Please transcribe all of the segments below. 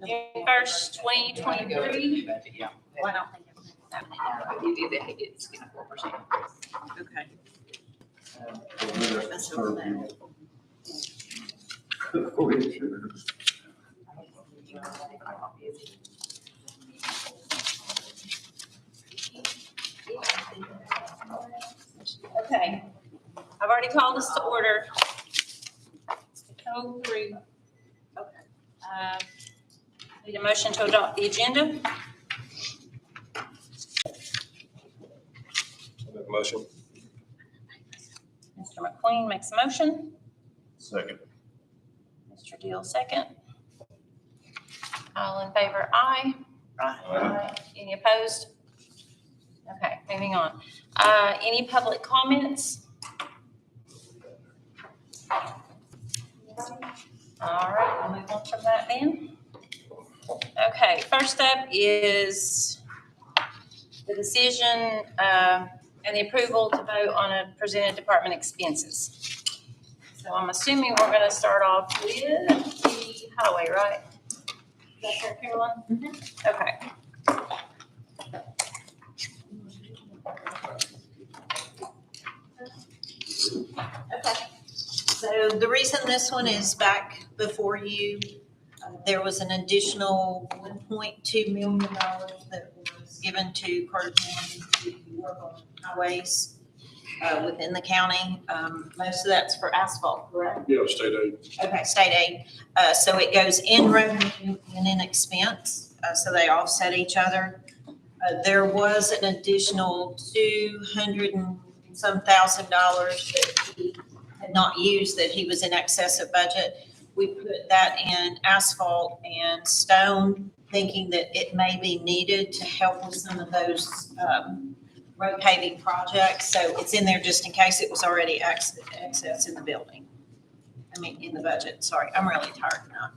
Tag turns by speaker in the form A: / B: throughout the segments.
A: June 1st, 2023.
B: Yeah.
A: Well, I don't think it was that.
B: It's 4%.
A: Okay. Okay, I've already called this to order. To go through. Okay. Need a motion to adopt the agenda.
C: Make a motion.
A: Mr. McQueen makes a motion.
C: Second.
A: Mr. Deal second. All in favor, aye.
C: Aye.
A: Any opposed? Okay, moving on. Any public comments? All right, we'll move on from that then. Okay, first up is the decision and the approval to vote on a presented department expenses. So I'm assuming we're gonna start off with the highway, right? Is that correct, Caroline? Okay.
D: Okay, so the reason this one is back before you, there was an additional $1.2 million that was given to Carter County to work on highways within the county. Most of that's for asphalt, correct?
C: Yeah, state aid.
D: Okay, state aid. So it goes in revenue and in expense, so they offset each other. There was an additional $200 and some thousand that he had not used, that he was in excess of budget. We put that in asphalt and stone, thinking that it may be needed to help with some of those road paving projects. So it's in there just in case. It was already excess in the building. In the budget, sorry, I'm really tired now.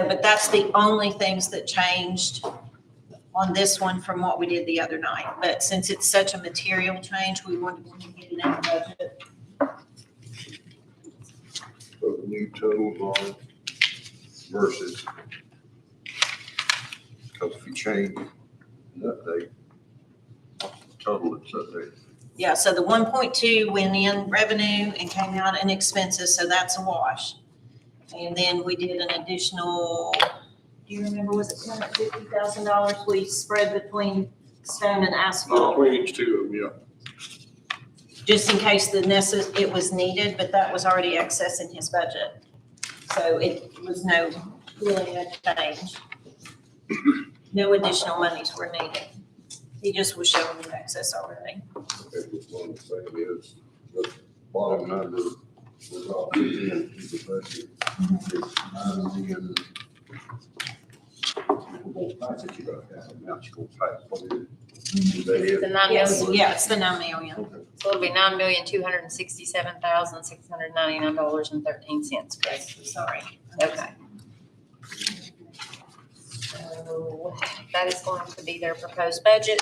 D: But that's the only things that changed on this one from what we did the other night. But since it's such a material change, we wanted to get it in the budget.
C: So the new total on versus, because if you change that date, total it's that date.
D: Yeah, so the 1.2 went in revenue and came out in expenses, so that's a wash. And then we did an additional, do you remember, was it $250,000 we spread between stone and asphalt?
C: Between each two of them, yeah.
D: Just in case it was needed, but that was already excess in his budget. So it was no really a change. No additional monies were needed. He just was showing the excess already.
C: Okay, just one thing is, the bottom number was all put in to the budget. It's $9 million. I think you gotta have a magical type, what is it? Is that
A: Is it
C: it?
A: the 9
D: Yes,
A: million?
D: yeah, it's the 9 million.
C: Okay.
A: So it'll be $9,267,699.13, correct?
D: Sorry.
A: Okay. So that is going to be their proposed budget.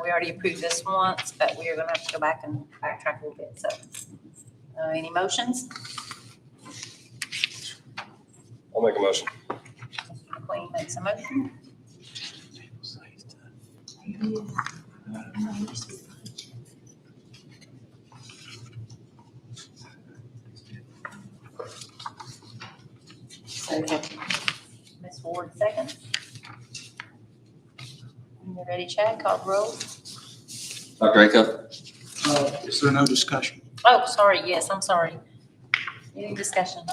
A: We already approved this once, but we are gonna have to go back and backtrack a little bit, so. Any motions?
C: I'll make a motion.
A: Mr. McQueen makes a motion. Second. Ms. Ward, second. You ready, Chad? Call the roll.
E: Dr. Acuff?
F: Is there no discussion?
A: Oh, sorry, yes, I'm sorry. Any discussion?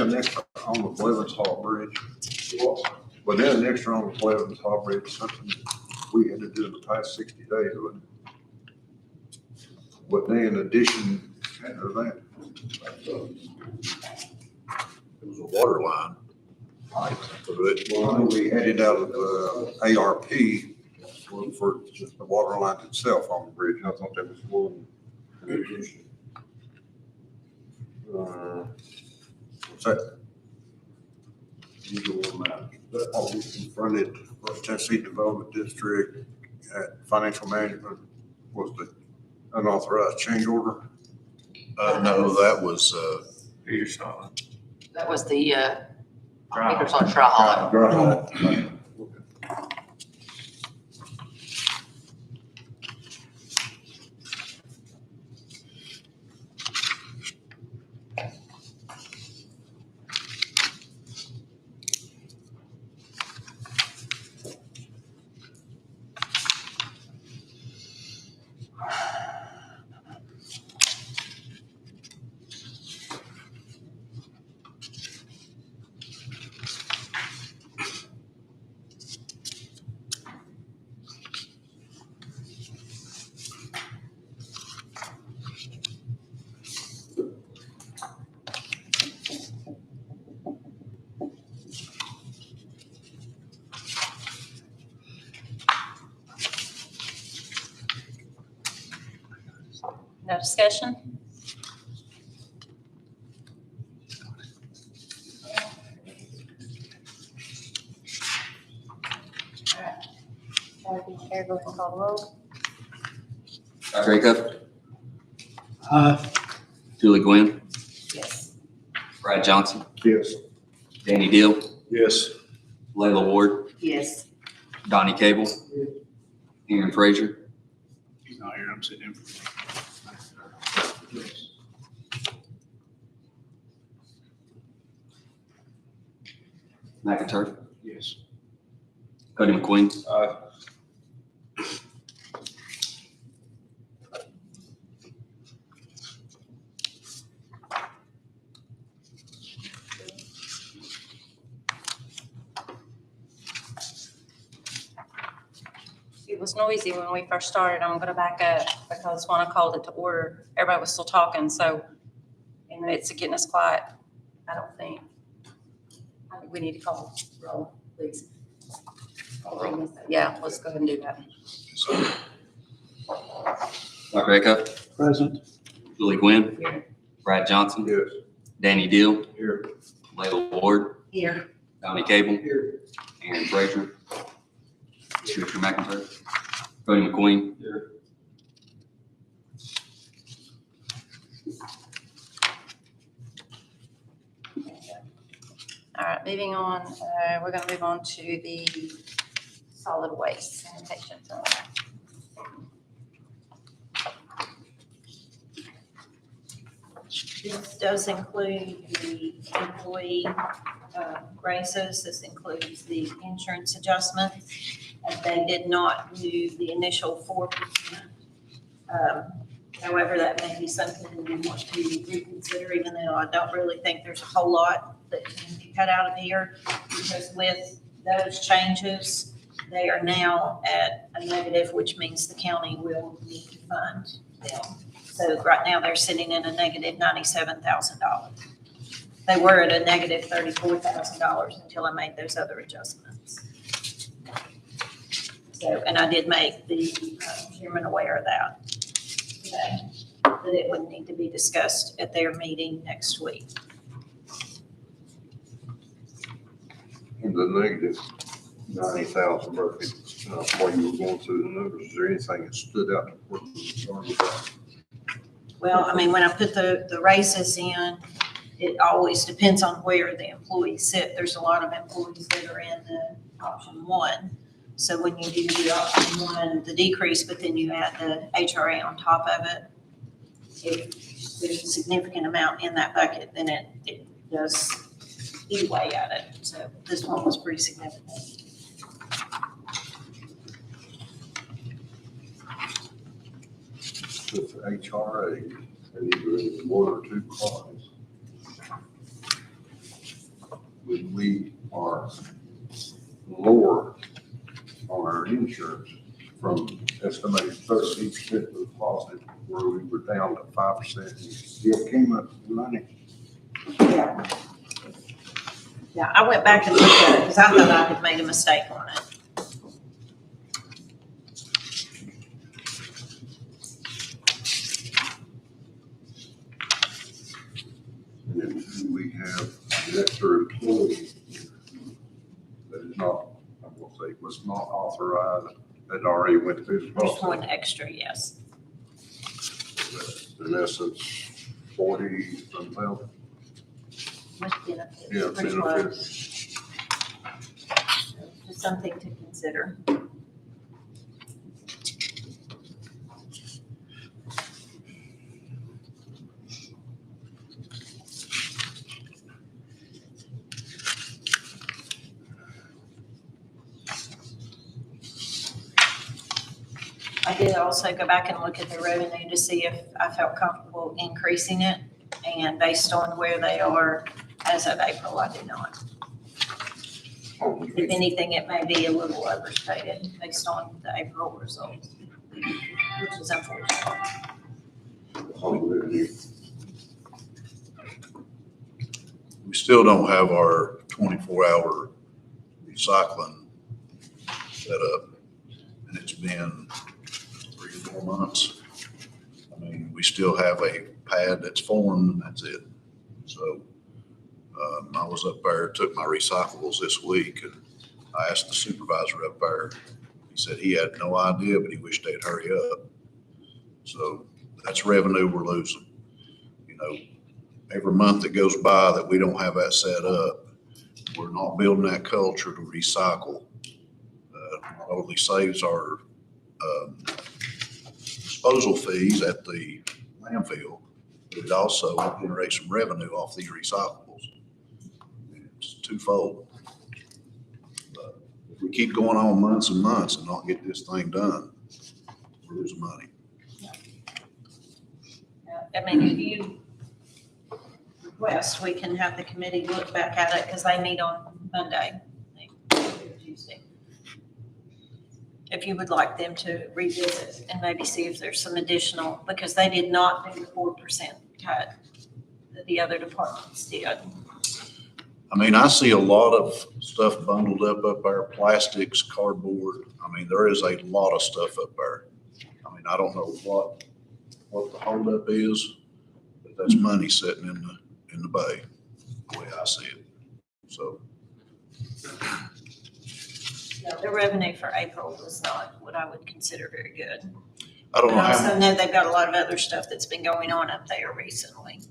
C: an extra on the Blevins Hall Bridge? Was there an extra on the Blevins Hall Bridge, something we had to do in the past 60 days, wasn't it? But then in addition to that,
B: It was a water line.
C: well, I know we had it out of ARP for just the water line itself on the bridge. I thought that was one in addition. What's that? That all we confronted Tennessee Development District at Financial Management was the unauthorized change order.
B: No, that was,
C: Peterson.
F: That was the, meters on Tri Hollow.
A: No discussion? All right. Chair, go ahead and call the roll.
E: Dr. Acuff?
G: Aye.
E: Julie Gwynn?
F: Yes.
E: Brad Johnson?
C: Yes.
E: Danny Deal?
B: yes,
E: Layla Ward?
F: Yes.
E: Donnie Cable? Aaron Frazier?
G: He's not here, I'm sitting in.
E: McIntyre?
G: Yes.
E: Cody McQueen?
A: It was noisy when we first started. I'm gonna back up because when I called it to order, everybody was still talking, so, and it's getting us quiet, I don't think. I think we need to call roll, please. Yeah, let's go ahead and do that.
E: Dr. Acuff?
G: Present.
E: Julie Gwynn?
F: Here.
E: Brad Johnson?
C: Yes.
E: Danny Deal?
C: Here.
E: Layla Ward?
F: Here.
E: Donnie Cable?
C: Here.
E: Aaron Frazier? Commissioner McIntyre? Cody McQueen?
C: Here.
A: All right, moving on, we're gonna move on to the solid waste sanitation.
D: This does include the employee raises. This includes the insurance adjustments. And they did not do the initial 4%. However, that may be something we want to reconsider, even though I don't really think there's a whole lot that can be cut out of here. Because with those changes, they are now at a negative, which means the county will need to fund them. So right now, they're sitting in a negative $97,000. They were at a negative $34,000 until I made those other adjustments. So, and I did make the chairman aware of that today, that it would need to be discussed at their meeting next week.
C: In the negative 90,000, roughly, while you were going through the numbers, is there anything that stood out that we're concerned about?
D: Well, I mean, when I put the raises in, it always depends on where the employees sit. There's a lot of employees that are in the option one. So when you do the option one, the decrease, but then you add the HRA on top of it, if there's a significant amount in that bucket, then it does eat away at it. So this one was pretty significant.
C: With HRA, and either in one or two cars. when we are lower on our insurance from estimated 13% of the positive, where we were down to 5%, still came up money.
D: Yeah. Yeah, I went back and looked at it because I thought I had made a mistake on it.
C: And then we have an extra employee that is not, I will say, was not authorized, that already went through the
D: There's
C: process.
D: one extra, yes.
C: In essence, 40-some thousand.
D: With benefits,
C: Yeah,
D: pretty
C: benefits.
D: close. Just something to consider. I did also go back and look at the revenue to see if I felt comfortable increasing it. And based on where they are as of April, I do not. If anything, it may be a little overstated based on the April results, which is unfortunate.
B: we still don't have our 24-hour recycling set up. And it's been 3 or 4 months. I mean, we still have a pad that's formed and that's it. So I was up there, took my recyclables this week, and I asked the supervisor up there. He said he had no idea, but he wished they'd hurry up. So that's revenue we're losing. You know, every month that goes by that we don't have that set up, we're not building that culture to recycle. Not only saves our disposal fees at the landfill, but it also generates some revenue off these recyclables. It's twofold. But if we keep going on months and months and not get this thing done, we're losing money.
D: I mean, if you request, we can have the committee look back at it because they meet on Monday, Tuesday. If you would like them to revisit and maybe see if there's some additional, because they did not do the 4% cut that the other departments did.
B: I mean, I see a lot of stuff bundled up there, plastics, cardboard. I mean, there is a lot of stuff up there. I mean, I don't know what the holdup is, but that's money sitting in the bay, the way I see it. So,
D: No, the revenue for April was not what I would consider very good.
B: I don't know
D: I
B: how,
D: also know they've got a lot of other stuff that's been going on up there recently.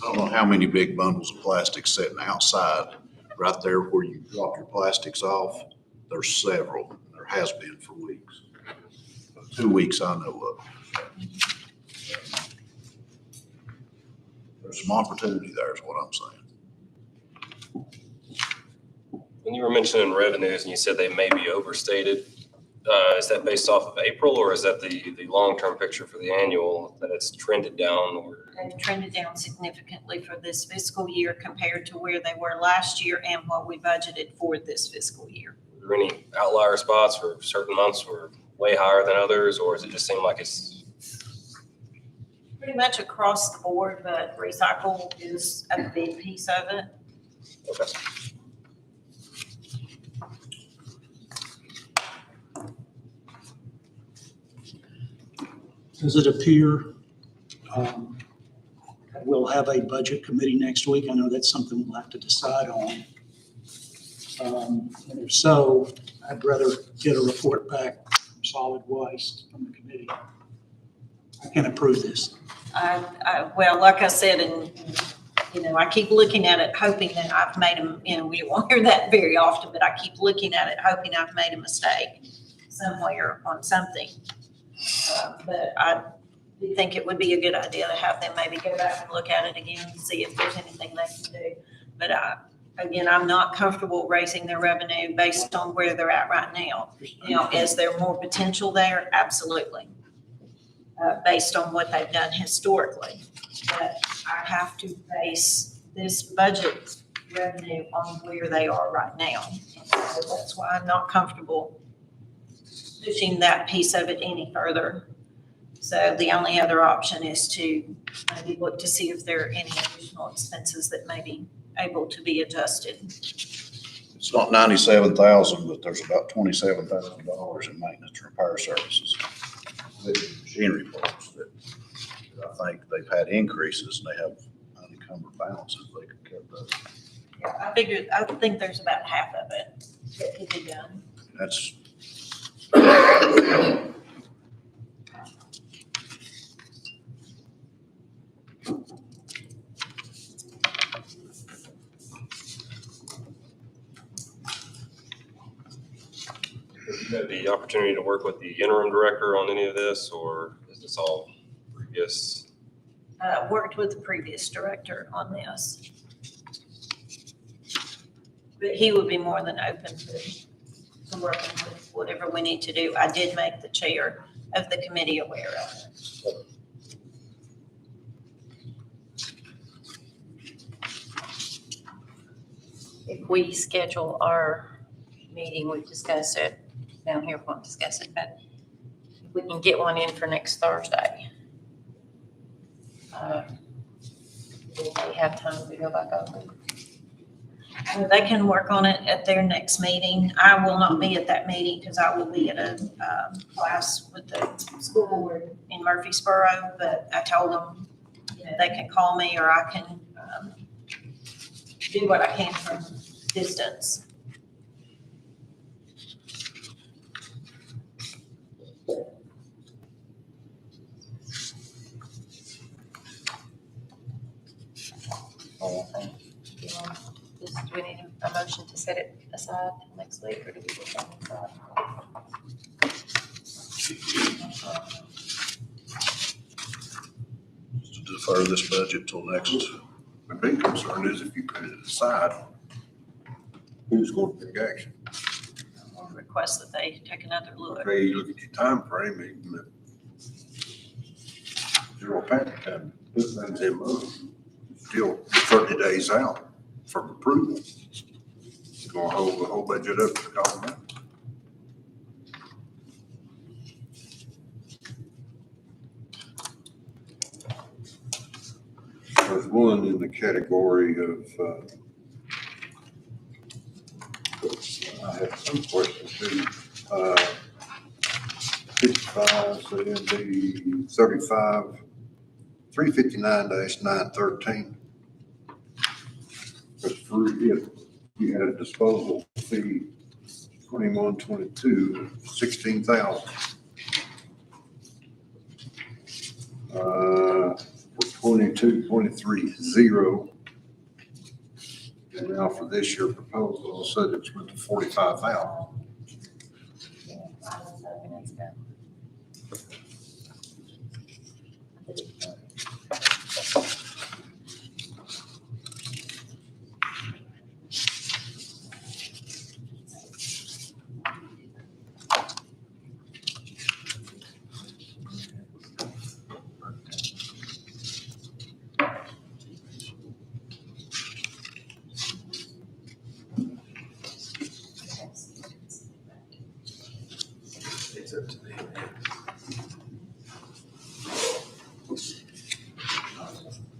B: I don't know how many big bundles of plastic sitting outside, right there where you drop your plastics off. There's several. There has been for weeks. 2 weeks I know of. There's some opportunity there is what I'm saying.
H: When you were mentioning revenues and you said they may be overstated, is that based off of April, or is that the long-term picture for the annual, that it's trended down? Or
D: They've trended down significantly for this fiscal year compared to where they were last year and what we budgeted for this fiscal year.
H: are there any outlier spots or certain months were way higher than others, or does it just seem like it's?
D: Pretty much across the board, but recycle is a big piece of it.
H: Okay.
G: Does it appear that we'll have a budget committee next week? I know that's something we'll have to decide on. And if so, I'd rather get a report back from solid waste from the committee. I can approve this.
D: Well, like I said, and, you know, I keep looking at it, hoping that I've made them, you know, we won't hear that very often, but I keep looking at it, hoping I've made a mistake somewhere on something. But I do think it would be a good idea to have them maybe go back and look at it again and see if there's anything they can do. But again, I'm not comfortable raising their revenue based on where they're at right now. You know, is there more potential there? Absolutely. Based on what they've done historically. But I have to base this budget revenue on where they are right now. So that's why I'm not comfortable pushing that piece of it any further. So the only other option is to maybe look to see if there are any additional expenses that may be able to be adjusted.
B: It's not 97,000, but there's about $27,000 in maintenance and repair services. Machinery parts that I think they've had increases and they have unencumbered balances they could cut those.
D: Yeah, I think there's about half of it that could be done.
B: That's.
H: You had the opportunity to work with the interim director on any of this, or is this all previous?
D: Worked with the previous director on this. But he would be more than open to working with whatever we need to do. I did make the chair of the committee aware of it.
A: If we schedule our meeting, we discuss it, down here we won't discuss it, but if we can get one in for next Thursday. Will they have time to go back over?
D: They can work on it at their next meeting. I will not be at that meeting because I will be at a class with the school board in Murfreesboro, but I told them, they can call me or I can do what I can from distance.
A: Do we need a motion to set it aside till next week, or do we just want to
B: To defer this budget till next.
C: The big concern is if you put it aside, who's going to take action?
D: I'll request that they take another look.
C: Okay, you look at your timeframe, even if zero panic time, this thing's in motion, still 30 days out from approval. It's gonna hold the whole budget up because of that. There's one in the category of, I have some questions too. 55, so it'd be 35, 359-913. But for if you had a disposal fee, 21, 22, 16,000. For 22, 23, 0. And now for this year proposal, said it's went to 45,000.
H: It's up to them.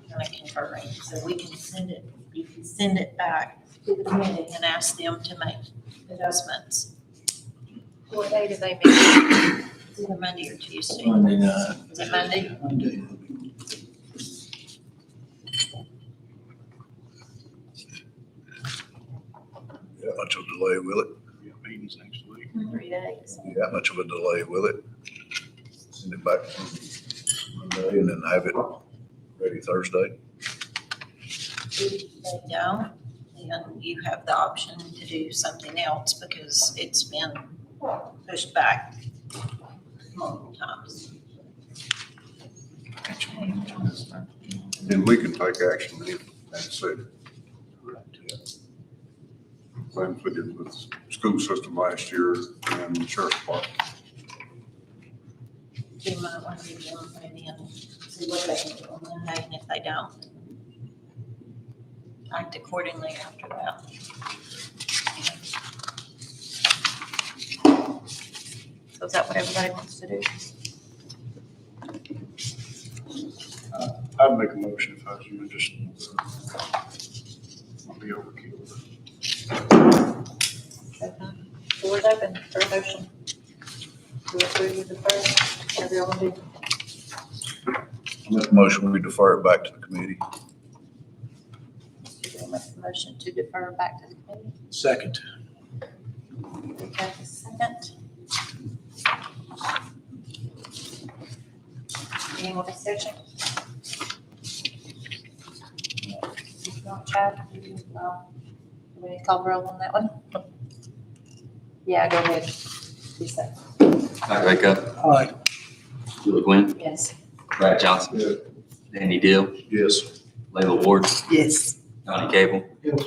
D: Kind of confirming, so we can send it, you can send it back to the committee and ask them to make adjustments.
A: What day do they meet?
D: It's either Monday or Tuesday.
G: Monday night.
D: Is it Monday?
G: Monday.
B: That much of a delay, will it?
G: Meetings next week.
A: 3 days.
B: That much of a delay, will it? Send it back Monday and then have it ready Thursday?
D: If they don't, then you have the option to do something else because it's been pushed back multiple times.
C: Then we can take action if that's it. Like we did with the school system last year and the sheriff's department.
D: You might want to give them maybe and see what they can do on Monday, and if they don't, act accordingly after that.
A: So is that what everybody wants to do?
G: I'd make a motion if I was you, just, I'll be overkill.
A: Floor is open for a motion. To approve the first, whatever y'all want to do.
B: Make a motion, we defer it back to the committee.
A: Mr. Bill makes a motion to defer back to the committee.
G: Second.
A: We have a second. Any more discussion? If not, Chad, do we need to call the roll on that one? Yeah, go ahead. You say.
E: Dr. Acuff,
G: Aye.
E: Julie Gwynn,
A: Yes.
E: Brad Johnson,
C: Yeah.
E: Danny Deal,
B: Yes.
E: Layla Ward,
F: Yes.
E: Donnie Cable,
G: Yes.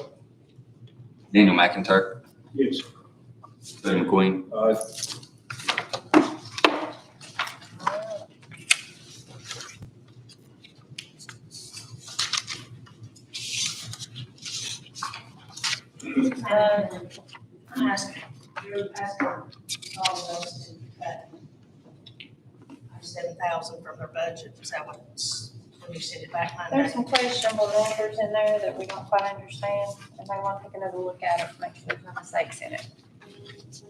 E: Daniel McIntyre,
G: Yes.
E: Cody McQueen,
I: I'm asking, you're asking all of those to cut 7,000 from their budget, is that what it's, when you send it back
A: There's
I: Monday?
A: some questionable numbers in there that we don't quite understand, and they want to take another look at it to make sure there's no mistakes in it.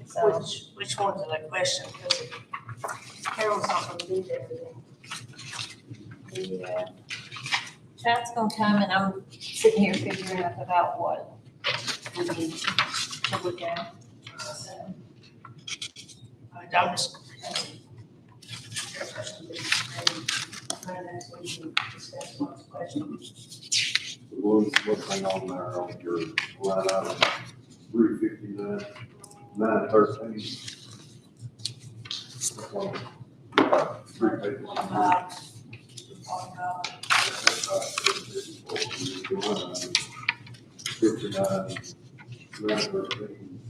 A: So,
I: Which ones are the question, because Carol's not gonna do everything.
A: yeah,
D: Chad's gonna come and I'm sitting here figuring up about what we need to look at.
I: So, I'm just. Finance, we can discuss those questions.
C: One thing on there on your line item, 359, 913. 3 pages. 59, 913,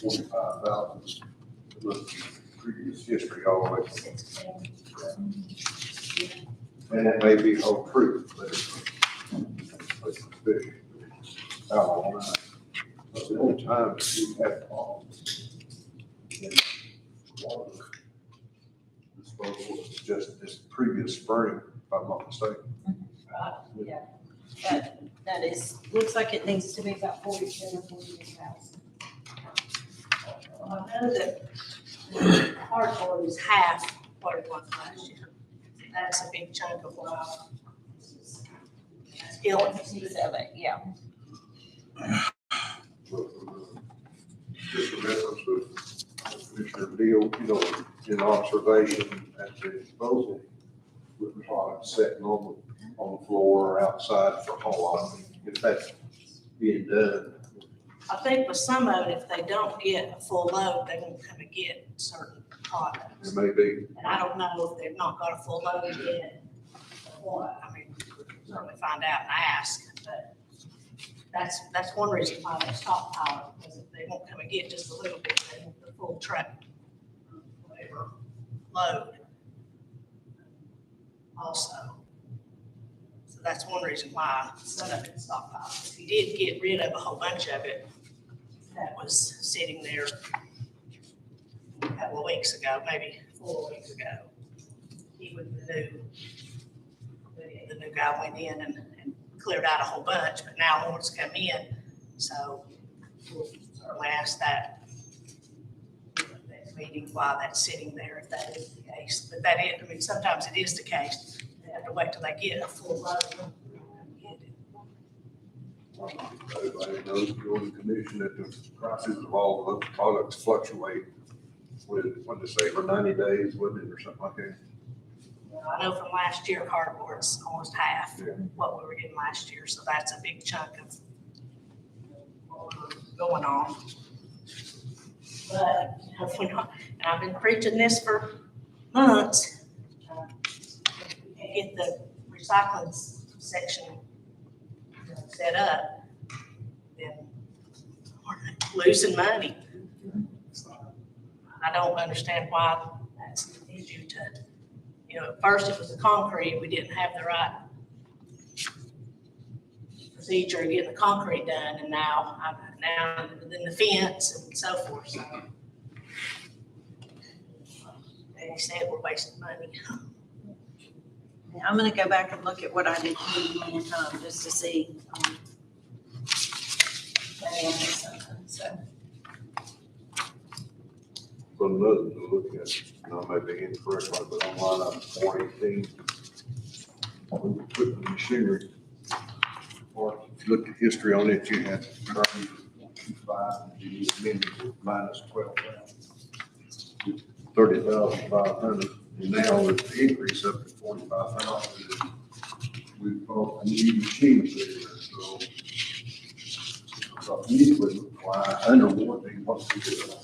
C: 45,000. Look, previous history all the way. And it may be whole truth, but it's suspicious. How long? But the only time that we had problems. Water disposal was just this previous spring, if I'm not mistaken.
D: Yeah, that is, looks like it needs to be about 47,000.
I: I know that hardcore is half what it was last year. That's a big chunk of what. Still,
D: Yeah.
C: Just a reference with Commissioner Deal, in observation at the disposal, with products sitting on the floor or outside for how long, if that's being done.
I: I think with some of it, if they don't get a full load, they won't come and get certain products.
C: It may be,
I: And I don't know if they've not got a full load yet, or what, I mean, certainly find out and ask, but that's one reason why they stockpile, because if they won't come and get just a little bit, they want the full truck, whatever, load also. So that's one reason why some of it's stockpiled. If you did get rid of a whole bunch of it, that was sitting there a couple of weeks ago, maybe 4 weeks ago. He was the new guy went in and cleared out a whole bunch, but now more's come in. So we'll certainly ask that next meeting why that's sitting there, if that is the case. But that is, I mean, sometimes it is the case. They have to wait till they get a full load.
C: everybody knows, the commission, that the prices of all of those products fluctuate with, what they say, for 90 days, wasn't it, or something like that?
I: I know from last year, cardboard's almost half
C: Yeah.
I: what we were getting last year, so that's a big chunk of what we're going on. But, if we don't, and I've been preaching this for months. We can't get the recycling section set up, then we're losing money. I don't understand why that's an issue to, at first it was the concrete, we didn't have the right procedure of getting the concrete done, and now then the fence and so forth, so. They said we're wasting money.
D: Yeah, I'm gonna go back and look at what I did just to see.
A: Maybe I missed something, so.
C: But another to look at, and I may be incorrect, but on line item 418, when we put the machinery, or if you look at history on it, you had 30.25, and you amended it minus 12,000. 30,500, and now with the increase up to 45,000, we've bought a new machine there, so. So usually, why, under warranty, what's the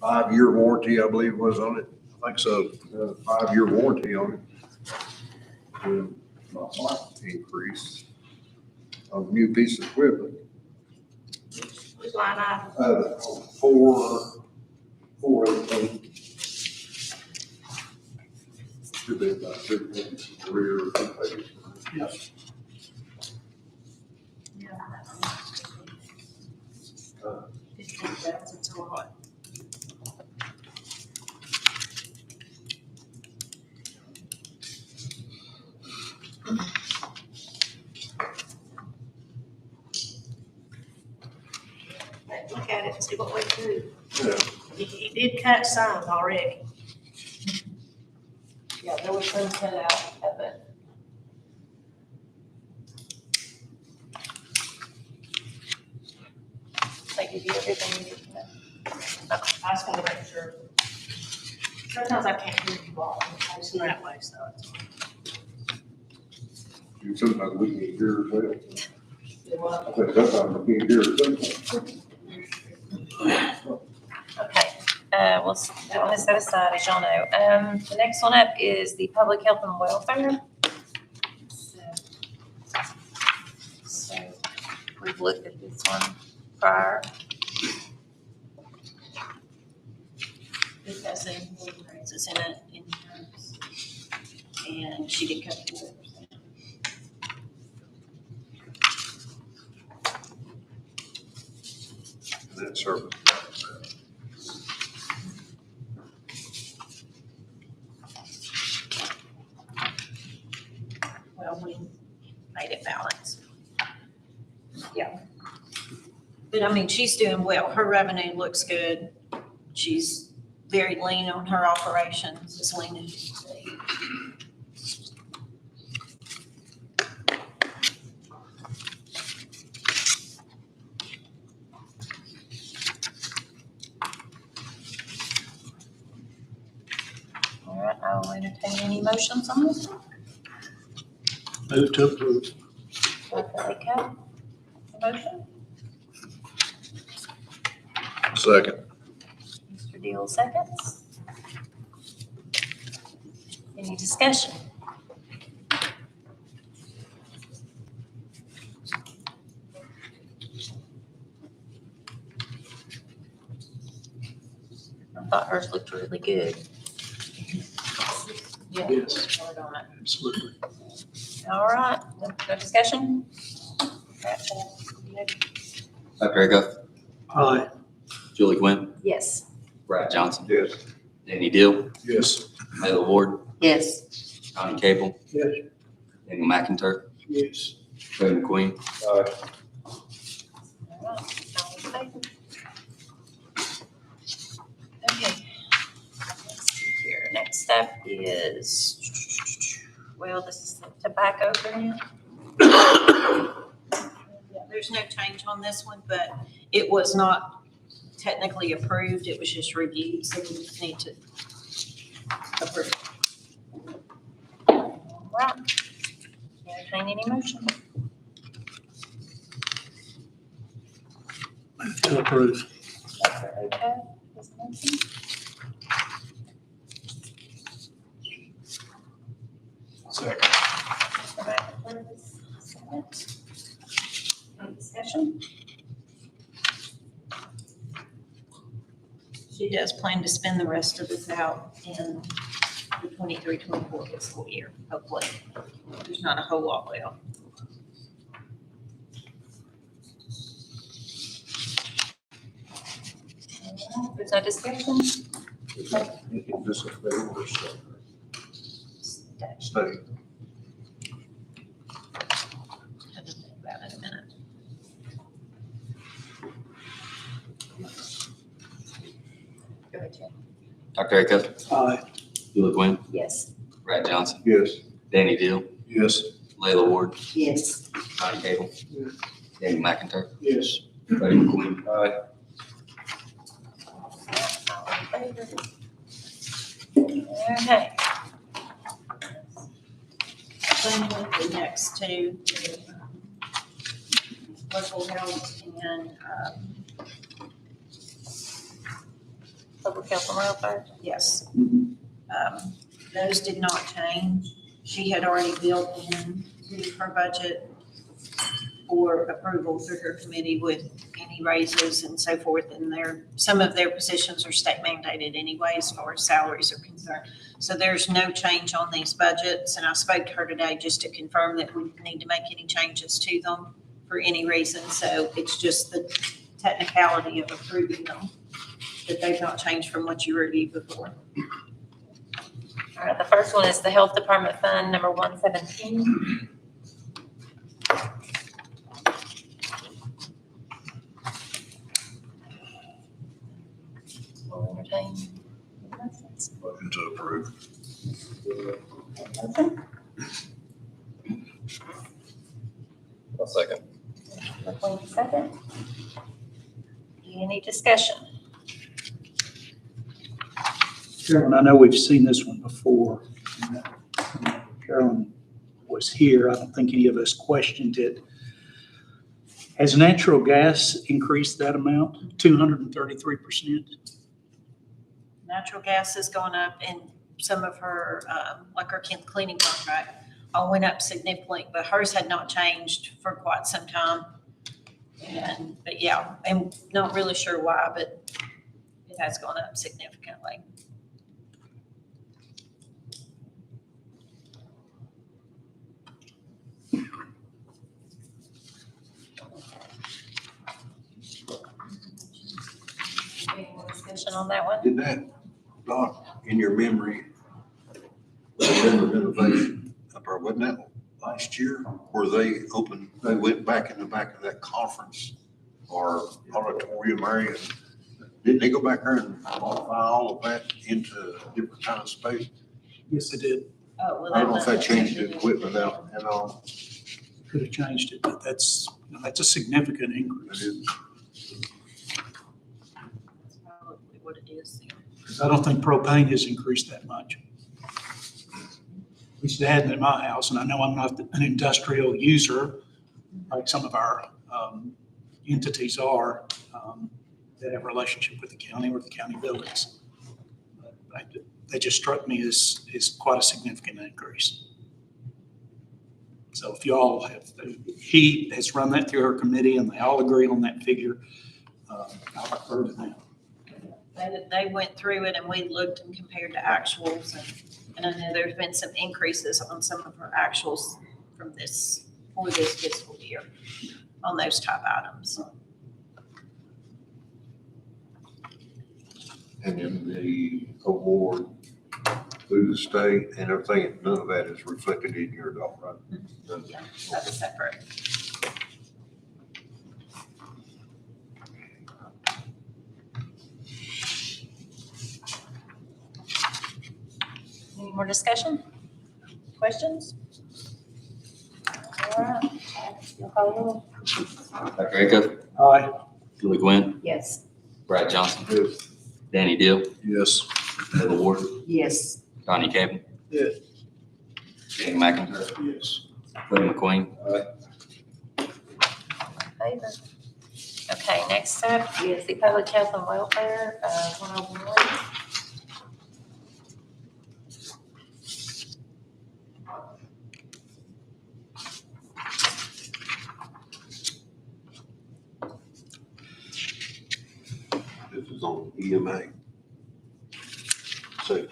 C: 5-year warranty, I believe was on it,
B: I think so.
C: 5-year warranty on it. And my life increase on a new piece of equipment,
I: Which line item?
C: 418. Should be about 3 pages, rear, 2 pages.
G: Yes.
D: $15,000's a lot.
I: Look at it and see what we do.
C: Yeah.
I: He did cut some already.
A: Yeah, there was some cut out of it. They give you everything you need to know.
I: I just want to make sure. Sometimes I can't hear you all. I just know that way, so it's.
C: Sometimes we can hear as well.
I: Well,
C: I think sometimes we can hear as well.
A: Okay, we'll put on this set aside, as y'all know. The next one up is the public health and welfare. So we've looked at this one prior.
D: This has a raises in it, insurance, and she did cut 4%.
C: And that service.
D: Well, we made it balance. Yeah. But I mean, she's doing well. Her revenue looks good. She's very lean on her operations, as lean as she can be.
A: All right, I'll entertain any motions on this one.
G: Move to approve.
A: Dr. Lakehead, a motion?
B: Second.
A: Mr. Deal seconds. Any discussion? I thought hers looked really good. Yeah.
G: Yes.
A: Vote on it.
G: Absolutely.
A: All right, no discussion? Gotcha.
E: Dr. Acuff,
G: Aye.
E: Julie Gwynn,
A: Yes.
E: Brad Johnson,
C: Yes.
E: Danny Deal,
B: Yes.
F: Yes.
E: Layla Ward, Donnie Cable,
G: Yes.
E: Daniel McIntyre,
G: Yes.
E: Craig McQueen.
A: All right, all in favor? Okay. Let's see here. Next up is, well, this is the tobacco grant.
D: Yeah, there's no change on this one, but it was not technically approved. It was just reviewed, so we just need to approve.
A: All right. Entertain any motion?
G: Move to approve.
A: Dr. Okay, this motion.
B: Second.
A: Mr. McIntyre, second. Any discussion?
D: She does plan to spend the rest of this out in the 23-24 fiscal year, hopefully. There's not a whole lot left.
A: There's no discussion?
C: This is federal or state? State.
D: Have to think about it a minute.
A: Go ahead, Jim.
E: Dr. Acuff,
G: Aye.
E: Julie Gwynn,
A: Yes.
E: Brad Johnson,
C: Yes.
E: Danny Deal,
B: Yes.
E: Layla Ward,
F: Yes.
E: Donnie Cagle, Danny McIntyre,
G: Yes.
E: Buddy McQueen. Aye.
A: All in favor? Okay.
D: Then the next two, local health and,
A: Public health and welfare.
D: yes. Those did not change. She had already built in to her budget for approval through her committee with any raises and so forth. And some of their positions are state mandated anyway, as far as salaries are concerned. So there's no change on these budgets. And I spoke to her today just to confirm that we need to make any changes to them for any reason. So it's just the technicality of approving them, that they've not changed from what you reviewed before.
A: All right, the first one is the Health Department Fund, number 117. We'll entertain motions.
B: Motion to approve.
A: Motion?
H: I'll second.
A: McQueen, second. Any discussion?
G: Carolyn, I know we've seen this one before. Carolyn was here. I don't think any of us questioned it. Has natural gas increased that amount, 233%?
D: Natural gas has gone up and some of her, like her cleaning contract, all went up significantly, but hers had not changed for quite some time. But yeah, I'm not really sure why, but it has gone up significantly.
A: Any more discussion on that one?
C: Did that, Doc, in your memory, the renovation up there, wasn't that last year? Where they opened, they went back in the back of that conference or auditorium area? Didn't they go back there and modify all of that into a different kind of space?
G: Yes, it did.
D: Oh, well,
C: I don't know if that changed the equipment out at all.
G: Could have changed it, but that's a significant
C: It
G: increase.
C: is.
D: That's probably what it is.
G: I don't think propane has increased that much. At least it hadn't at my house, and I know I'm not an industrial user like some of our entities are that have a relationship with the county or the county buildings. But they just struck me as quite a significant increase. So if y'all have, he has run that through our committee and they all agree on that figure, I'll refer to them.
D: They went through it and we looked and compared to actuals and I know there's been some increases on some of our actuals for this fiscal year on those type items.
C: And then the award through the state and everything, none of that is reflected in your doc, right?
D: Yeah, that was separate.
A: Any more discussion? Questions? All right, you'll call the roll.
E: Dr. Acuff,
G: Aye.
E: Julie Gwynn,
F: Yes.
E: Brad Johnson,
C: Yes.
E: Danny Deal,
B: Yes.
E: Layla Ward,
F: Yes.
E: Donnie Cagle.
G: Yes.
E: Danny McIntyre,
G: Yes.
E: Buddy McQueen.
A: Favor. Okay, next up is the Public Health and Welfare, 101.
C: This is on EMA. So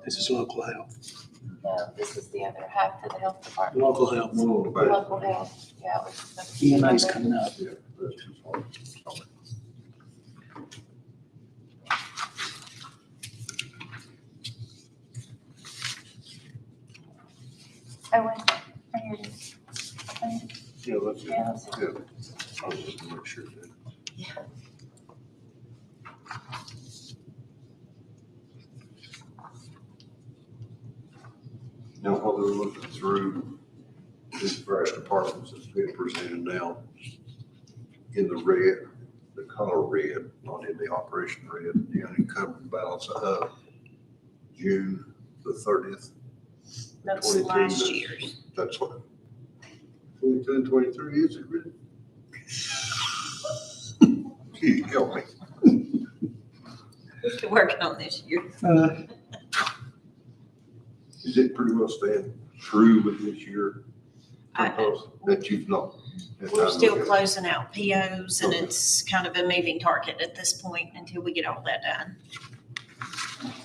G: This is local health.
A: No, this is the other half to the health department.
G: Local health.
C: one on the back.
A: Local health, yeah. it was-
G: EMA's coming up.
C: Yeah, that's too far.
A: Oh, wait, right here it is.
C: Yeah, that's it.
A: Yeah, that's it.
C: Yeah. I was just gonna make sure that. Now, while they're looking through these various departments that's being presented now, in the red, the color red, not in the operation red, the unencumbered balance of June the 30th.
D: That's
C: 22,
D: last year's.
C: That's what, 22 and 23, is it really? Gee, help me.
D: We're still working on this year.
C: Is it pretty well staying true with this year?
D: I-
C: That you've not.
D: We're still closing out POs and it's kind of a moving target at this point until we get all that done.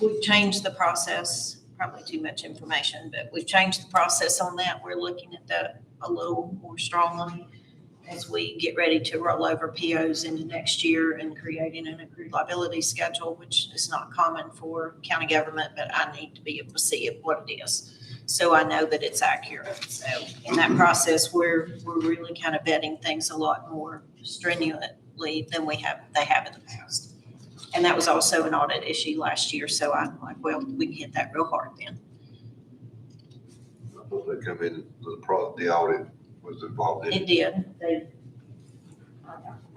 D: We've changed the process, probably too much information, but we've changed the process on that. We're looking at that a little more strongly as we get ready to roll over POs into next year and creating an accrued liability schedule, which is not common for county government, but I need to be able to see it, what it is. So I know that it's accurate. So in that process, we're really kind of vetting things a lot more strenuously than they have in the past. And that was also an audit issue last year. So I'm like, well, we can hit that real hard then.
C: I thought they come in, the audit was involved in.
D: It did.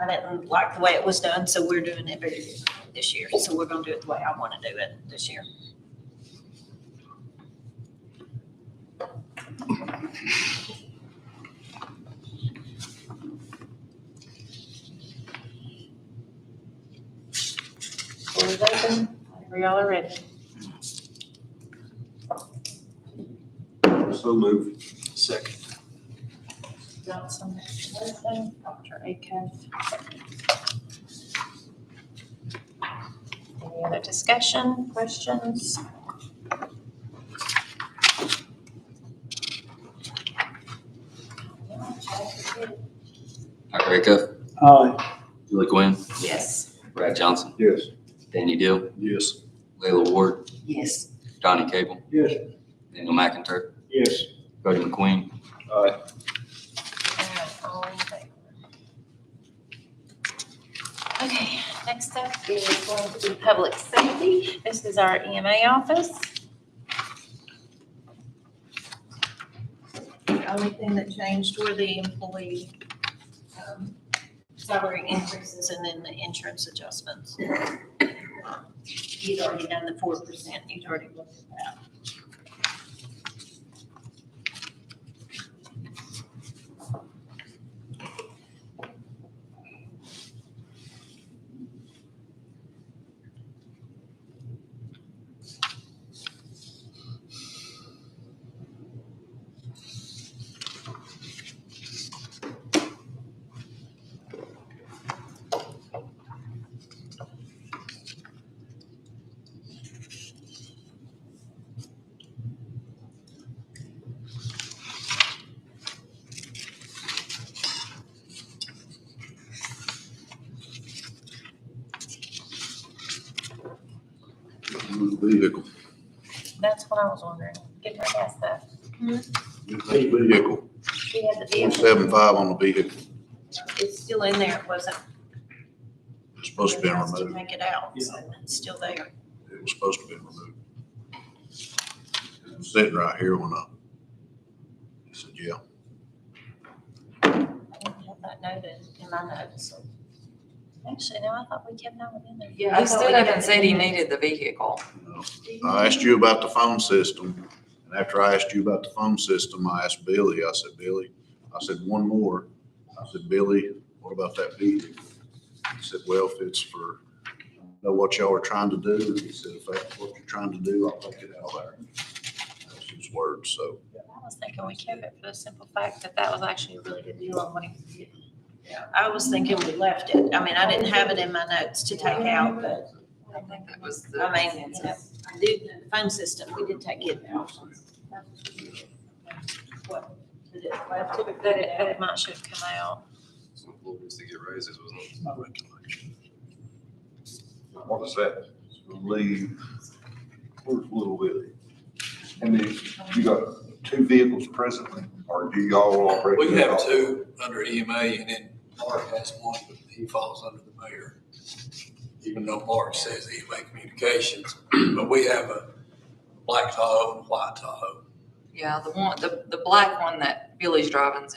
D: I didn't like the way it was done, so we're doing it very differently this year. So we're gonna do it the way I want to do it this year.
A: Floor is open, whenever y'all are ready.
C: So moved.
G: Second.
A: Johnson, Wilson, Dr. Acuff. Any other discussion, questions?
E: Dr. Acuff,
G: Aye.
E: Julie Gwynn,
F: Yes.
E: Brad Johnson,
C: Yes.
E: Danny Deal,
B: Yes.
E: Layla Ward,
F: Yes.
E: Donnie Cable,
C: Yes.
E: Daniel McIntyre,
C: Yes.
E: Cody McQueen,
C: Aye.
A: All in favor? Okay, next up is going to be public safety. This is our EMA office.
D: The only thing that changed were the employee salary increases and then the insurance adjustments. You'd already done the 4%, you'd already looked at that.
B: Vehicle.
A: That's what I was wondering. Get her to ask that.
B: Vehicle.
A: She had the vehicle.
B: 175 on the vehicle.
D: It's still in there, it wasn't.
B: It's supposed to be
D: it has
B: removed.
D: Take it out, so it's still there.
B: It was supposed to be removed. It was sitting right here when I said, yeah.
A: I didn't have that noted in my notes. Actually, no, I thought we kept that one in there.
F: Yeah, he still haven't said he needed the vehicle.
B: I asked you about the phone system, and after I asked you about the phone system, I asked Billy, I said, Billy, I said, one more. I said, Billy, what about that vehicle? He said, well, if it's for, know what y'all are trying to do, he said, if that's what you're trying to do, I'll take it out of there. That's his words, so.
A: I was thinking we kept it for the simple fact that that was actually a really good deal on what he was getting.
D: Yeah, I was thinking we left it. I mean, I didn't have it in my notes to take out, but
F: I think that was the.
D: I mean, I do, the phone system, we did take it out. What, did it left it?
A: That it might should have come out.
H: Some employees to get raises, wasn't it?
G: My recollection.
C: What does that leave? Where's Little Willie? And then you got two vehicles presently, or do y'all already?
J: We have two under EMA, and then Mark has one, but he falls under the mayor. Even though Mark says EMA Communications, but we have a black Tahoe and a white Tahoe.
F: Yeah, the black one that Billy's driving's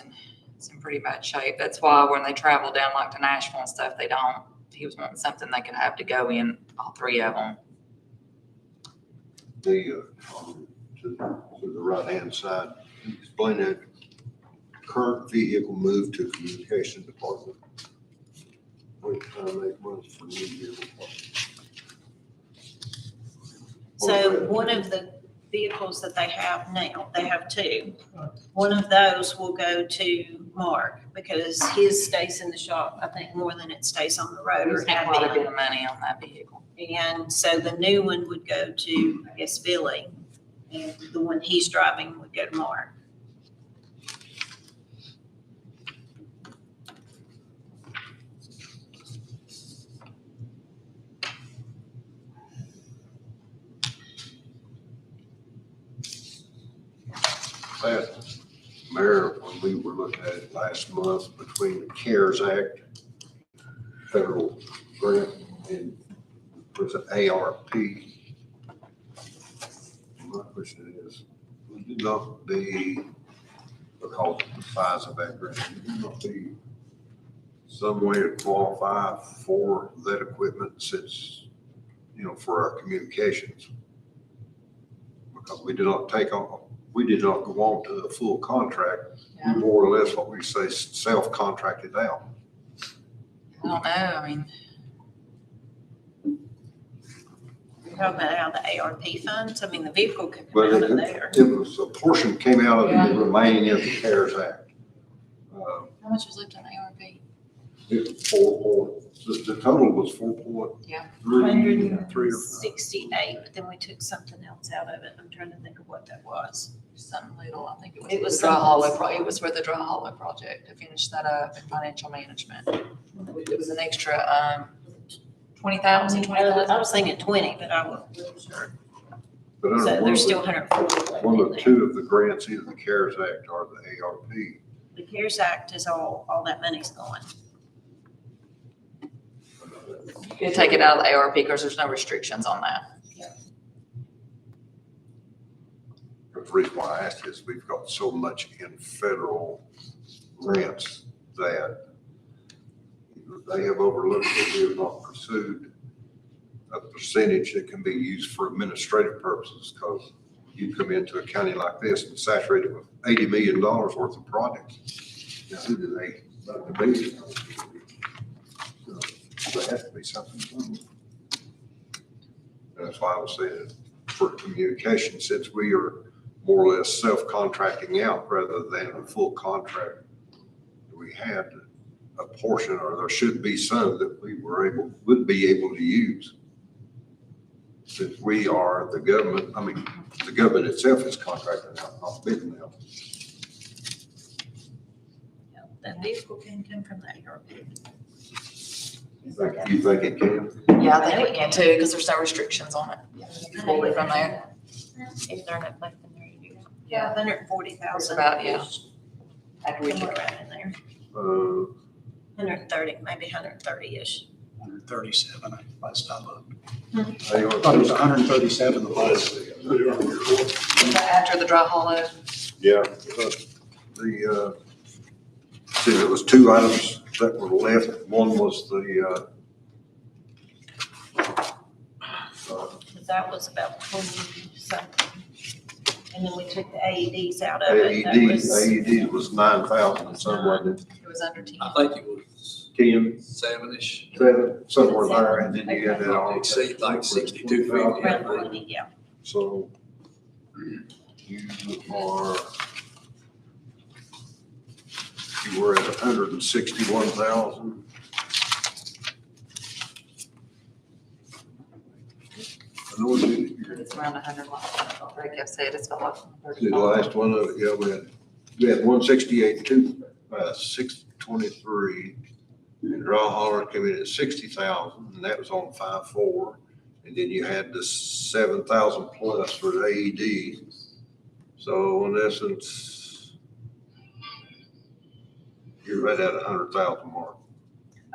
F: it's in pretty bad shape. That's why when they travel down like to Nashville and stuff, they don't. He was wanting something they could have to go in, all three of them.
C: To the right-hand side, explain that current vehicle moved to communication department. Wait, make money for new vehicle.
D: So one of the vehicles that they have now, they have two. One of those will go to Mark because his stays in the shop, I think, more than it stays on the road
F: We
D: or
F: spent
D: have
F: quite a bit
D: been.
F: of money on that vehicle.
D: And so the new one would go to, I guess, Billy, and the one he's driving would go to Mark.
C: That, Mayor, when we were looking at it last month, between the CARES Act, federal grant, and was it ARP? My question is, would it not be, because of the size of that grant, would it not be some way to qualify for that equipment since, for our communications? Because we did not go on to a full contract.
F: Yeah.
C: We more or less, what we say, self-contracted out.
F: I don't know, I mean,
D: You're talking about out of the ARP funds? I mean, the vehicle could come
C: But
D: out of there.
C: it was, a portion came out of the remaining of the CARES Act.
F: how much was left on ARP?
C: It was 4 point, the total was 4.3.
F: Yeah.
D: 168, but then we took something else out of it. I'm trying to think of what that was.
F: Something little, I think it was.
D: It was
F: the Dry
D: something-
F: Hollow, it was for the Dry Hollow project to finish that up in financial management. It was an extra, 20,000.
D: I was thinking 20, but I wasn't sure.
C: But under
D: So
C: one
D: there's
C: of
D: still
C: the,
D: 140 left
C: one
D: in
C: of
D: there.
C: two of the grants, either the CARES Act or the ARP.
D: The CARES Act is all that money's going.
F: You can take it out of the ARP because there's no restrictions on that.
C: The reason why I asked is we've got so much in federal grants that they have overlooked that we have not pursued a percentage that can be used for administrative purposes, because you come into a county like this and saturate it with $80 million worth of projects. Now, who do they, not the big, there has to be something. That's why I was saying, for communication, since we are more or less self-contracting out rather than a full contract, we had a portion, or there should be some that we would be able to use. Since we are the government, the government itself is contracting out, not bidding out.
D: That vehicle can come from the ARP.
C: You think it can?
F: Yeah, I think it can too, because there's no restrictions on it. You pull it from there.
A: If they're not left in there, you do that.
D: Yeah, 140,000.
F: It's about, yeah. After we
D: Somewhere
F: took
D: around in there. 130, maybe 130-ish.
G: 137, last I looked.
C: They
G: I
C: are-
G: thought it was 137 the last.
F: After the Dry Hollow.
C: Yeah, see, there was two items that were left. One was the,
D: Because that was about 20 something. And then we took the AEDs out of it. That was-
C: AED was 9,000 and some, wasn't it?
F: It was under 10.
J: I think it was
C: 10,
J: 7-ish.
C: 7, somewhere there, and then you had that all.
J: Exceed like 6250.
D: Around 20, yeah.
C: So you were at 161,000. I know
F: It's around 100, like I said, it's about like
C: the last one of it, yeah, we had 168, 623. And Dry Holler came in at 60,000, and that was on 5-4. And then you had the 7,000 plus for the AED. So in essence, you're right at 100,000 mark.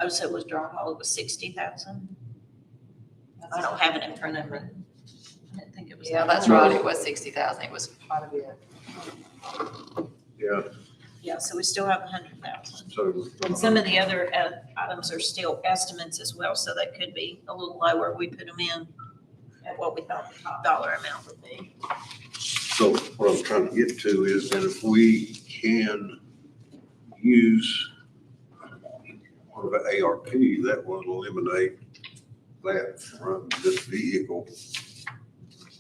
D: Oh, so withdrawal it was 60,000? I don't have it in front of me. I didn't think it was.
F: Yeah,
D: that
F: that's
D: much.
F: right, it was 60,000, it was quite a bit.
C: Yeah,
D: Yeah, so we still have 100,000.
C: so.
D: And some of the other items are still estimates as well, so they could be a little lower. We put them in at what we thought the top dollar amount would be.
C: So what I'm trying to get to is that if we can use part of the ARP, that will eliminate that from this vehicle.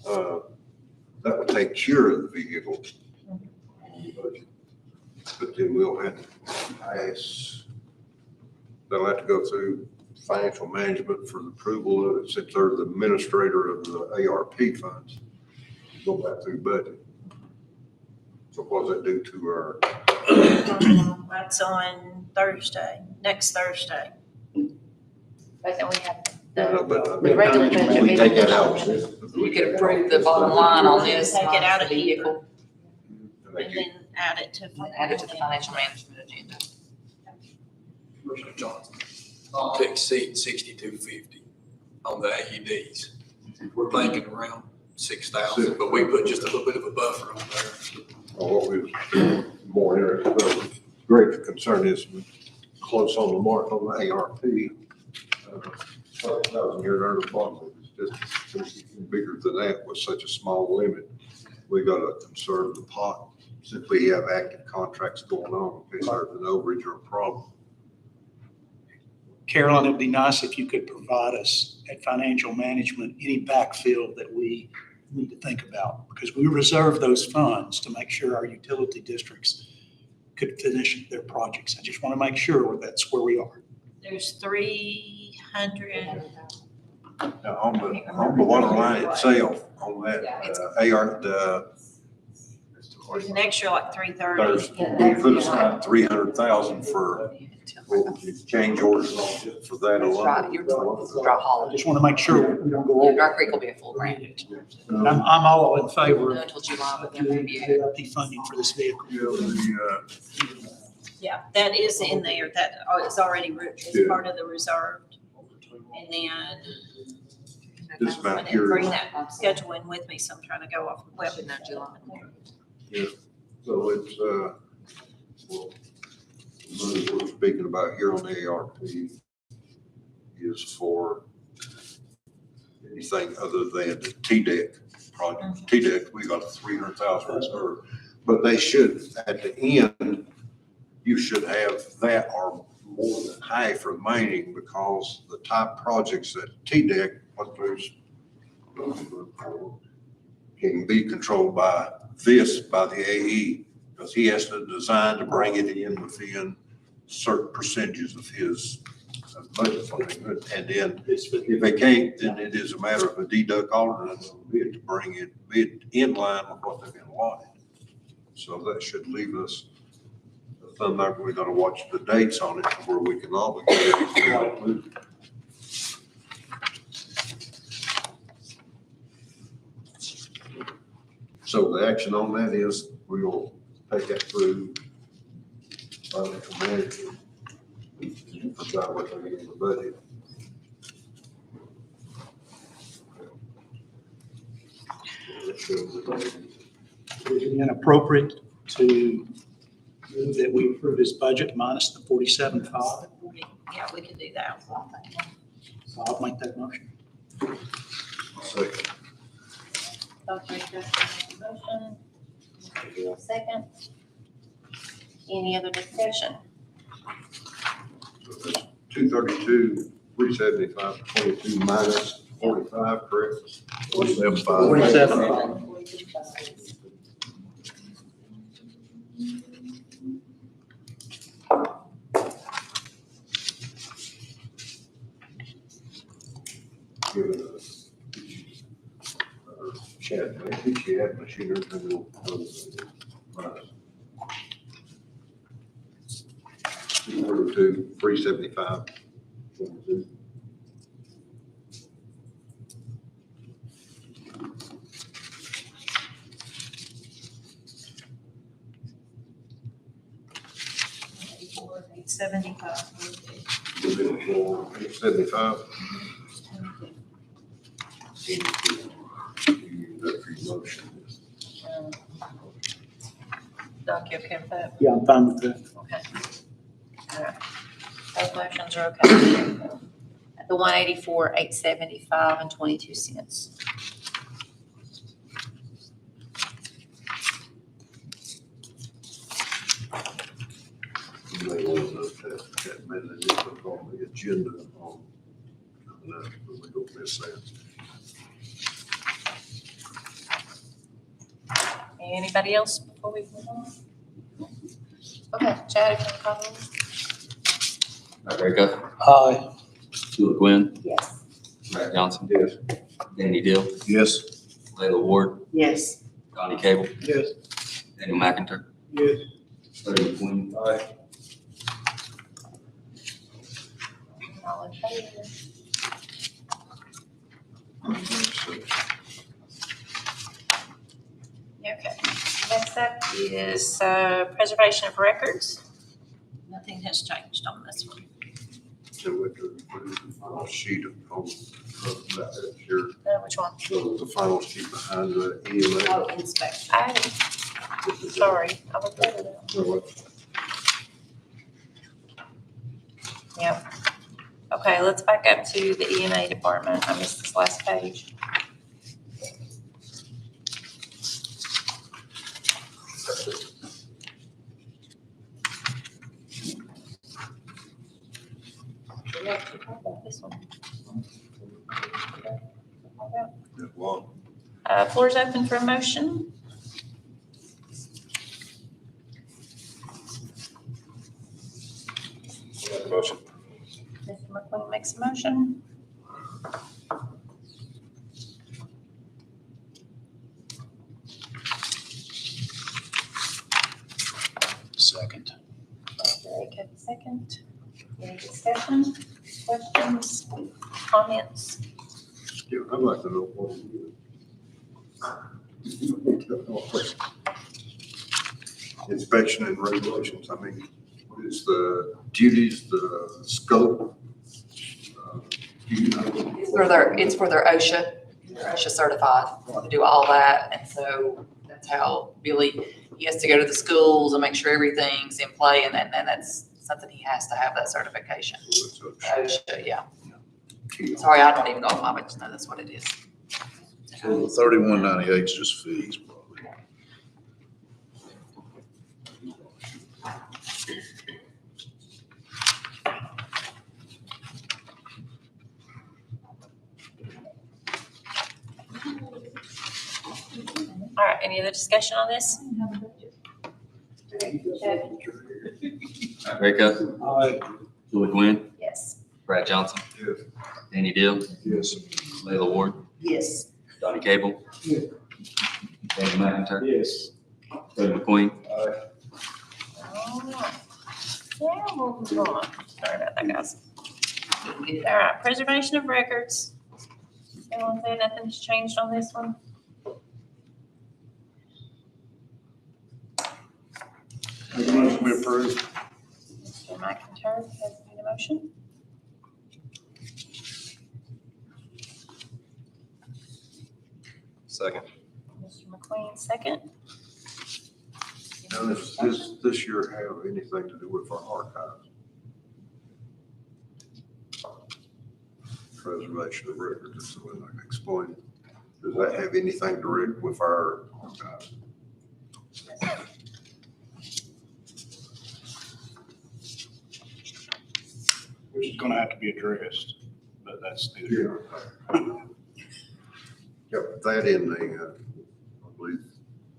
C: That would take care of the vehicle. But then we'll have to pass, they'll have to go through financial management for the approval of it, since they're the administrator of the ARP funds. Go back through budget. So what does that do to our,
D: That's on Thursday, next Thursday.
A: But then we have
D: The regular budget
C: we take that out.
F: You could approve the bottom line on this.
D: Take it out of
F: the vehicle,
D: And then add it to.
F: and add it to the financial management agenda.
J: Commissioner Johnson, not to exceed 6,250 on the AEDs. We're thinking around 6,000, but we put just a little bit of a buffer on there.
C: What we was more interested, but great concern is close on the mark on the ARP. 12,000 years under the bottom, it's just bigger than that with such a small limit. We gotta conserve the pot since we have active contracts going on, in case there's an overage or a problem.
G: Carolyn, it'd be nice if you could provide us at financial management any backfill that we need to think about, because we reserve those funds to make sure our utility districts could finish their projects. I just want to make sure that's where we are.
D: There's 300.
C: Now, on the water line itself, on that,
D: There's an extra like 330.
C: there's, we put aside 300,000 for change orders and all that for that
F: That's right,
C: alone.
F: you're Dry
G: I
F: Hollow.
G: just want to make sure we don't go
F: Yeah,
G: over.
F: Dry Creek will be a full grant.
G: I'm all in favor of
F: Until July, but then
G: doing
F: review.
G: ARP funding for this vehicle.
D: Yeah, that is in there. That is already as
C: Yeah.
D: part of the reserved. And then
C: This
D: I
C: amount
D: didn't
C: here,
D: bring that schedule in with me, so I'm trying to go off the web.
F: No, July.
C: so it's, well, what we're speaking about here on the ARP is for anything other than the TDEC project. TDEC, we got a 300,000 reserve, but they should, at the end, you should have that or more than half remaining, because the type projects that TDEC, what there's can be controlled by the AE, because he has to design to bring it in within certain percentages of his budget funding. And then if they can't, then it is a matter of a deduct alternate bid to bring it bid in line with what they've been allotted. So that should leave us some number. We gotta watch the dates on it where we can obligate it. So the action on that is we will take that through financial management. About what they get in the budget.
G: Is it inappropriate to move that we approve his budget minus the 47.5?
D: Yeah, we could do that.
G: So I'll make that motion.
C: Second.
A: Dr. Justin, motion. Do a second. Any other discussion?
C: 232, 375, 22 minus 45, correct? 47.5.
G: 47.5.
C: Chad, maybe she had machinery and we'll. Minus. 232, 375. 22.
D: 875.
C: $875. That for your motion.
A: Doc, you okay with that?
G: Yeah, I'm fine with that.
A: Okay. All right. Both motions are okay. At the 184, 875 and 22 cents.
C: You may want to note that minute is on the agenda on, that, but we don't miss that.
A: Anybody else before we move on? Okay, Chad, if you want to call the roll?
E: Rebecca,
G: Aye.
E: Sheila Quinn,
A: Yes.
E: Brad Johnson,
C: Yes.
E: Danny Deal,
B: Yes.
E: Layla Ward,
D: Yes.
E: Donnie Cable,
G: Yes.
E: Daniel McIntyre,
G: Yes.
E: Freddie McQueen.
C: Aye.
A: All in favor? Okay, next up is preservation of records.
D: Nothing has changed on this one.
C: So we could put the final sheet of that here,
A: Which one?
C: so the final sheet behind the EMA.
D: Oh, inspection.
A: Sorry, I was ready to. Yep. Okay, let's back up to the EMA department. I missed this last page. This one.
C: One.
A: Floor's open for a motion.
H: Make a motion.
A: Mr. McQueen makes a motion.
G: Second.
A: Very good, second. Any discussion, questions, comments?
C: Yeah, I'd like to know what it is. Inspection and regulations, I mean, what is the duties, the scope? Do you know?
F: It's for their OSHA, they're OSHA certified, to do all that, and so that's how Billy, he has to go to the schools and make sure everything's in play, and that's something he has to have, that certification. OSHA, yeah. Sorry, I don't even know if I would know that's what it is.
B: So the 3198 is just fees, probably.
A: All right, any other discussion on this?
E: Rebecca,
G: Aye.
E: Sheila Quinn,
A: Yes.
E: Brad Johnson,
C: Yes.
E: Danny Deal,
C: Yes.
E: Layla Ward,
D: Yes.
E: Donnie Cable,
G: Yeah.
E: Daniel McIntyre,
G: Yes.
E: Freddie McQueen.
A: All right. Now we'll move on. Sorry about that, guys. All right, preservation of records. Anyone say nothing's changed on this one?
C: Make a motion, we approve.
A: Mr. McIntyre has made a motion.
H: Second.
A: Mr. McQueen, second.
C: Now, does this year have anything to do with our archives? Preservation of records, so I can explain. Does that have anything direct with our archives?
G: Which is gonna have to be addressed, but that's.
C: Yeah. Yep, that in the, I believe,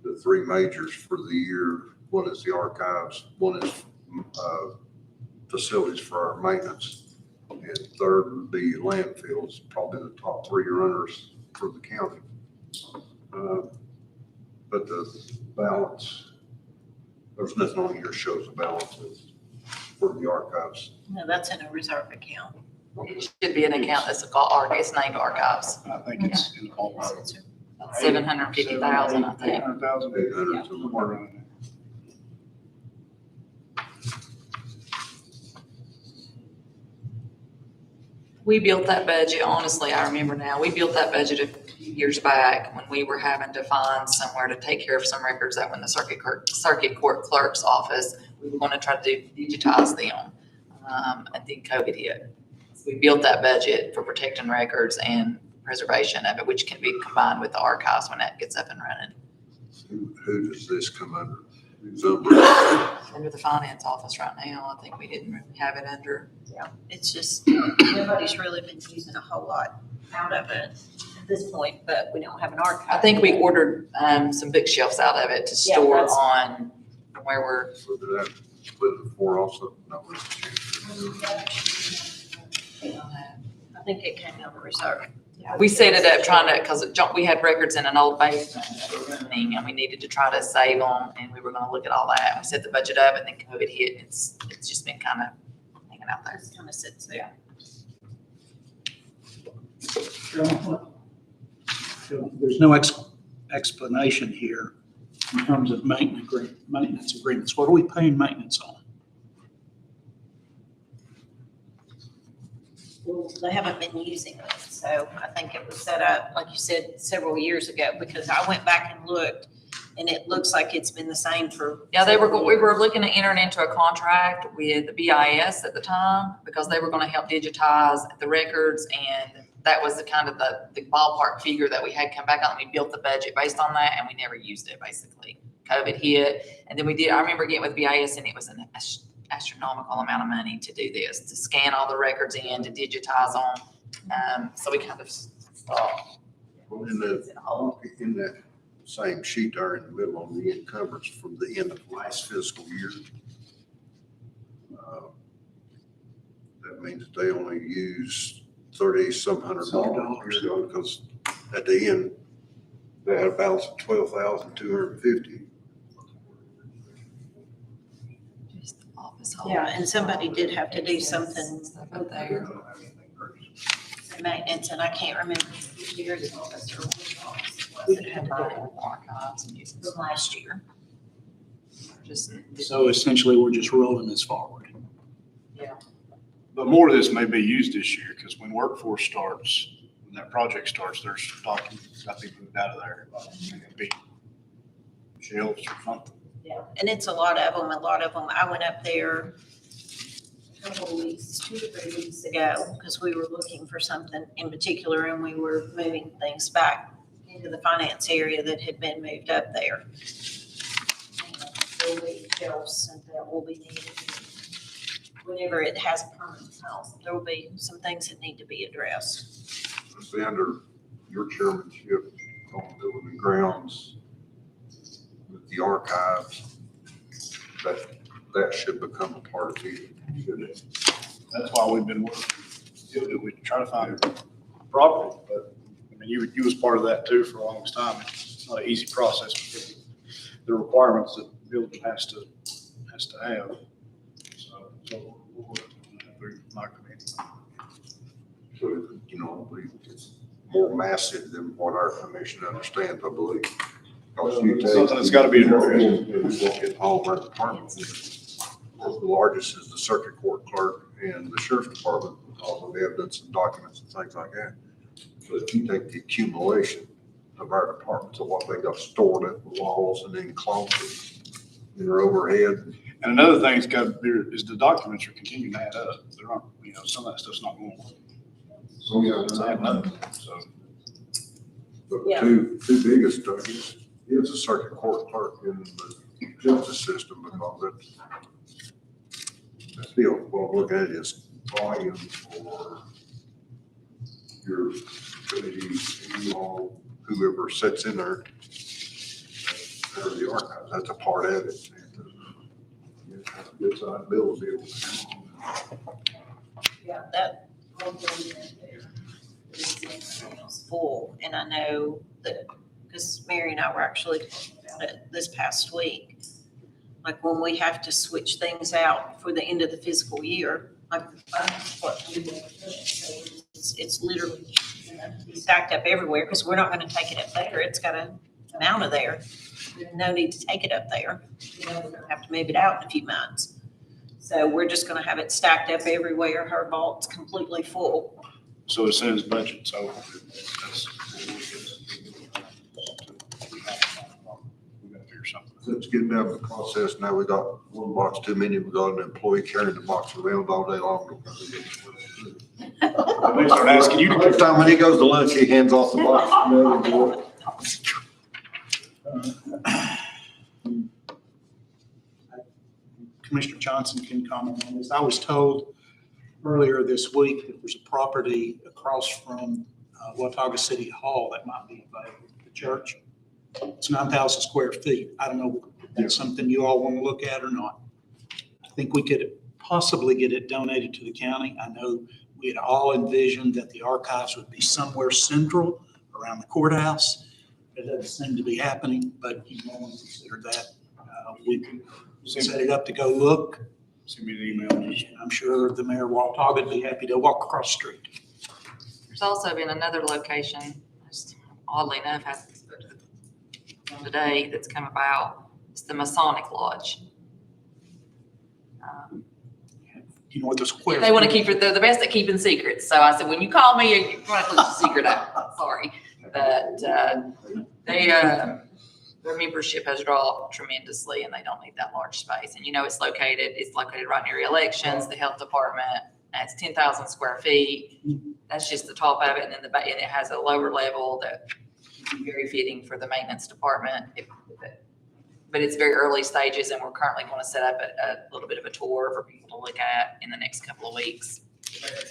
C: the three majors for the year. One is the archives, one is facilities for our maintenance, and third would be landfills, probably the top three runners for the county. But the balance, there's nothing on here shows the balance for the archives.
D: No, that's in a reserve account.
F: It should be an account that's called it's named Archives,
G: I think it's in all.
F: $750,000, I think.
G: 800,000.
C: 800, somewhere
G: around
F: We built that budget, honestly, I remember now, we built that budget a few years back when we were having to find somewhere to take care of some records that when the circuit court clerk's office, we were gonna try to digitize them. And then COVID hit. So we built that budget for protecting records and preservation of it, which can be combined with the archives when that gets up and running.
C: Who does this come under? Who's under?
F: Under the finance office right now, I think we didn't really have it under.
D: Yeah, it's just, nobody's really been using a whole lot out of it at this point, but we don't have an archive.
F: I think we ordered, some bookshelves out of it to
D: Yeah,
F: store
D: that's-
F: on where we're.
C: So did that split it for also? No, it's
D: I think it came out of reserve.
F: We set it up trying to, because we had records in an old basement and we needed to try to save them and we were gonna look at all that. We set the budget up and then COVID hit. It's just been kind of hanging out there.
D: It kind of sits there.
G: There's no explanation here in terms of maintenance agreements. What are we paying maintenance on?
D: Well, they haven't been using it, so I think it was set up, like you said, several years ago, because I went back and looked, and it looks like it's been the same for.
F: Yeah, we were looking at entering into a contract with the BIS at the time because they were gonna help digitize the records and that was the kind of the ballpark figure that we had come back on. We built the budget based on that and we never used it basically. COVID hit and then I remember getting with BIS and it was an astronomical amount of money to do this, to scan all the records in, to digitize them. So we kind of stopped.
C: Well, in that same sheet there in the middle on the encumbrance from the end of last fiscal year, that means they only used $30-some hundred because at the end, they had a balance of $12,250.
F: Just the office.
D: Yeah, and somebody did have to do something
F: Stuff up there.
D: for maintenance, and I can't remember which year's office or which office it was that had to do it.
F: Archives and using
D: From last year.
F: just.
G: So essentially, we're just rolling this forward.
K: But more of this may be used this year, because when workforce starts, when that project starts, there's documents got to be moved out of there. It'd be shelves or something.
D: Yeah, and it's a lot of them, I went up there a couple of weeks, 2 to 3 weeks ago, because we were looking for something in particular, and we were moving things back into the finance area that had been moved up there. There will be shelves and that will be needed. Whenever it has a permanent house, there will be some things that need to be addressed.
C: It'll be under your chairmanship on building and grounds with the archives. That should become a part of it, shouldn't it?
K: That's why we've been working. We try to find property, but I mean, you was part of that too for a long time. It's not an easy process because of the requirements that the building has to have. So we'll work on that through my committee.
C: So, I believe it's more massive than what our commission understands, I believe.
K: Something that's got to be addressed.
C: At all our departments. The largest is the circuit court clerk and the sheriff's department, all of the evidence and documents and things like that. So if you take the accumulation of our departments of what they got stored at the walls and in closets in their overhead.
K: And another thing that's got to be is the documents are continuing to add up. There aren't, some of that stuff's not going to It's adding up. So
C: But the two biggest studies is the circuit court clerk in the justice system because that's still, what I'm looking at is volume for your committees, you all, whoever sits in there, or the archives, that's a part of it. Good side bill deal.
D: Yeah, that whole building in there is full, and I know that, because Mary and I were actually talking about it this past week. Like when we have to switch things out for the end of the fiscal year, like what we do. So it's literally stacked up everywhere, because we're not gonna take it up there, it's gotta come out of there. There's no need to take it up there, we're gonna have to move it out in a few months. So we're just gonna have it stacked up everywhere, her vault's completely full.
K: So it's in his budget, so that's. We gotta figure something.
C: Let's get down to the process. Now we got one box too many. We got an employee carrying the box around all day long.
K: They start asking you to.
C: Next time when he goes to lunch, he hands off the box.
G: Commissioner Johnson can comment on this. I was told earlier this week that there's a property across from Watauga City Hall that might be available to the church. It's 9,000 square feet. I don't know if that's something you all want to look at or not. I think we could possibly get it donated to the county. I know we had all envisioned that the archives would be somewhere central around the courthouse. It doesn't seem to be happening, but you might want to consider that. We could set it up to go look.
K: Send me an email.
G: I'm sure the mayor of Watauga would be happy to walk across the street.
F: There's also been another location, just oddly enough, I spoke to the one today that's come about. It's the Masonic Lodge.
G: You know what the square.
F: They want to keep it, they're the best at keeping secrets. So I said, when you call me, you're going to have to let the secret out. Sorry. But their membership has dropped tremendously and they don't need that large space. And it's located right near elections, the health department. And it's 10,000 square feet. That's just the top of it. And then and it has a lower level that would be very fitting for the maintenance department. But it's very early stages and we're currently going to set up a little bit of a tour for people to look at in the next couple of weeks.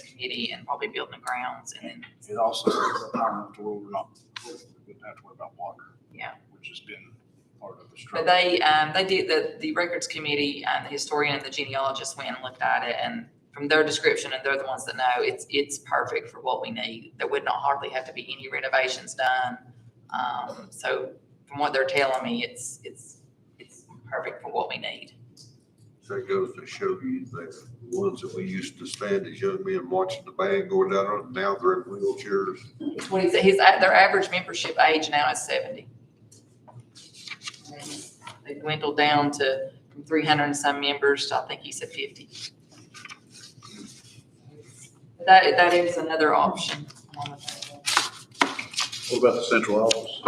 F: Committee and probably building the grounds and then.
K: It also is a power to where we're not, we don't have to worry about water.
F: Yeah.
K: Which has been part of the struggle.
F: But they did, the records committee and the historian and the genealogist went and looked at it, and from their description, and they're the ones that know, it's perfect for what we need. There would not hardly have to be any renovations done. So from what they're telling me, it's perfect for what we need.
C: So it goes to show you that the ones that we used to stand as young men watching the band going down, now they're in wheelchairs.
F: It's what he said, their average membership age now is 70. And they dwindled down to from 300 and some members to, I think he said 50. That is another option on the table.
K: What about the central office?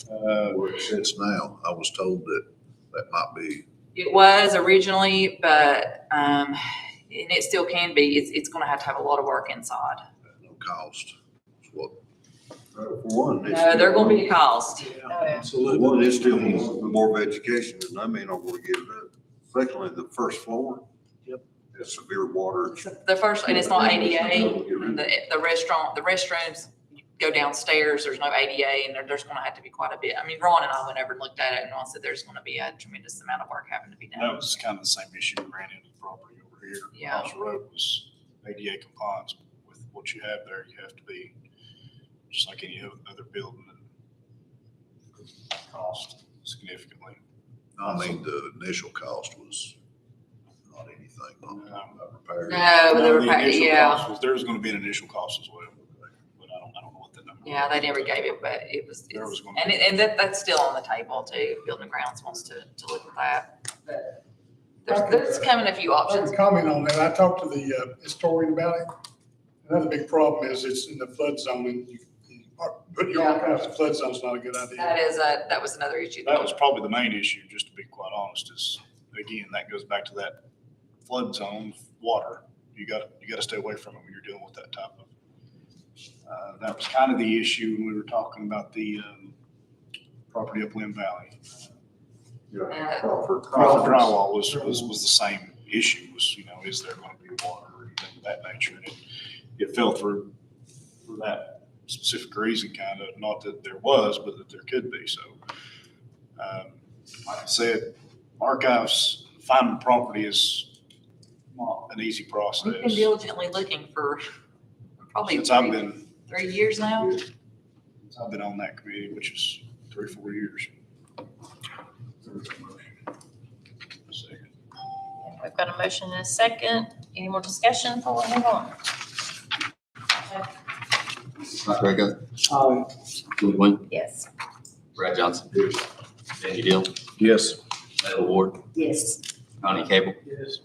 B: Where it sits now, I was told that might be,
F: It was originally, but, and it still can be, it's gonna have to have a lot of work inside.
B: at no cost. It's what,
C: For one, it's
F: No, they're gonna be a cost.
G: Yeah,
C: For
G: absolutely.
C: one, it still needs more of education, and I may not want to get it up. Secondly, the first floor.
G: Yep.
C: Has severe water.
F: The first, and it's not ADA, the restrooms go downstairs, there's no ADA, and there's gonna have to be quite a bit. I mean, Ron and I went over and looked at it, and Ron said there's gonna be a tremendous amount of work having to be
K: That
F: done.
K: was kind of the same issue we ran into the property over here.
F: Yeah.
K: Across the road was ADA compliance. With what you have there, you have to be just like any other building, and cost significantly.
B: I mean, the initial cost was not anything, not repairs.
F: No, but they were,
K: The initial
F: yeah,
K: cost was- There was gonna be an initial cost as well, but I don't know what the number.
F: yeah, they never gave it, but it was,
K: There was
F: it's,
K: gonna
F: and
K: be-
F: that's still on the table too. Building Grounds wants to look at that. But there's coming a few
L: I
F: options.
L: can comment on that. I talked to the historian about it. Another big problem is it's in the flood zone and put your archives in the flood zone is not a good idea.
F: That was another issue.
K: That was probably the main issue, just to be quite honest, is, again, that goes back to that flood zone, water. You gotta stay away from it when you're dealing with that type of. That was kind of the issue when we were talking about the, property up Lynn Valley. Crawford Drywall was the same issue, was, is there gonna be water or anything of that nature? And it fell through for that specific reason, kind of, not that there was, but that there could be, so. Like I said, archives, finding property is not an easy process.
F: We've been diligently looking for probably
K: Since I've been,
F: 3 years now.
K: on that committee, which is 3-4 years. Second.
A: We've got a motion and a second. Any more discussion before we move on?
E: Mike Rego, Julie Wayne,
A: Yes.
E: Brad Johnson, Danny Deal,
B: Yes.
E: Taylor Ward,
D: Yes.
E: Connie Cable,
G: Yes.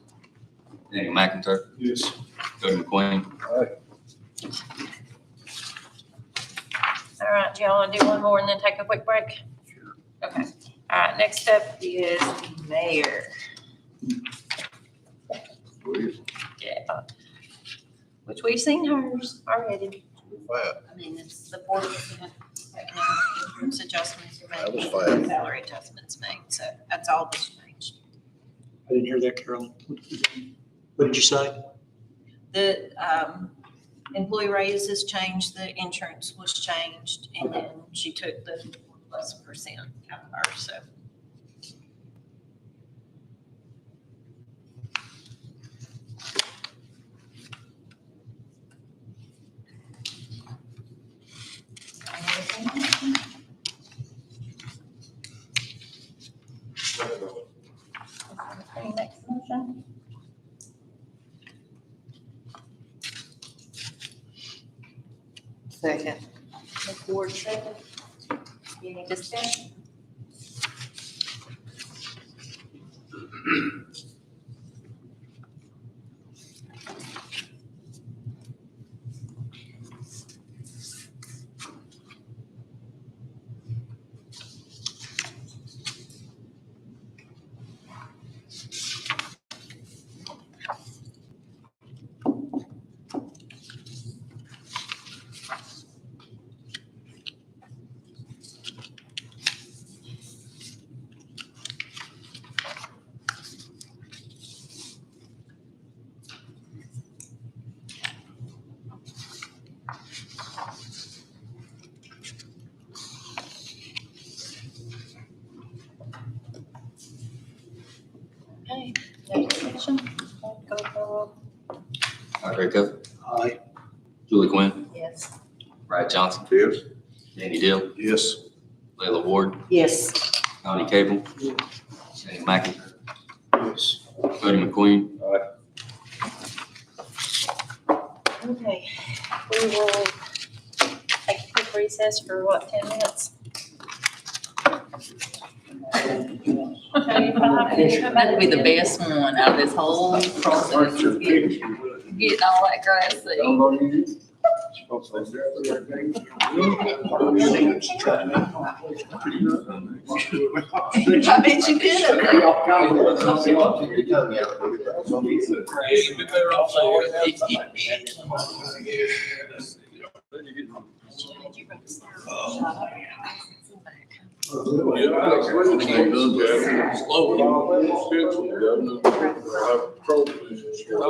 E: Daniel McIntyre,
K: Yes.
E: Cody McQueen.
B: Aye.
A: All right, do y'all want to do one more and then take a quick break? Okay. All right, next up is the mayor. Yeah. Which we've seen hers already.
B: Flat.
D: I mean, it's the board of insurance adjustments are
B: That was
D: made,
B: fine.
D: salary adjustments made, so that's all that's changed.
G: I didn't hear that, Carolyn. What did you say?
D: The employee raises changed, the insurance was changed, and then she took the +% out of hers, so.
A: Any next motion?
F: Second.
A: Ms. Ward, second. Any discussion? Okay, no discussion? Go for
E: Mike Ringo,
G: Aye.
E: Julie Gwynn,
A: yes.
E: Brad Johnson,
C: Yes.
E: Danny Deal,
B: Yes.
E: Layla Ward,
F: Yes.
E: Donnie Cagle, Shane McIntyre. Yes. Cody McQueen.
A: Okay, we will take a quick recess for what, 10 minutes?
F: That'd be the best one out of this whole process, is getting all that grass seed. I bet you could have.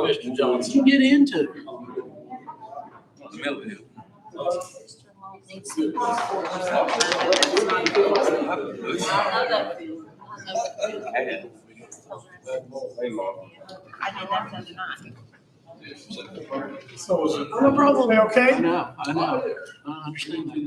J: Mr. Johnson.
G: What'd you get into?
D: I did that the other night.
L: So is it, no problem, okay?
G: I know, I know. I understand that.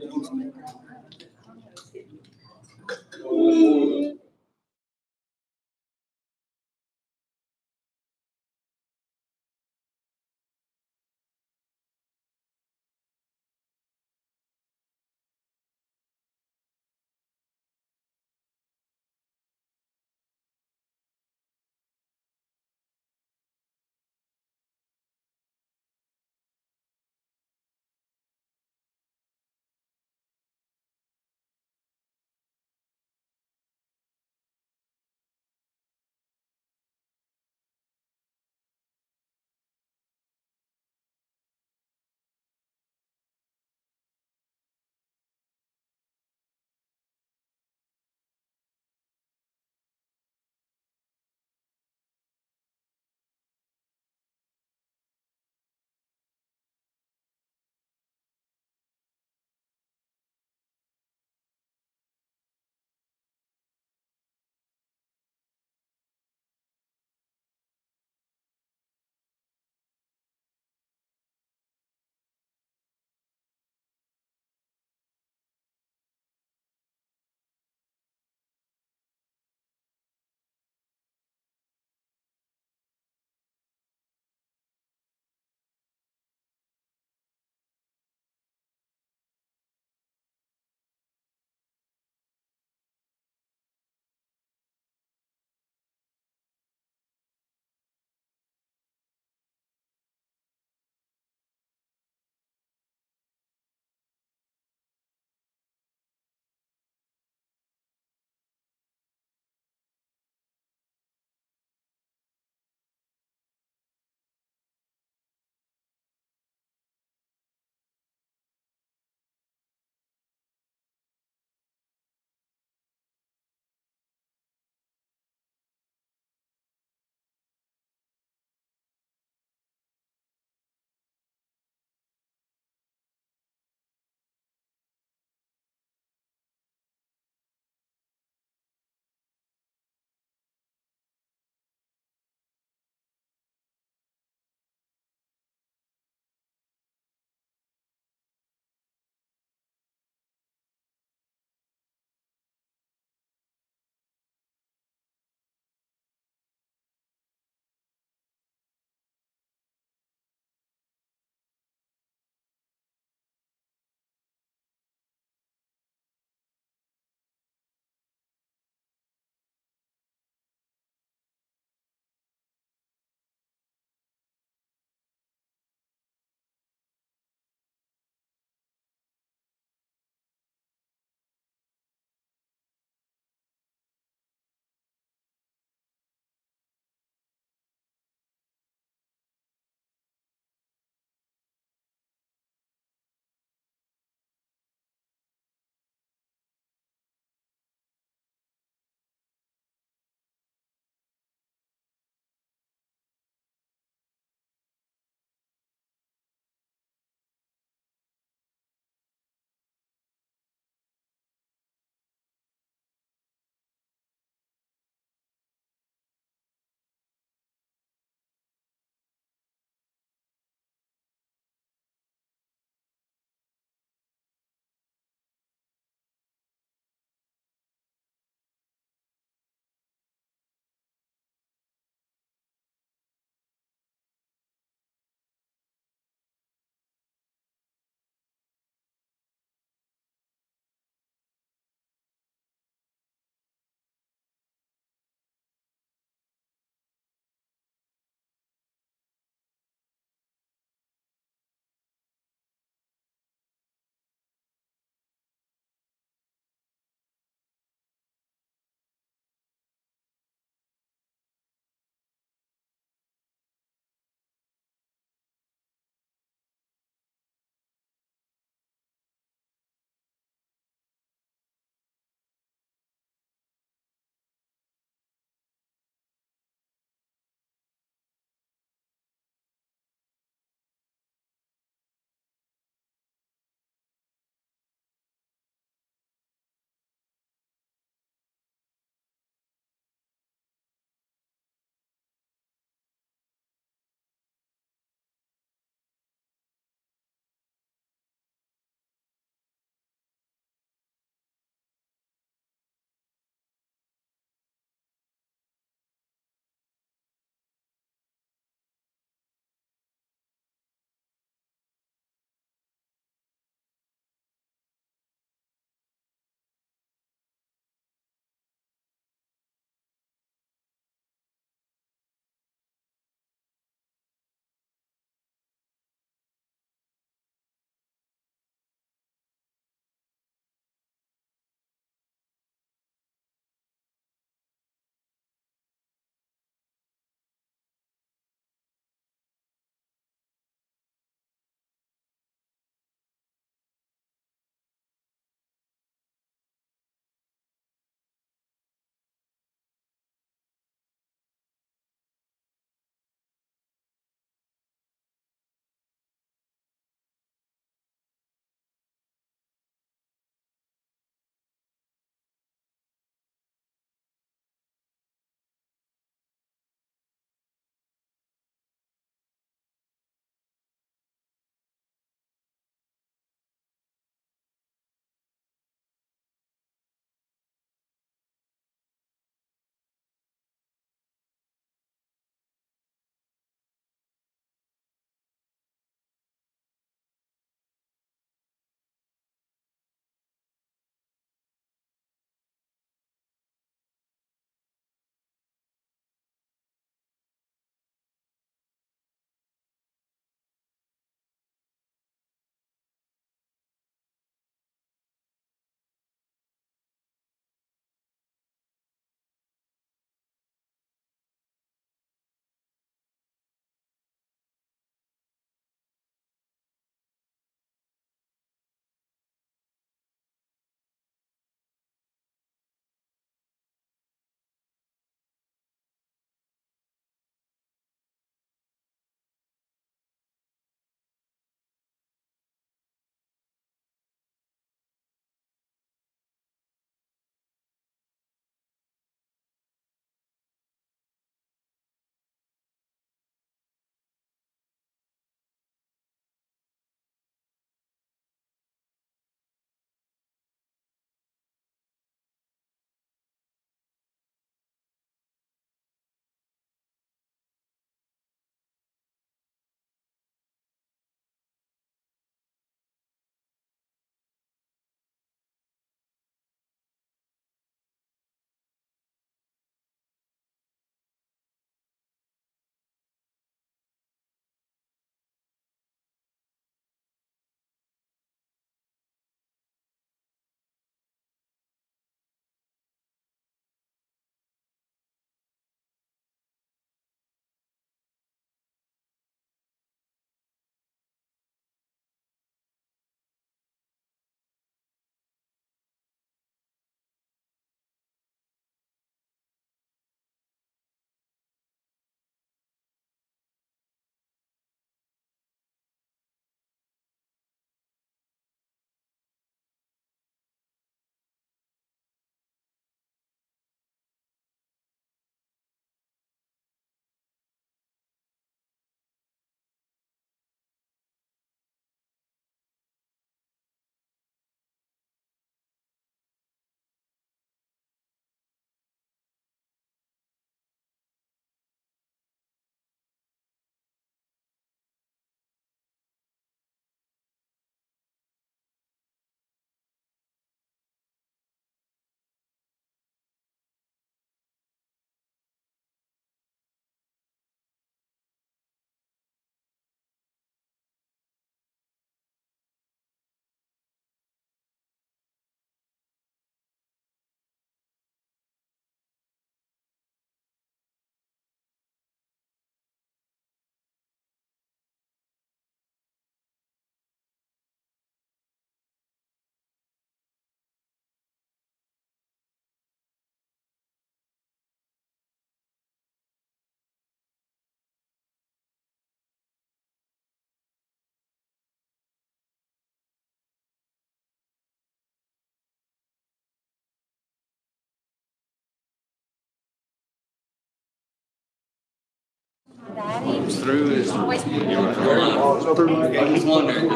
A: Daddy,
E: Through is.
A: always,
E: You were going. I was wondering.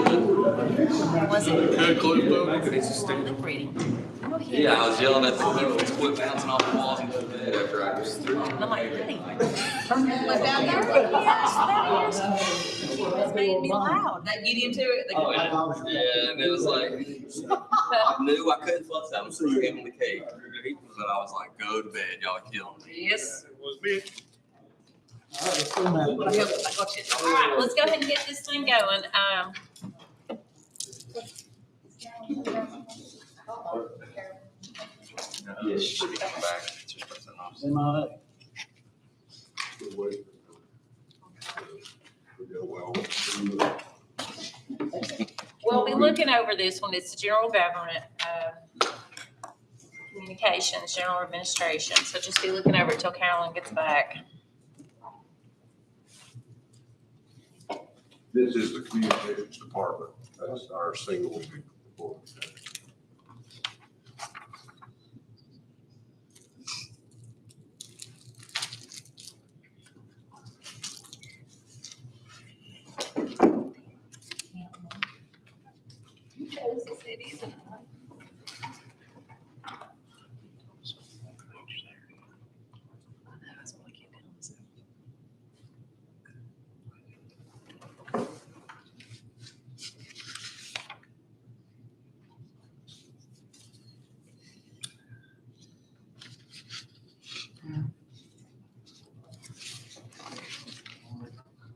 A: was it?
E: Good clue, though. It's a stick.
A: Lip reading. Go ahead.
E: Yeah, I was yelling at the clip, quit bouncing off the walls and go to bed after I was through.
A: And I'm like, really? Turn that lip down there? Yes, that is. It's made me loud.
F: That get into it?
E: Oh, yeah, and it was like, I knew I couldn't fuss that. I'm so scared on the cake. But I was like, go to bed, y'all are killing me.
F: Yes.
K: It was me.
F: I got you.
A: All right, let's go ahead and get this thing going.
E: Yeah, she should be coming back. It's just something else.
C: Good way. We got well.
A: We'll be looking over this one. It's the general government, communications, general administration. So just be looking over it till Carolyn gets back.
C: This is the communications department. That's our single report.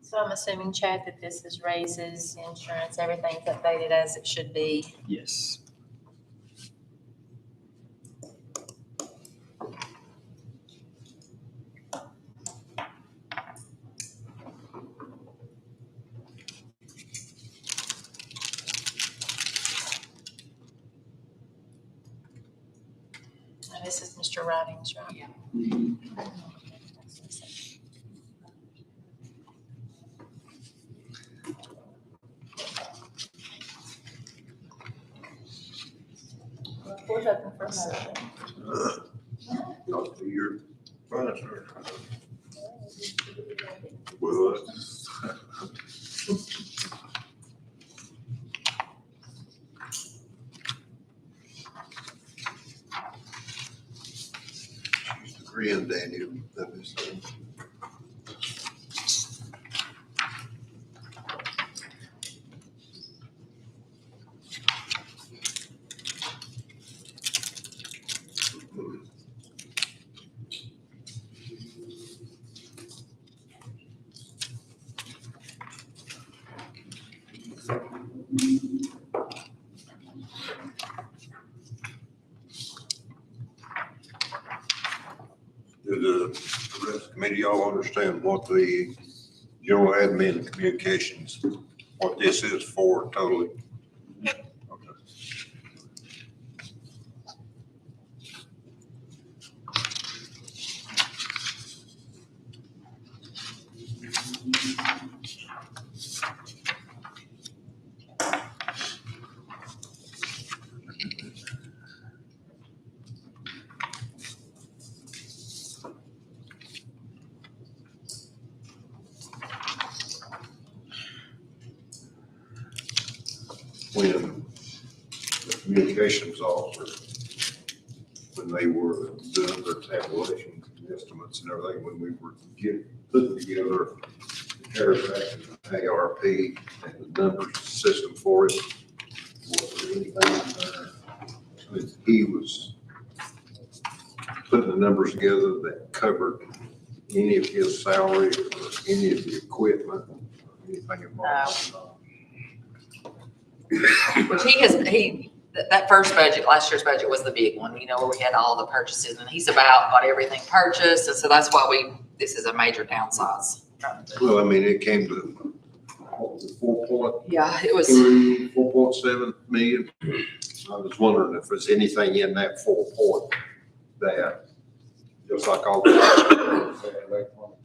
A: So I'm assuming, Chad, that this is raises, insurance, everything's updated as it should be.
E: Yes.
A: And this is Mr. Writings, right?
F: Yeah.
A: Floor's open for a motion.
C: Not to your finance director. Well, agreeing, Daniel, that is. Do the rest of the committee all understand what the general admin and communications, what this is for totally? Okay. When the communications officer, when they were doing their tabulation estimates and everything, when we were putting together the CARES Act and ARP and the numbers system for it, was there anything there? I mean, he was putting the numbers together that covered any of his salary or any of the equipment, or anything involved.
F: Which that first budget, last year's budget was the big one, where we had all the purchases, and he's got everything purchased, and so that's why this is a major downsize.
C: Well, I mean, it came to, what was it, 4.3,
F: Yeah, it was,
C: 4.7 million. I was wondering if there's anything in that 4 point that, just like all the electronics,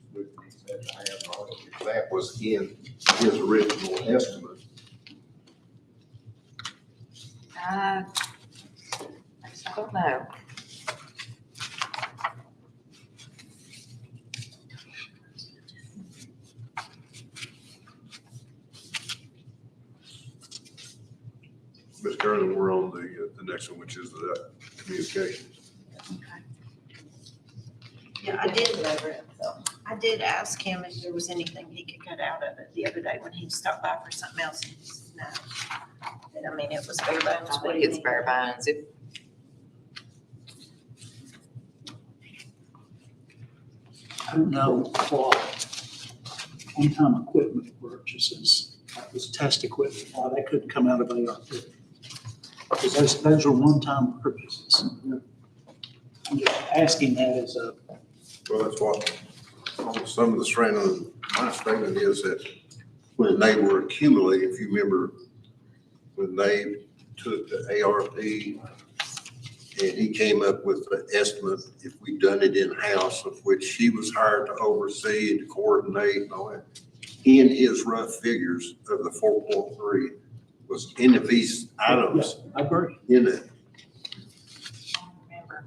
C: if that was in his original estimate.
F: I don't know.
C: Ms. Kernan, we're on the next one, which is the communications.
D: Yeah, I did ask him if there was anything he could cut out of it the other day when he stopped by for something else. He said no. And I mean, it was bare bones.
F: I think it's bare bones.
G: I don't know what one-time equipment purchases, like this test equipment, why that couldn't come out of ARP. Because those are one-time purchases. I'm just asking that as a,
C: Well, that's what, on some of the strand of my statement is that when they were accumulating, if you remember, when they took the ARP and he came up with the estimate, if we'd done it in-house, of which he was hired to oversee and to coordinate and all that. He and his rough figures of the 4.3 was any of these items
G: I agree.
C: in it.
F: Remember.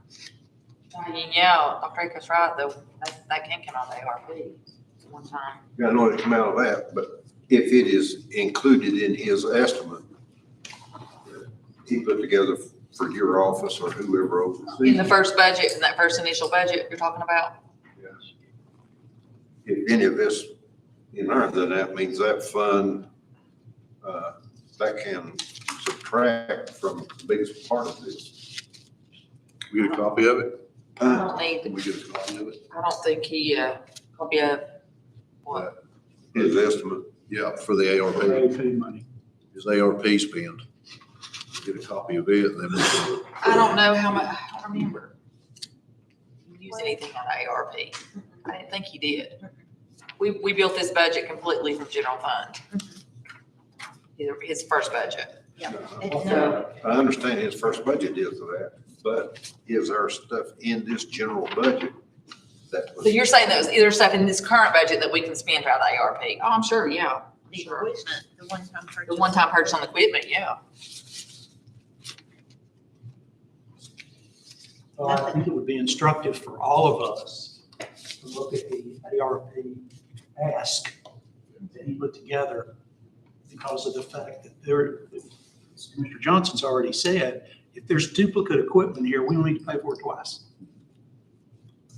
F: Yeah, Dr. Aker's right, though, that can come out of ARP one time.
C: I know it come out of that, but if it is included in his estimate, he put together for your office or whoever oversees.
F: In the first budget, in that first initial budget you're talking about?
C: Yes. If any of this in there, then that means that fund, that can subtract from the biggest part of this.
B: We get a copy of it?
F: I don't need,
B: Can we get a copy of it?
F: I don't think he, copy of what?
C: His estimate.
B: Yeah, for the ARP,
G: ARP money.
B: his ARP spend. Get a copy of it, and then we'll.
F: I don't know how much, I don't remember. Use anything out of ARP. I didn't think he did. We built this budget completely from general fund. Either his first budget.
C: I understand his first budget deals with that, but is there stuff in this general budget that
F: So
C: was?
F: you're saying that was either stuff in this current budget that we can spend out of the ARP? Oh, I'm sure, yeah.
D: The
F: Sure.
D: equipment, the one-time purchase.
F: The one-time purchase on the equipment, yeah.
G: Well, I think it would be instructive for all of us to look at the ARP ask that he put together because of the fact that there, as Mr. Johnson's already said, if there's duplicate equipment here, we don't need to pay for it twice.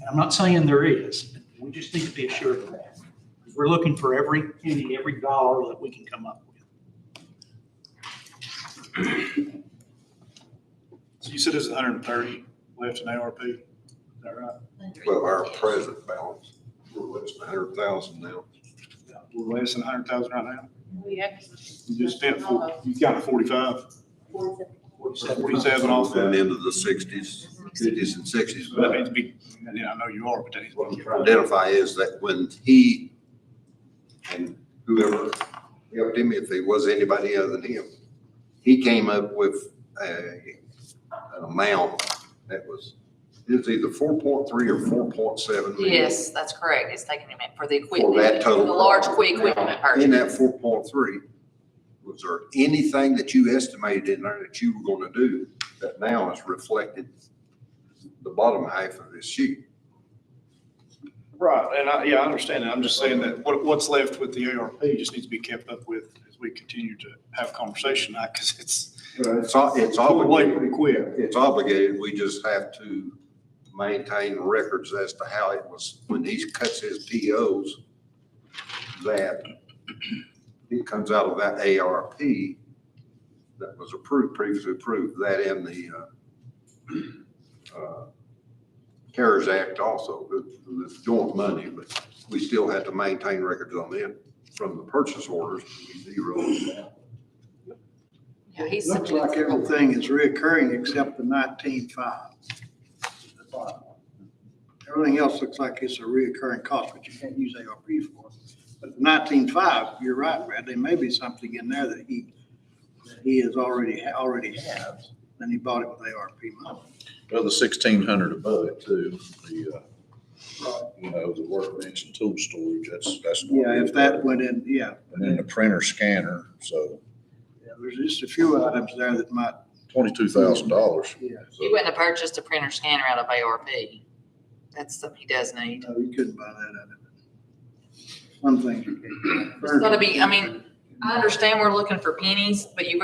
G: And I'm not saying there is, we just need to be assured of that. Because we're looking for every penny, every dollar that we can come up with.
K: So you said there's 130 left in ARP, is that right?
C: Well, our present balance, we're less than 100,000 now.
K: We're less than 100,000 right now?
D: Yeah.
K: You just spent, you got 45, 47 off
C: And
K: that.
C: into the 60s, 50s and 60s.
K: That needs to be, and I know you are, but that needs to
C: What I'm
K: be.
C: trying to identify is that when he and whoever helped him, if there was anybody other than him, he came up with an amount that was, it was either 4.3 or 4.7 million.
F: Yes, that's correct. It's taking him in for the equipment.
C: For that total.
F: The large equipment
C: In
F: purchase.
C: that 4.3, was there anything that you estimated in there that you were gonna do that now is reflected the bottom half of this sheet?
K: Right, and I understand that. I'm just saying that what's left with the ARP just needs to be kept up with as we continue to have conversation, because it's
C: It's
K: going away
C: obligated.
K: pretty quick.
C: It's obligated. We just have to maintain records as to how it was, when he cuts his POs, that it comes out of that ARP that was approved, previously approved, that in the CARES Act also, the joint money, but we still have to maintain records on it from the purchase orders. We zero it out.
F: Yeah, he's.
M: Looks like everything is reoccurring except the 19.5. Everything else looks like it's a reoccurring cost, but you can't use ARP for. But the 19.5, you're right, Brad, there may be something in there that he is already has, then he bought it with ARP money.
B: Well, the 1,600 above it too, the, the workbench and tool storage, that's.
M: Yeah, if that went in, yeah.
B: And then the printer scanner, so
M: Yeah, there's just a few items there that might,
B: $22,000.
M: yeah.
F: He wouldn't have purchased a printer scanner out of ARP. That's something he does need.
M: No, you couldn't buy that out of it. Some things you can't.
F: It's gotta be, I mean, I understand we're looking for pennies, but you've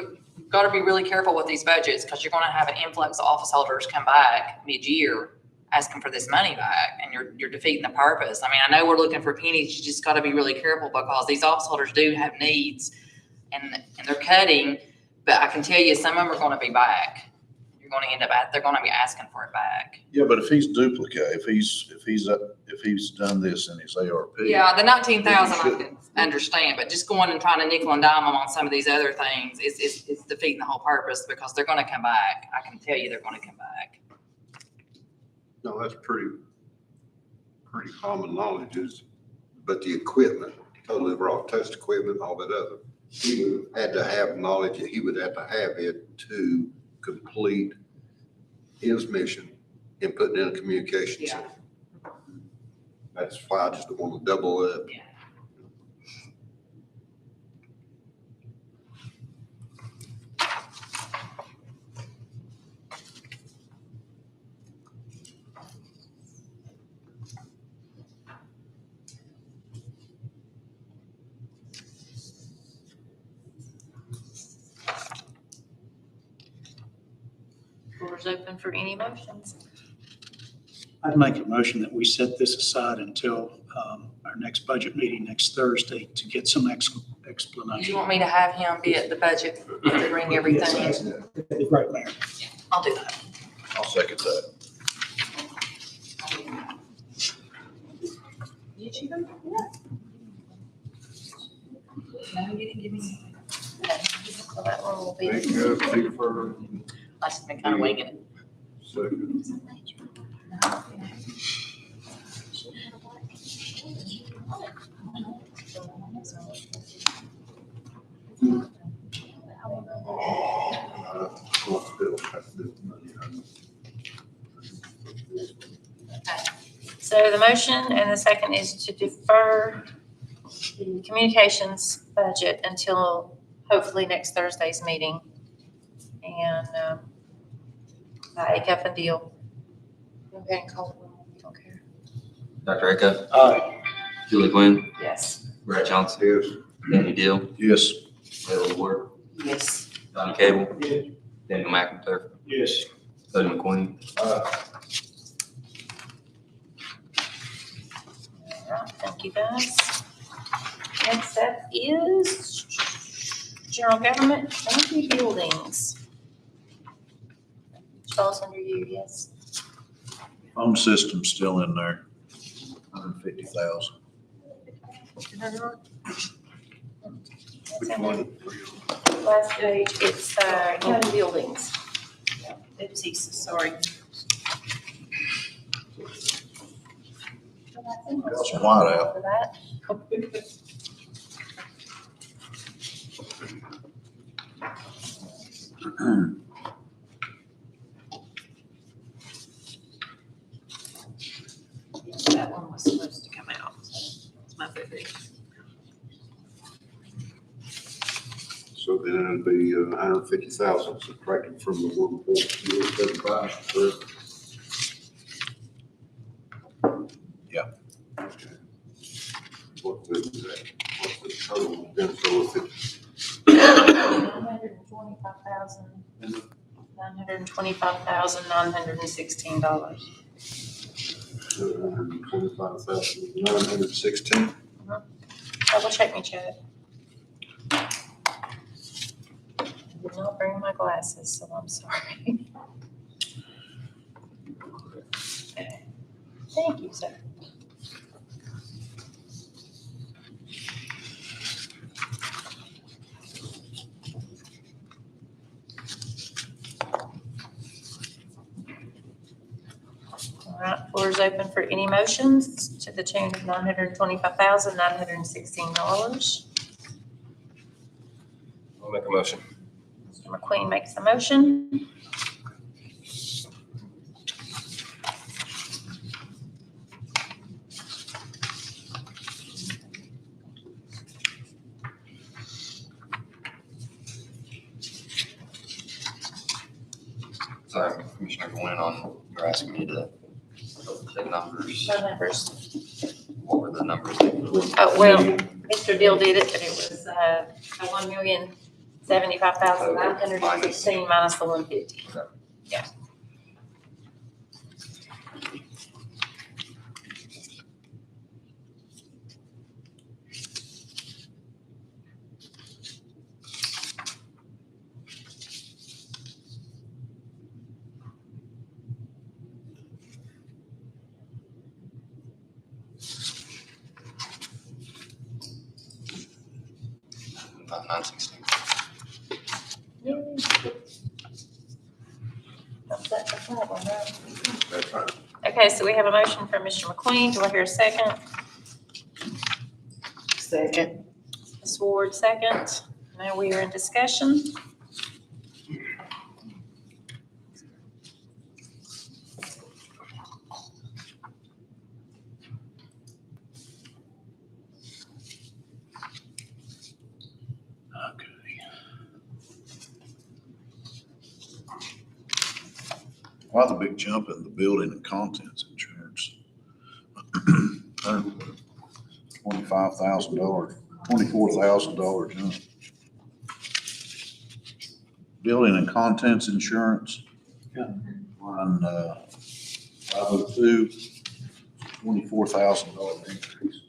F: gotta be really careful with these budgets, because you're gonna have an influx of office holders come back mid-year asking for this money back, and you're defeating the purpose. I mean, I know we're looking for pennies, you just gotta be really careful, because these office holders do have needs, and they're cutting, but I can tell you, some of them are gonna be back. You're gonna end up they're gonna be asking for it back.
B: Yeah, but if he's duplicate, if he's done this in his ARP.
F: Yeah, the 19,000 I can understand, but just going and trying to nickel and dime them on some of these other things is defeating the whole purpose, because they're gonna come back. I can tell you they're gonna come back.
C: No, that's pretty common knowledge but the equipment, totally raw test equipment, all that other. He would have had to have knowledge, he would have to have it to complete his mission in putting in a communication
F: Yeah.
C: center. That's why I just don't want to double up.
F: Yeah.
A: Floor is open for any motions.
G: I'd make a motion that we set this aside until our next budget meeting next Thursday to get some
F: Do you
G: explanation.
F: want me to have him be at the budget to bring everything in?
G: That'd be great, Mayor.
F: I'll do that.
B: I'll second that.
F: Did you go? No, you didn't give me.
A: So that one will be.
C: Thank you, Steve, for
F: I just been kind of winging it.
C: second.
A: So the motion and the second is to defer the communications budget until hopefully next Thursday's meeting. And Acuff and Deal. Go ahead and call the roll. You don't care.
E: Dr. Acuff,
G: Aye.
E: Julie Gwynn,
A: Yes.
E: Brad Johnson,
C: Yes.
E: Danny Deal,
B: Yes.
E: Taylor Ward,
F: Yes.
E: Donnie Cable, Daniel McIntyre,
G: Yes.
E: Cody McQueen.
A: All right, thank you, guys. Next up is general government, energy buildings. Which falls under you, yes.
B: Phone system's still in there, 150,000.
C: Which one?
A: Last page, it's county buildings.
D: Oopsies, sorry.
B: Got some white out.
A: For that.
D: That one was supposed to come out. It's my favorite.
C: So then it'd be 150,000 subtracted from the 1.075, correct?
B: Yeah.
C: Okay. What's the total info of it?
A: $925,916.
C: $225,916.
A: Double check me, Chad. Did not bring my glasses, so I'm sorry. Okay. Thank you, sir. All right, floor is open for any motions to the tune of $925,916.
H: I'll make a motion.
A: Mr. McQueen makes the motion.
E: Sorry, Commissioner Gwynn, you're asking me to say numbers.
A: No numbers.
E: What were the numbers?
A: Oh, well, Mr. Deal did it, but it was, $1,000,000 $75,916 minus the 150. Yeah.
E: About 916.
C: That's right.
A: Okay, so we have a motion from Mr. McQueen. Do I hear a second?
F: Second.
A: Ms. Ward, second. Now we are in discussion.
G: Okay.
B: Why the big jump in the building and contents insurance? $25,000, $24,000 jump. Building and contents insurance.
G: Yeah.
B: On 502, $24,000 increase.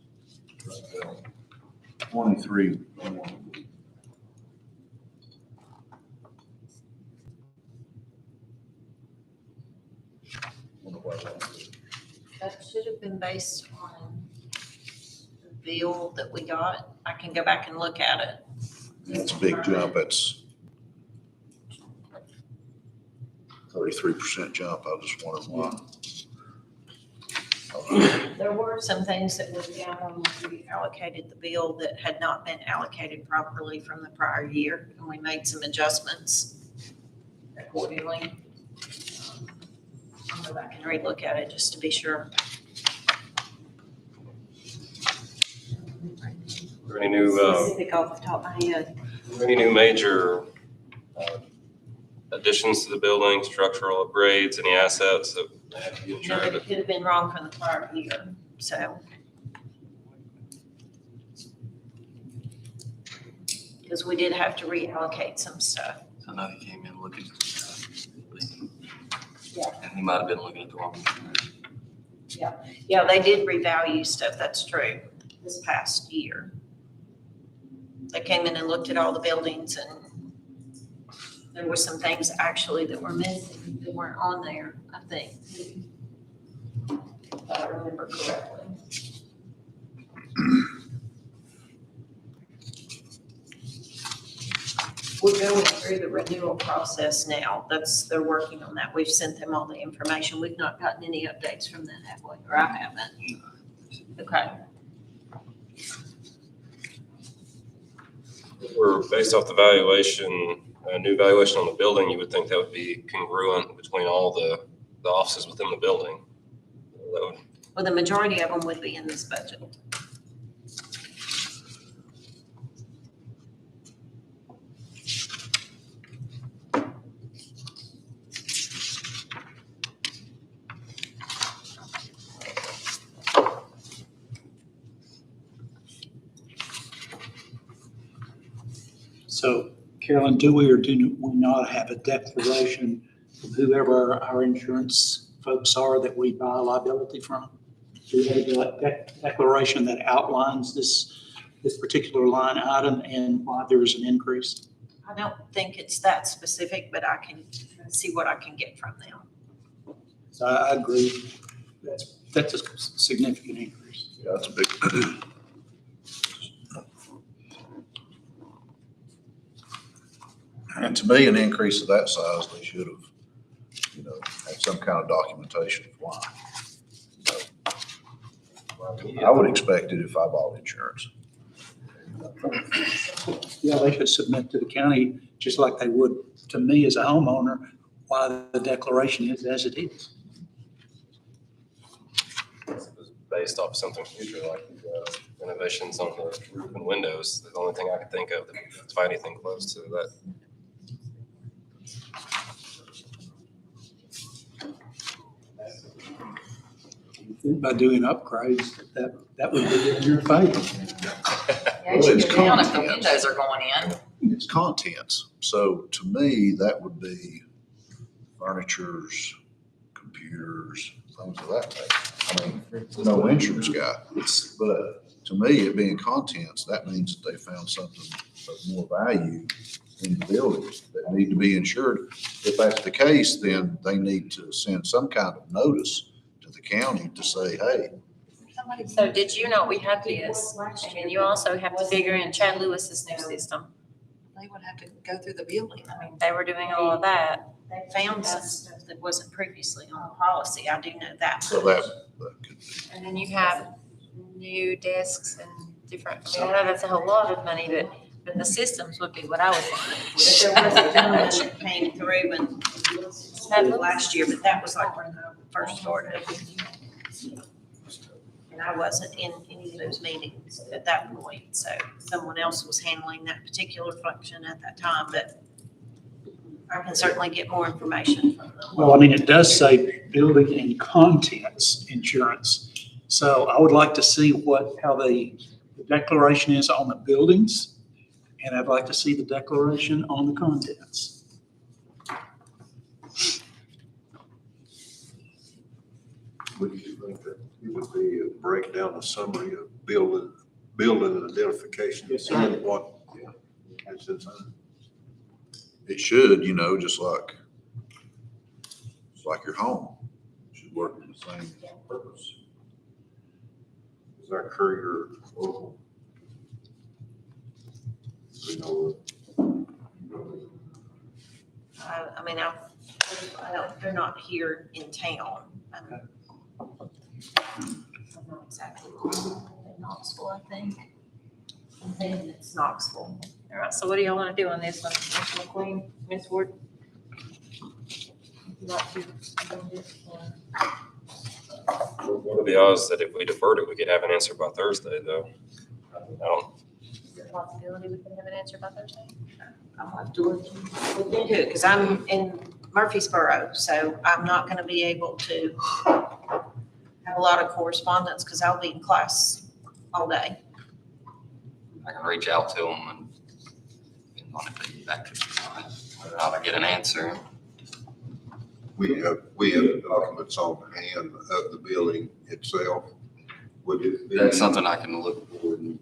B: 23.
D: That should have been based on the bill that we got. I can go back and look at it.
B: It's a big jump. That's 33% jump. I just wondered why.
D: There were some things that were down when we allocated the bill that had not been allocated properly from the prior year, and we made some adjustments accordingly. I'll go back and relook at it just to be sure.
H: Are there any new,
D: Specific off the top of my head.
H: are there any new major additions to the building, structural upgrades, any assets that have to be
D: No,
H: insured?
D: but it could have been wrong from the prior year, so. Because we did have to reallocate some stuff.
E: I know he came in looking.
D: Yeah.
E: And he might have been looking at the wrong.
D: Yeah, they did revalue stuff, that's true, this past year. They came in and looked at all the buildings, and there were some things actually that were missing that weren't on there, I think. If I remember correctly. We're going through the renewal process now. They're working on that. We've sent them all the information. We've not gotten any updates from them, have we? Or I haven't. Okay.
H: Or based off the valuation, a new valuation on the building, you would think that would be congruent between all the offices within the building. That would,
D: Well, the majority of them would be in this budget.
G: So Carolyn, do we or do we not have a declaration from whoever our insurance folks are that we buy liability from? Do we have a declaration that outlines this particular line item and why there is an increase?
D: I don't think it's that specific, but I can see what I can get from them.
G: So I agree. That's a significant increase.
B: Yeah, that's a big. And to me, an increase of that size, they should have, had some kind of documentation of why. I would expect it if I bought insurance.
G: Yeah, they should submit to the county, just like they would to me as a homeowner, why the declaration is as it is.
H: it was based off something future, like renovations on the roof and windows. The only thing I could think of that would find anything close to that.
G: By doing upgrades, that would be in your favor.
F: Yeah, you should get down if the windows are going in.
B: it's contents. So to me, that would be furnitures, computers, things of that nature. I mean, no insurance guy. But to me, it being contents, that means that they found something of more value in the buildings that need to be insured. If that's the case, then they need to send some kind of notice to the county to say, hey,
A: So did you know we have this? And you also have to figure in Chad Lewis's new system.
F: They would have to go through the building.
A: I mean, they were doing all of that.
D: They found some stuff that wasn't previously on the policy. I do know that.
B: so that could be.
A: And then you have new desks and different, I mean, I know that's a whole lot of money, but the systems would be what I would think.
D: There was a gentleman that came through and last year, but that was like when I first started. And I wasn't in any of those meetings at that point, so someone else was handling that particular function at that time, but I can certainly get more information from them.
G: Well, I mean, it does say building and contents insurance. So I would like to see how the declaration is on the buildings, and I'd like to see the declaration on the contents.
C: Would you think that it would be a breakdown, a summary of building identification?
G: Yes, sir.
C: And what, it's inside.
B: It should, just like your home, it should work for the same purpose.
C: Is that courier local? You know,
D: I mean, I don't, they're not here in town. I'm not exactly, Knoxville, I think. I'm thinking it's Knoxville.
A: All right, so what do y'all want to do on this one? Ms. McQueen, Ms. Ward? Would you like to do this one?
H: What are the odds that if we deferred it, we could have an answer by Thursday, though? I don't,
A: Is there a possibility we can have an answer by Thursday?
D: I'll have to look into it, because I'm in Murfreesboro, so I'm not gonna be able to have a lot of correspondence, because I'll be in class all day.
E: I can reach out to them and on if they get back to me, how to get an answer.
C: we have the documents on hand of the building itself. Would it be?
E: That's something I can look forward and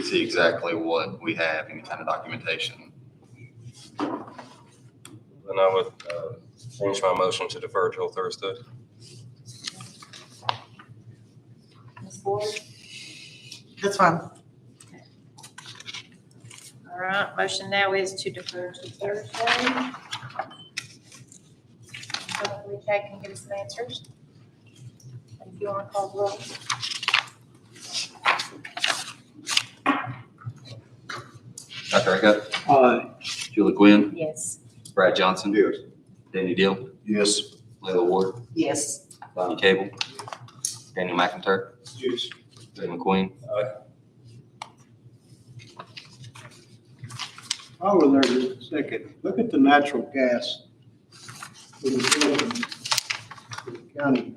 E: see exactly what we have, any kind of documentation.
H: then I would change my motion to defer till Thursday.
A: Ms. Ward?
D: That's fine.
A: All right, motion now is to defer to Thursday. Hopefully Chad can get us some answers. And if you want to call the roll.
E: Dr. Rickett,
G: Aye.
E: Julie Gwynn,
A: Yes.
E: Brad Johnson,
C: Yes.
E: Danny Deal,
B: Yes,
E: Layla Ward,
F: Yes.
E: Donnie Cable, Daniel McIntyre,
K: Yes.
E: Dave McQueen.
M: While we're there just a second, look at the natural gas for the building, for the county,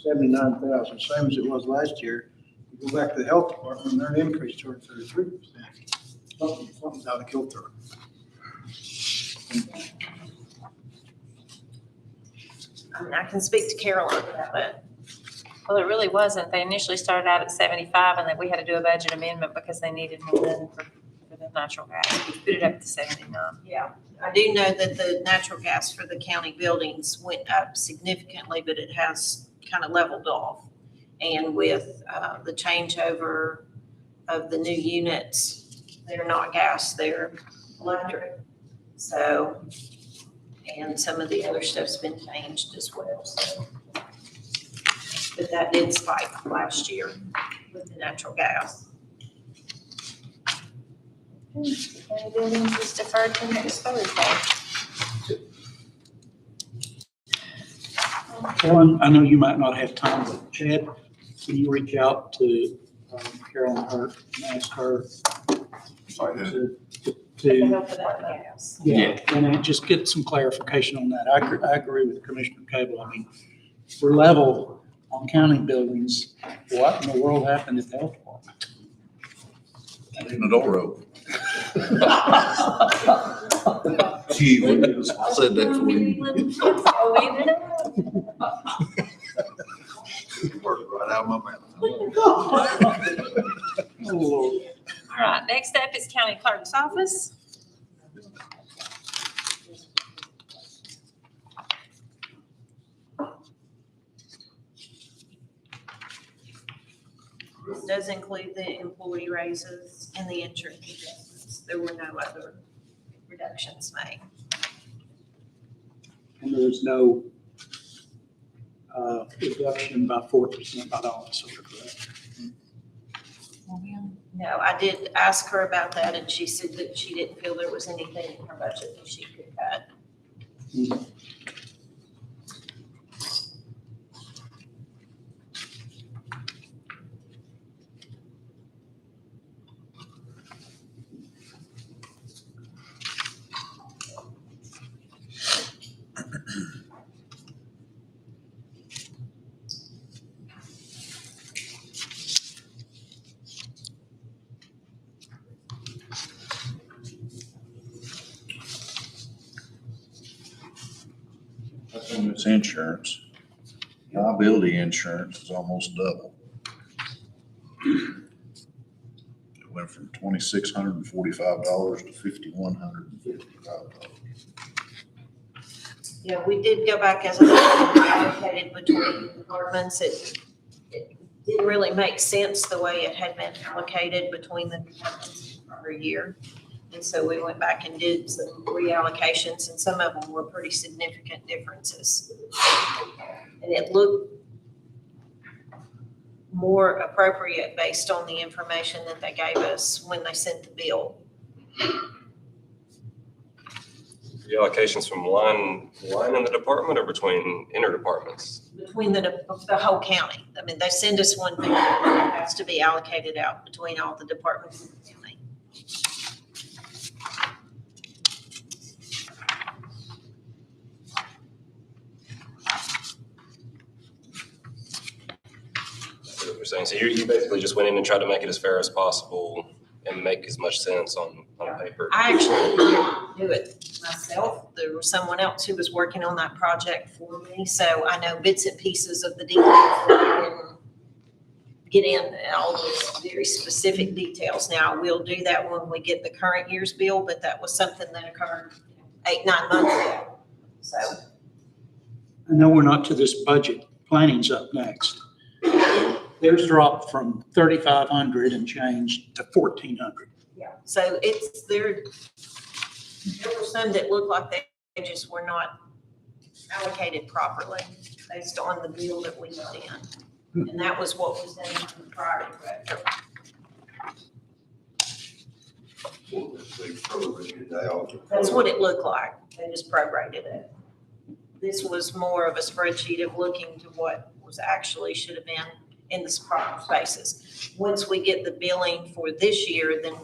M: 79,000, same as it was last year. You go back to the health department, and their increase to 33%. Something's out of kilter.
D: I mean, I can speak to Carolyn about it.
A: Well, it really wasn't. They initially started out at 75 and then we had to do a budget amendment because they needed more than for the natural gas. We put it up to 79.
D: Yeah, I do know that the natural gas for the county buildings went up significantly, but it has kind of leveled off. And with the changeover of the new units, they're not gas, they're electric. So, and some of the other stuff's been changed as well, so. But that did spike last year with the natural gas.
A: The county buildings is deferred to next Thursday.
G: Carolyn, I know you might not have time, but Chad, can you reach out to Carolyn Hurt and ask her to,
A: To help with that gas.
G: yeah, and then just get some clarification on that. I agree with Commissioner Cable. I mean, we're level on county buildings. What in the world happened at the health department?
B: leaving the door open. Gee, whiz, I said that for you. Worked right out of my mouth.
A: All right, next up is county clerk's office.
D: This does include the employee raises and the insurance adjustments. There were no other reductions made.
G: And there's no reduction by 4% by the officer, correct?
D: No, I did ask her about that, and she said that she didn't feel there was anything in her budget that she could cut.
B: It's insurance. Liability insurance is almost double. It went from $2,645 to $5,155.
D: Yeah, we did go back as allocated between departments. It didn't really make sense the way it had been allocated between the departments for a year. And so we went back and did some reallocations, and some of them were pretty significant differences. And it looked more appropriate based on the information that they gave us when they sent the bill.
H: The allocations from line in the department or between interdepartments?
D: Between the whole county. I mean, they send us one bill that has to be allocated out between all the departments in the county.
H: That's what you're saying. So you basically just went in and tried to make it as fair as possible and make as much sense on paper.
D: I actually didn't do it myself. There was someone else who was working on that project for me, so I know bits and pieces of the details. I didn't get in all those very specific details. Now, we'll do that when we get the current year's bill, but that was something that occurred 8-9 months ago. So,
G: I know we're not to this budget. Planning's up next. Theirs dropped from 3,500 and changed to 1,400.
D: yeah, so there were some that looked like they just were not allocated properly based on the bill that we got in. And that was what was done in the prior director. That's what it looked like. They just prorated it. This was more of a spreadsheet of looking to what was actually should have been in the proper spaces. Once we get the billing for this year, then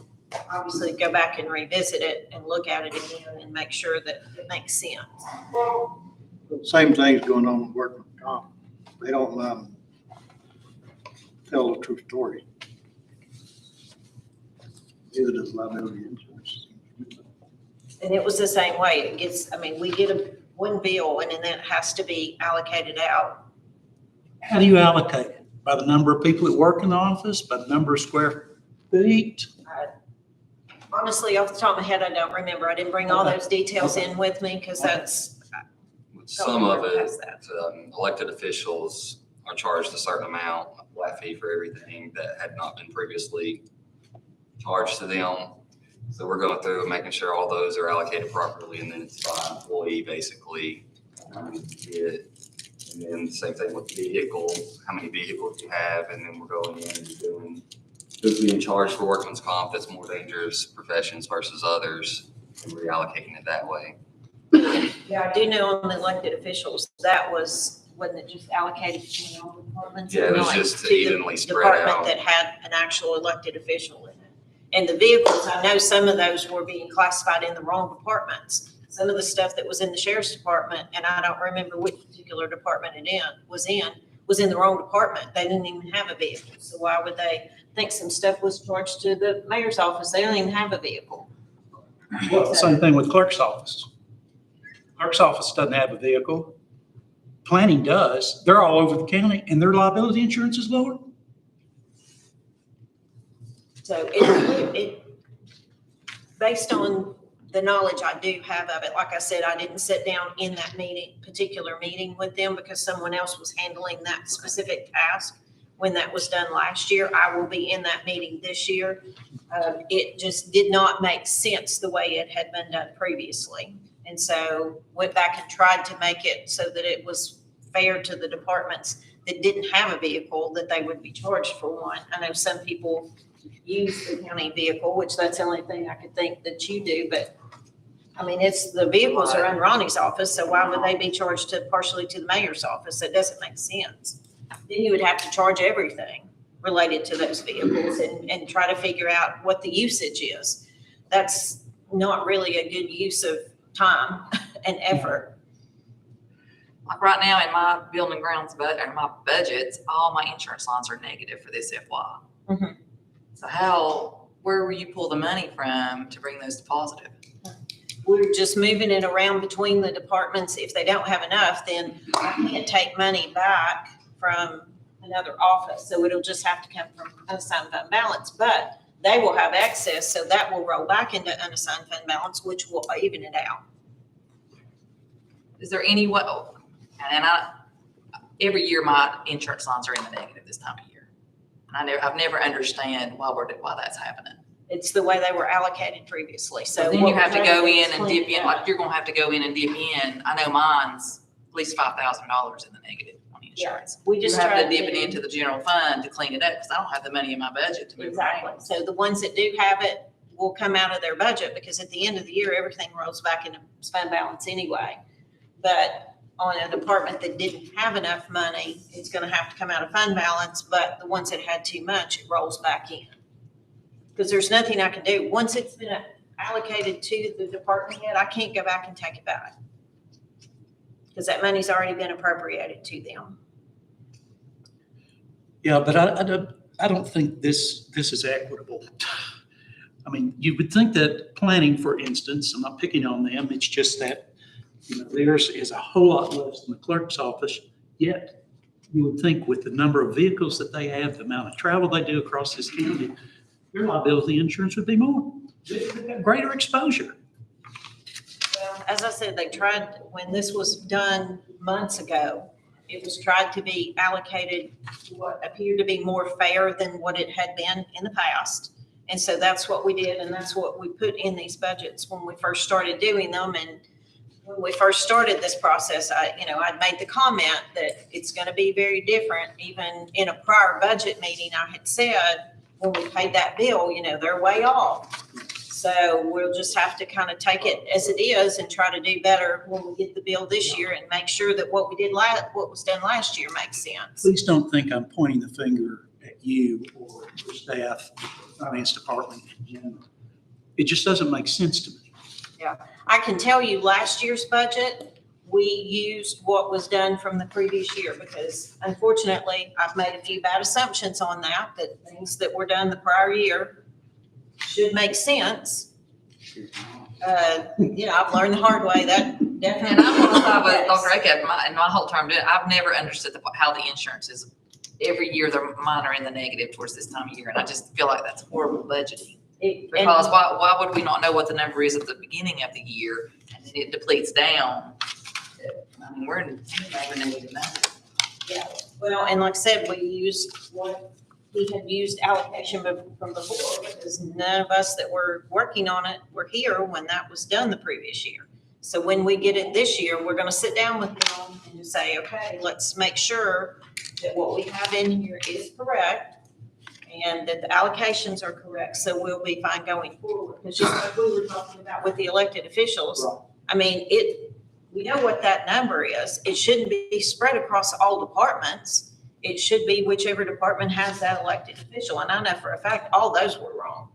D: obviously go back and revisit it and look at it again and make sure that it makes sense.
M: Same thing's going on with workers' comp. They don't, tell the true story. Neither does liability insurance.
D: And it was the same way. We get one bill and then that has to be allocated out.
G: How do you allocate it? By the number of people that work in the office, by the number of square feet?
D: Honestly, off the top of my head, I don't remember. I didn't bring all those details in with me because that's.
E: Some of it,
D: Past that.
E: elected officials are charged a certain amount, a flat fee for everything that had not been previously charged to them. So we're going through and making sure all those are allocated properly, and then it's by employee, basically. And then the same thing with vehicle, how many vehicles you have, and then we're going in and doing who's being charged for workman's comp that's more dangerous professions versus others, and reallocating it that way.
D: Yeah, I do know on the elected officials, wasn't it just allocated between all the departments?
E: Yeah, it was
D: Like
E: just
D: to the
E: evenly spread out.
D: Department that had an actual elected official in it. And the vehicles, I know some of those were being classified in the wrong departments. Some of the stuff that was in the sheriff's department, and I don't remember which particular department it was in the wrong department. They didn't even have a vehicle. So why would they think some stuff was charged to the mayor's office? They don't even have a vehicle.
G: Well, same thing with clerk's office. Clerk's office doesn't have a vehicle. Planning does. They're all over the county and their liability insurance is lower.
D: So based on the knowledge I do have of it, like I said, I didn't sit down in that particular meeting with them because someone else was handling that specific task when that was done last year. I will be in that meeting this year. It just did not make sense the way it had been done previously. And so went back and tried to make it so that it was fair to the departments that didn't have a vehicle, that they would be charged for one. I know some people use the county vehicle, which that's the only thing I could think that you do, but I mean, the vehicles are in Ronnie's office, so why would they be charged partially to the mayor's office? That doesn't make sense. Then you would have to charge everything related to those vehicles and try to figure out what the usage is. That's not really a good use of time and effort.
F: Like right now in my building and grounds or my budgets, all my insurance lines are negative for this FY.
D: Mhm.
F: So where will you pull the money from to bring those to positive?
D: We're just moving it around between the departments. If they don't have enough, then I can't take money back from another office. So it'll just have to come from unassigned fund balance, but they will have excess. So that will roll back into unassigned fund balance, which will even it out.
F: Is there any way, and every year my insurance lines are in the negative this time of year. And I've never understand why that's happening.
D: It's the way they were allocated previously. So
F: Then you
D: what
F: have to
D: we
F: go
D: to
F: in and
D: explain
F: dip in,
D: that.
F: like you're gonna have to go in and dip in. I know mine's at least $5,000 in the negative on insurance.
D: We
F: You
D: just
F: have
D: tried
F: to dip it into the general fund to clean it up, because I don't have the money in my budget to move
D: Exactly.
F: around.
D: So the ones that do have it will come out of their budget, because at the end of the year, everything rolls back into fund balance anyway. But on a department that didn't have enough money, it's gonna have to come out of fund balance, but the ones that had too much, it rolls back in. Because there's nothing I can do. Once it's been allocated to the department head, I can't go back and take it back. Because that money's already been appropriated to them.
G: Yeah, but I don't think this is equitable. I mean, you would think that planning, for instance, I'm not picking on them, it's just that, theirs is a whole lot less than the clerk's office, yet you would think with the number of vehicles that they have, the amount of travel they do across this county, their liability insurance would be more, greater exposure.
D: Well, as I said, they tried, when this was done months ago, it was tried to be allocated to what appeared to be more fair than what it had been in the past. And so that's what we did, and that's what we put in these budgets when we first started doing them. And when we first started this process, I'd made the comment that it's gonna be very different. Even in a prior budget meeting, I had said, when we paid that bill, they're way off. So we'll just have to kind of take it as it is and try to do better when we get the bill this year and make sure that what was done last year makes sense.
G: Please don't think I'm pointing the finger at you or your staff, finance department in general. It just doesn't make sense to me.
D: I can tell you last year's budget, we used what was done from the previous year, because unfortunately, I've made a few bad assumptions on that things that were done the prior year should make sense. I've learned the hard way, that definitely.
F: And I'm gonna stop with Dr. Acuff, in my whole term doing it, I've never understood how the insurance is, every year mine are in the negative towards this time of year, and I just feel like that's horrible budgeting. Because why would we not know what the number is at the beginning of the year, and then it depletes down? I mean, we're in negative now.
D: Yeah, well, and like I said, we used what we had used allocation from before, because none of us that were working on it were here when that was done the previous year. So when we get it this year, we're gonna sit down with them and just say, okay, let's make sure that what we have in here is correct and that the allocations are correct, so we'll be fine going forward. Because just like we were talking about with the elected officials, I mean, we know what that number is. It shouldn't be spread across all departments. It should be whichever department has that elected official. And I know for a fact, all those were wrong.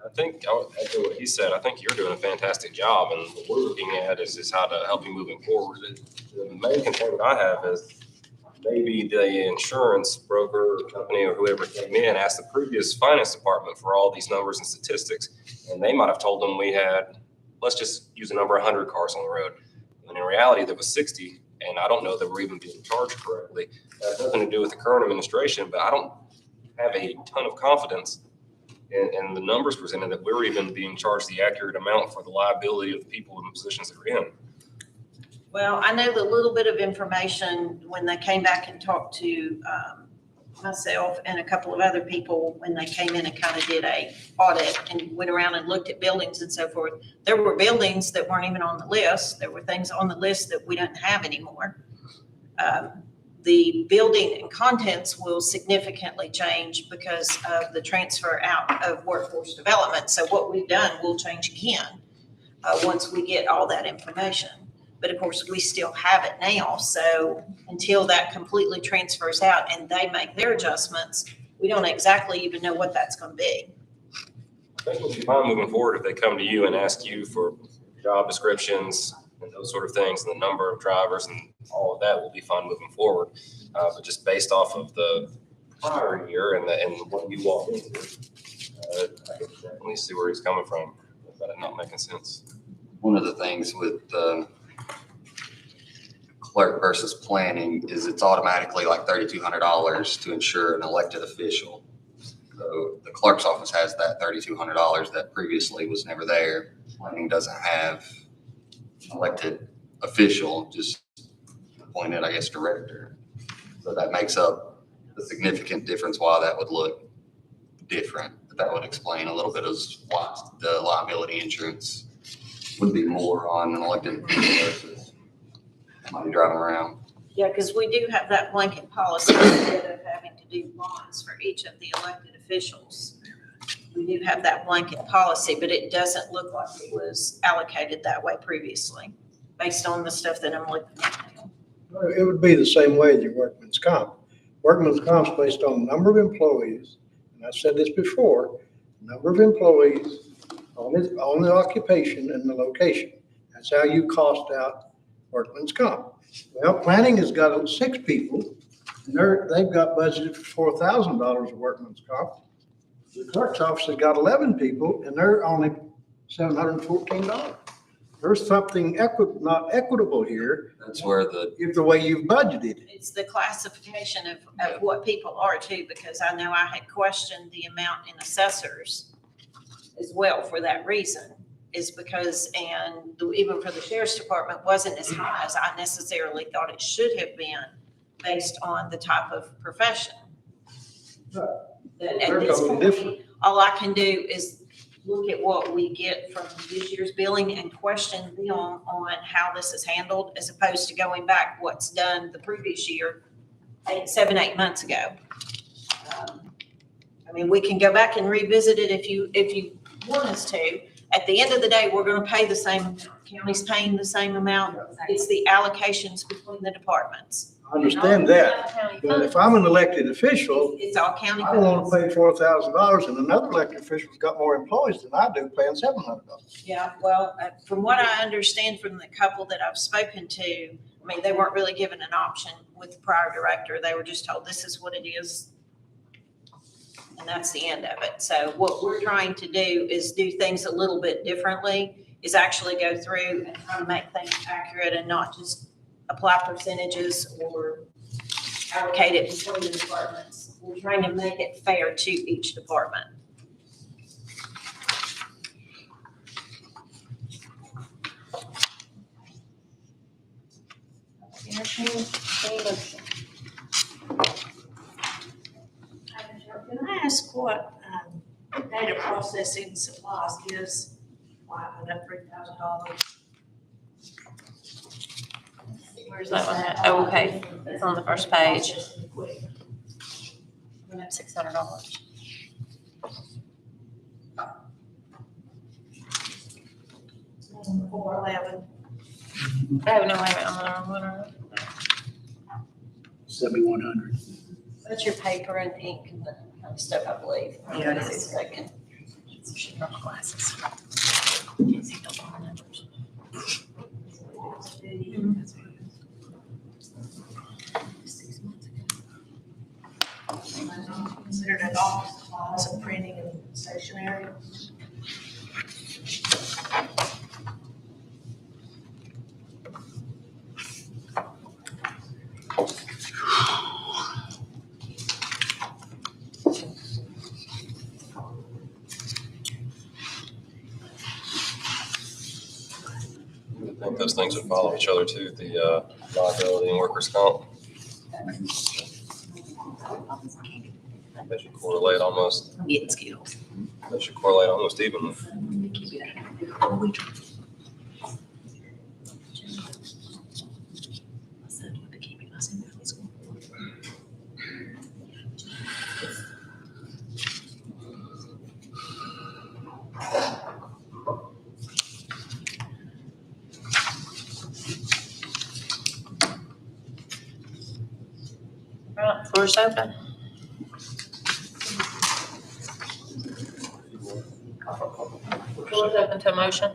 H: I think, I'll echo what he said, I think you're doing a fantastic job, and what we're looking at is how to help you moving forward. The main concern that I have is maybe the insurance broker or company or whoever came in asked the previous finance department for all these numbers and statistics, and they might have told them we had let's just use a number, 100 cars on the road. And in reality, there was 60, and I don't know that we're even being charged correctly. That has nothing to do with the current administration, but I don't have a ton of confidence in the numbers presented that we're even being charged the accurate amount for the liability of the people in the positions that are in.
D: Well, I know the little bit of information when they came back and talked to myself and a couple of other people when they came in and kind of did a audit and went around and looked at buildings and so forth. There were buildings that weren't even on the list. There were things on the list that we don't have anymore. The building and contents will significantly change because of the transfer out of workforce development. So what we've done will change again once we get all that information. But of course, we still have it now. So until that completely transfers out and they make their adjustments, we don't exactly even know what that's going to be.
H: I think we'll be fine moving forward if they come to you and ask you for job descriptions and those sort of things, and the number of drivers and all of that will be fine moving forward. But just based off of the prior year and what you walked into, I can definitely see where he's coming from about it not making sense.
E: One of the things with clerk versus planning is it's automatically like $3,200 to insure an elected official. So the clerk's office has that $3,200 that previously was never there. Planning doesn't have elected official, just appointed, I guess, director. So that makes up the significant difference why that would look different. That would explain a little bit of why the liability insurance would be more on an elected official versus somebody driving around.
D: Yeah, because we do have that blanket policy instead of having to do bonds for each of the elected officials. We do have that blanket policy, but it doesn't look like it was allocated that way previously, based on the stuff that I'm looking at now.
M: It would be the same way as your workman's comp. Workman's comp's based on the number of employees, and I've said this before, number of employees on the occupation and the location. That's how you cost out workman's comp. Well, planning has got 6 people, and they've got budgeted for $4,000 of workman's comp. The clerk's office has got 11 people, and they're only $714. There's something not equitable here.
E: That's where
M: If the way you've budgeted.
D: It's the classification of what people are too, because I know I had questioned the amount in assessors as well for that reason, is because, even for the sheriff's department, wasn't as high as I necessarily thought it should have been based on the type of profession. But at this point, all I can do is look at what we get from this year's billing and question them on how this is handled, as opposed to going back what's done the previous year, 7, 8 months ago. I mean, we can go back and revisit it if you want us to. At the end of the day, we're gonna pay the same, county's paying the same amount. It's the allocations between the departments.
M: I understand that, but if I'm an elected official,
D: It's all county.
M: I don't want to pay $4,000, and another elected official's got more employees than I do, paying $700.
D: Yeah, well, from what I understand from the couple that I've spoken to, I mean, they weren't really given an option with the prior director. They were just told, this is what it is. And that's the end of it. So what we're trying to do is do things a little bit differently, is actually go through and try to make things accurate and not just apply percentages or allocate it between the departments. We're trying to make it fair to each department.
I: Can I ask what data processing supplies is? Why I put up $3,000?
A: Where's that one at? Oh, okay, it's on the first page. We have $600.
I: $411.
A: Oh, no, wait a minute, I'm on the wrong one.
G: 7,100.
A: That's your paper and ink and that kind of stuff, I believe.
I: Yeah, it is.
A: Just a second. She brought my glasses. Can't see those long numbers.
I: Considered an office supplies and printing and stationery.
H: I think those things would follow each other too, the liability and workers' comp. They should correlate almost,
F: I'm getting skills.
H: they should correlate almost evenly.
A: All right, floor's open. Floor's open to a motion.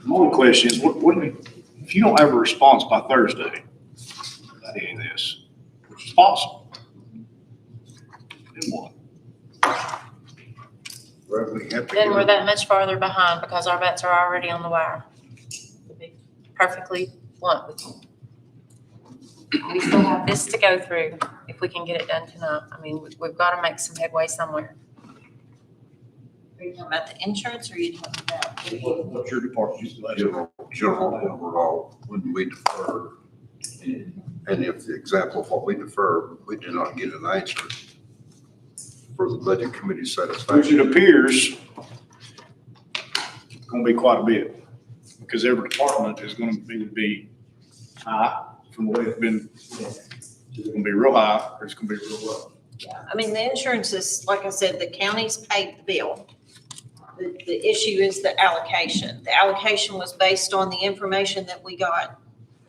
K: My only question is, if you don't have a response by Thursday about any of this, which is possible, then what?
C: Well, we have to
A: Then
C: get-
A: we're that much farther behind because our vets are already on the wire. To be perfectly blunt with you. We still have this to go through if we can get it done tonight. I mean, we've got to make some headway somewhere.
D: Are you talking about the insurance or are you talking about?
K: What's your department?
C: General overall, when we defer, and if the example of what we defer, we do not get an answer for the budget committee
K: Which
C: satisfaction.
K: it appears gonna be quite a bit, because every department is gonna be high from the way it's been. It's gonna be real high, or it's gonna be real low.
D: Yeah, I mean, the insurance is, like I said, the county's paid the bill. The issue is the allocation. The allocation was based on the information that we got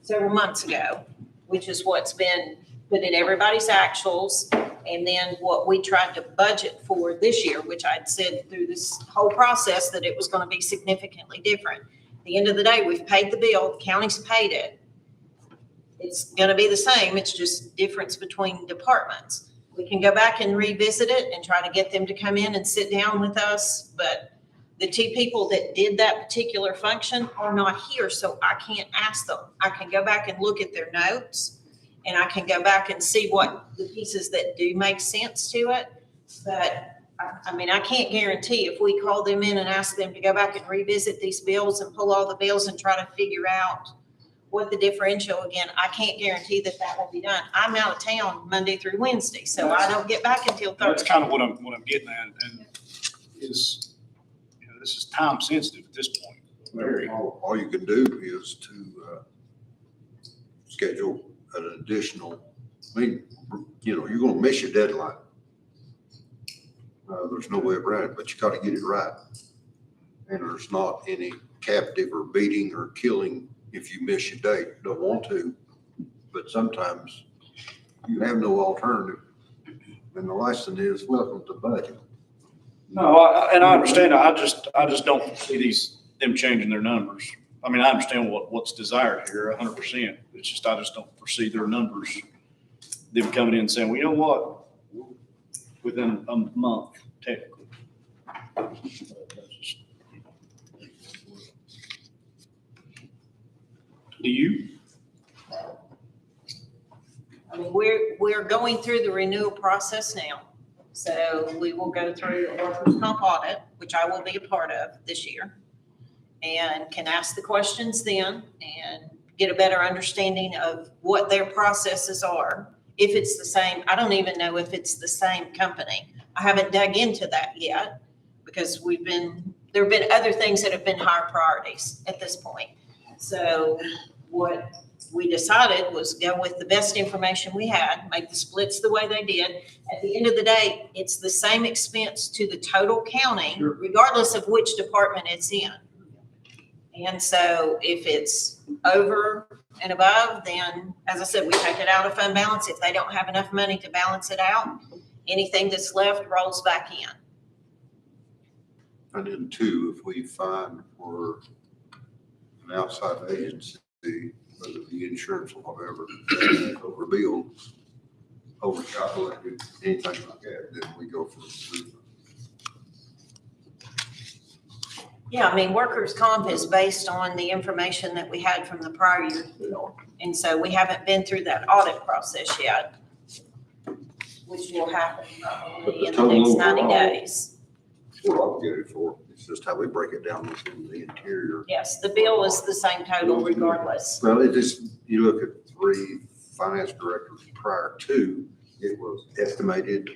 D: several months ago, which is what's been put in everybody's actuals, and then what we tried to budget for this year, which I'd said through this whole process that it was gonna be significantly different. At the end of the day, we've paid the bill, the county's paid it. It's gonna be the same, it's just difference between departments. We can go back and revisit it and try to get them to come in and sit down with us, but the two people that did that particular function are not here, so I can't ask them. I can go back and look at their notes, and I can go back and see what the pieces that do make sense to it. But, I mean, I can't guarantee if we call them in and ask them to go back and revisit these bills and pull all the bills and try to figure out what the differential, again, I can't guarantee that that will be done. I'm out of town Monday through Wednesday, so I don't get back until
K: That's
D: Thursday.
K: kind of what I'm getting at, and is, you know, this is time sensitive at this point. Very.
C: All you can do is to schedule an additional, I mean, you know, you're gonna miss your deadline. There's no way around it, but you gotta get it right. And there's not any captive or beating or killing if you miss your date. You don't want to, but sometimes you have no alternative. And the lesson is, welcome to budget.
K: No, and I understand, I just don't see them changing their numbers. I mean, I understand what's desired here, 100%. It's just, I just don't foresee their numbers, them coming in and saying, well, you know what? Within a month, technically. Do you?
D: I mean, we're going through the renewal process now. So we will go through a workers' comp audit, which I will be a part of this year. And can ask the questions then and get a better understanding of what their processes are. If it's the same, I don't even know if it's the same company. I haven't dug into that yet because there have been other things that have been higher priorities at this point. So what we decided was go with the best information we had, make the splits the way they did. At the end of the day, it's the same expense to the total county, regardless of which department it's in. And so if it's over and above, then, as I said, we take it out of fund balance. If they don't have enough money to balance it out, anything that's left rolls back in.
C: And then two, if we find for an outside agency, whether it be insurance or whatever, overbilled, overcalculated, anything like that, then we go for improvement.
D: Yeah, I mean, workers' comp is based on the information that we had from the prior year bill. And so we haven't been through that audit process yet, which will happen
C: But
D: probably
C: the
D: in the
C: total
D: next 90
C: overall-
D: days.
C: We're obligated for, it's It's just how we break it down within the interior.
D: Yes, the bill is the same total regardless.
C: Well, it just, you look at 3 finance directors prior to, it was estimated,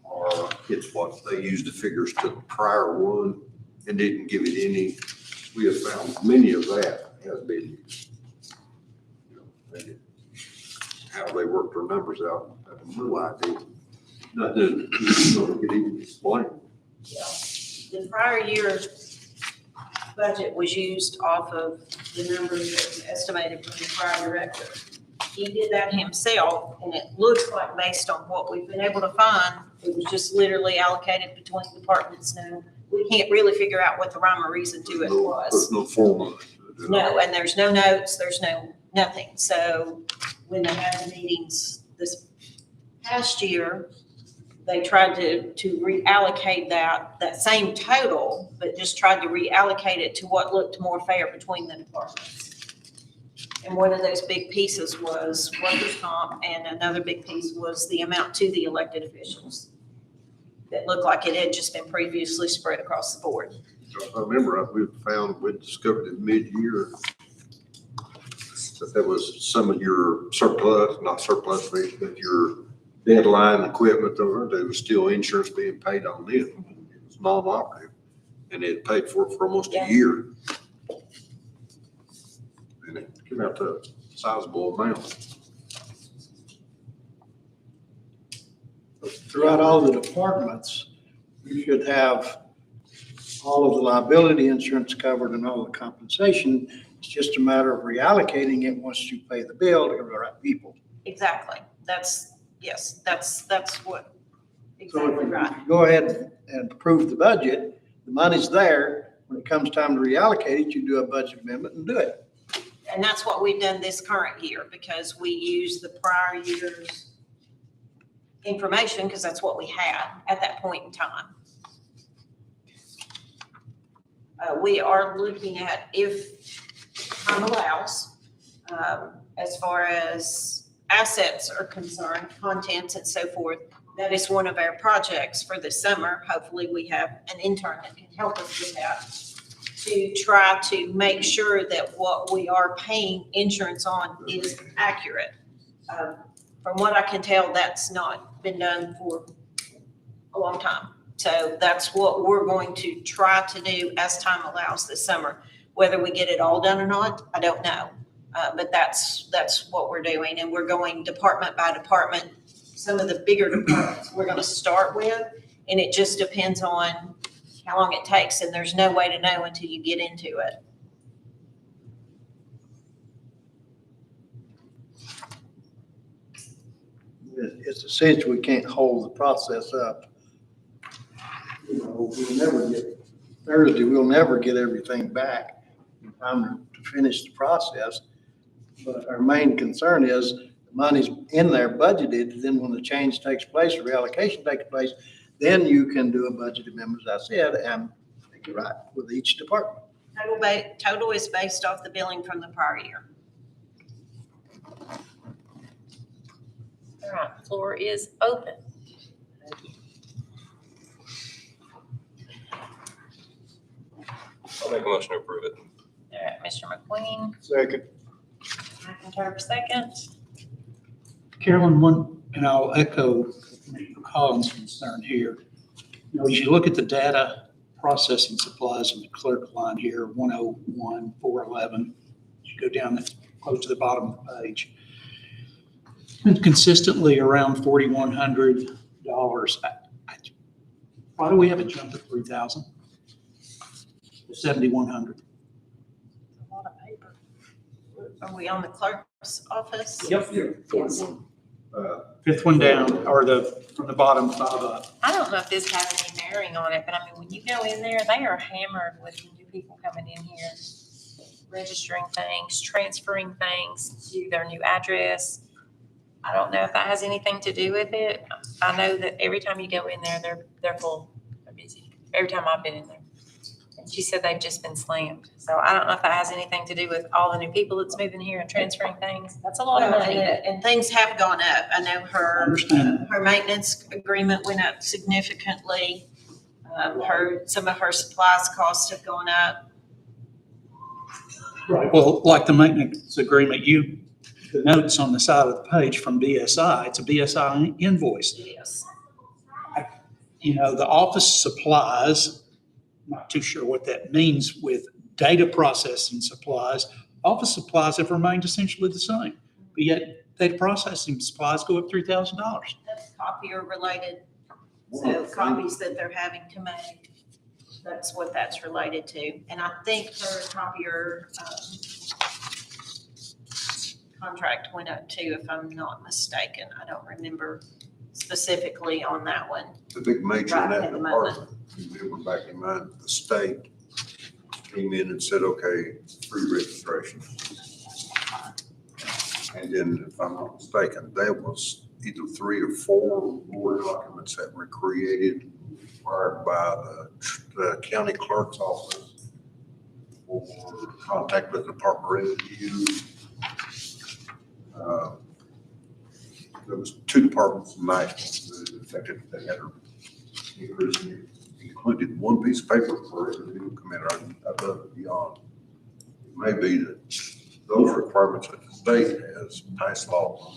C: or it's what they used the figures to the prior one and didn't give it any. We have found many of that has been, and how they worked their numbers out, I have no idea. Nothing, you could even explain.
D: The prior year budget was used off of the numbers that was estimated from the prior director. He did that himself, and it looks like based on what we've been able to find, it was just literally allocated between departments. Now, we can't really figure out what the rhyme or reason to it was.
C: There's no formula.
D: No, and there's no notes, there's no, nothing. So when they had the meetings this past year, they tried to reallocate that same total, but just tried to reallocate it to what looked more fair between the departments. And one of those big pieces was workers' comp, and another big piece was the amount to the elected officials. That looked like it had just been previously spread across the board.
C: I remember we discovered in mid-year that there was some of your surplus, not surplus, but your deadline equipment, there was still insurance being paid on them. It was non-operative, and it paid for it for almost a year. And it came out to a sizable amount.
M: Throughout all the departments, you should have all of the liability insurance covered and all the compensation. It's just a matter of reallocating it once you pay the bill to the right people.
D: Exactly. That's what,
M: So
D: exactly
M: if
D: right.
M: you go ahead and approve the budget, the money's there. When it comes time to reallocate it, you do a budget amendment and do it.
D: And that's what we've done this current year, because we use the prior year's information, because that's what we had at that point in time. We are looking at, if time allows, as far as assets are concerned, contents and so forth, that is one of our projects for this summer. Hopefully, we have an intern that can help us with that, to try to make sure that what we are paying insurance on is accurate. From what I can tell, that's not been done for a long time. So that's what we're going to try to do as time allows this summer. Whether we get it all done or not, I don't know. But that's what we're doing, and we're going department by department. Some of the bigger departments we're gonna start with, and it just depends on how long it takes, and there's no way to know until you get into it.
M: It's a cinch we can't hold the process up. You know, Thursday, we'll never get everything back in time to finish the process. But our main concern is the money's in there budgeted, then when the change takes place, or reallocation takes place, then you can do a budget amendment, as I said, and make it right with each department.
D: Total is based off the billing from the prior year.
A: All right, floor is open.
H: I'll make a motion to approve it.
A: All right, Mr. McQueen,
K: Second.
A: McIntyre, second.
G: Carolyn, and I'll echo Commissioner Collins' concern here. You know, as you look at the data processing supplies in the clerk line here, 101, 411, you go down close to the bottom of the page. It's been consistently around $4,100. Why do we have a jump to 3,000? 7,100.
D: A lot of paper. Are we on the clerk's office?
G: Yep.
D: Yes.
G: Fifth one down, or from the bottom 5 up.
A: I don't know if this has any bearing on it, but I mean, when you go in there, they are hammered with new people coming in here, registering things, transferring things to their new address. I don't know if that has anything to do with it. I know that every time you go in there, they're full, they're busy. Every time I've been in there. And she said they've just been slammed. So I don't know if that has anything to do with all the new people that's moving here and transferring things. That's a lot of
D: Well,
A: money.
D: and things have gone up. I know her
G: Understand.
D: maintenance agreement went up significantly. Some of her supplies costs have gone up.
G: Right. Well, like the maintenance agreement, the notes on the side of the page from BSI, it's a BSI invoice.
D: Yes.
G: You know, the office supplies, not too sure what that means with data processing supplies. Office supplies have remained essentially the same, but yet data processing supplies go up $3,000.
D: That's copier related, so copies that they're having to make, that's what that's related to. And I think her copier, contract went up too, if I'm not mistaken. I don't remember specifically on that one.
C: The big major in
D: Right
C: that
D: at the moment.
C: department, you remember back in mind, the state came in and said, okay, free registration. And then, if I'm not mistaken, there was either 3 or 4 more documents that were created required by the county clerk's office for contact with the Department of Revenue. There was 2 departments in Nashville that affected, that had an increase in it. Included 1 piece of paper for every new commander above and beyond. It may be that those requirements that the state has passed law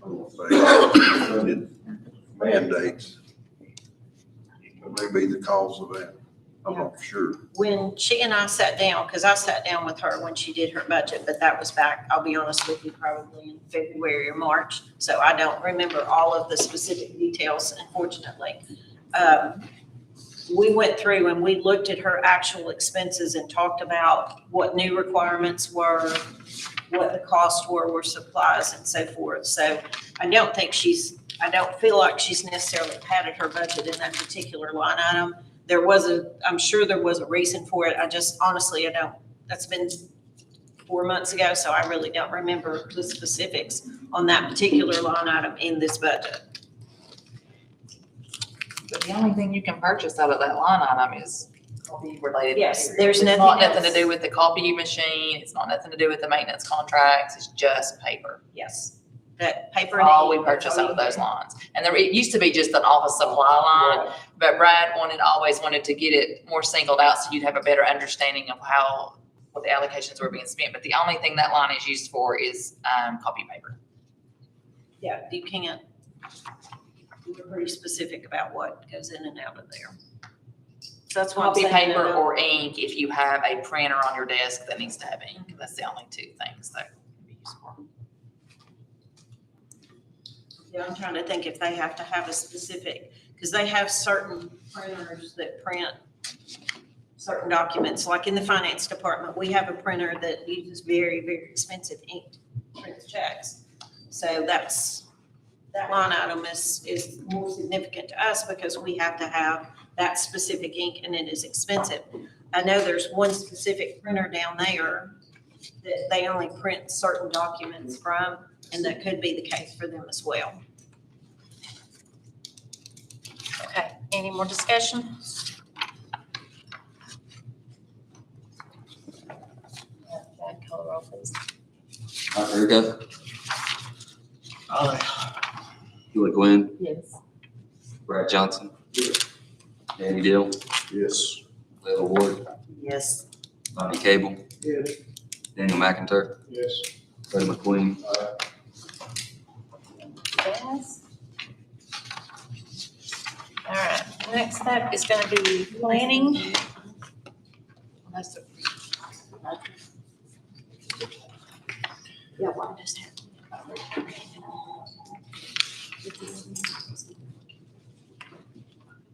C: on, funded mandates, may be the cause of that. I'm not sure.
D: When she and I sat down, because I sat down with her when she did her budget, but that was back, I'll be honest with you, probably in February or March. So I don't remember all of the specific details, unfortunately. We went through and we looked at her actual expenses and talked about what new requirements were, what the costs were supplies and so forth. So I don't feel like she's necessarily padded her budget in that particular line item. I'm sure there was a reason for it. I just honestly, that's been 4 months ago, so I really don't remember the specifics on that particular line item in this budget.
F: But the only thing you can purchase out of that line item is copy related.
D: Yes,
F: material.
D: there's
F: It's not
D: nothing
F: nothing to
D: else.
F: do with the copy machine. It's not nothing to do with the maintenance contracts. It's just paper.
D: Yes, that paper.
F: That's
D: and
F: all we
D: ink,
F: purchase
D: that's all
F: out of
D: you
F: those
D: do.
F: lines. And it used to be just an office supply line, but Brad always wanted to get it more singled out so you'd have a better understanding of what the allocations were being spent. But the only thing that line is used for is, copy paper.
D: Yeah, you can't. We're pretty specific about what goes in and out of there. So that's why I'm
F: Copy
D: saying.
F: paper or ink if you have a printer on your desk that needs to have ink. That's the only 2 things that can be used for.
D: Yeah, I'm trying to think if they have to have a specific, because they have certain printers that print certain documents, like in the finance department, we have a printer that uses very, very expensive ink to print checks. So that line item is more significant to us because we have to have that specific ink and it is expensive. I know there's one specific printer down there that they only print certain documents from, and that could be the case for them as well.
A: Okay, any more discussion? Brad, call the roll, please.
E: Iriga,
G: Aye.
E: Julie Gwynn,
F: Yes.
E: Brad Johnson, Danny Deal,
B: Yes.
E: Layla Ward,
D: Yes.
E: Bonnie Cable,
M: Yes.
E: Daniel McIntyre,
K: Yes.
E: Freddie McQueen,
A: Yes. All right, next up is gonna be planning.
F: Unless the-
D: Yeah, well, I just have.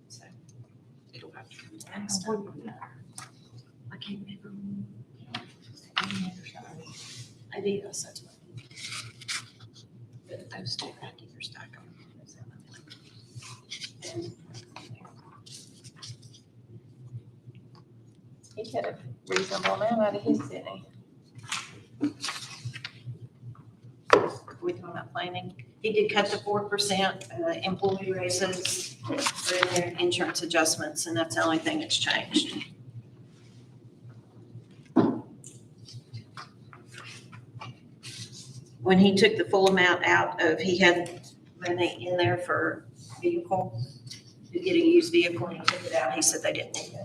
D: So, it'll have to come next time. I can't remember. I did, that's what. But those 2 right here stack on. And
A: He got a reasonable amount out of his, didn't he?
D: we talking about planning. He did cut the 4%, employee raises, and their insurance adjustments, and that's the only thing that's changed. When he took the full amount out of, he had money in there for vehicle, to get a used vehicle and he took it out. He said they didn't need it.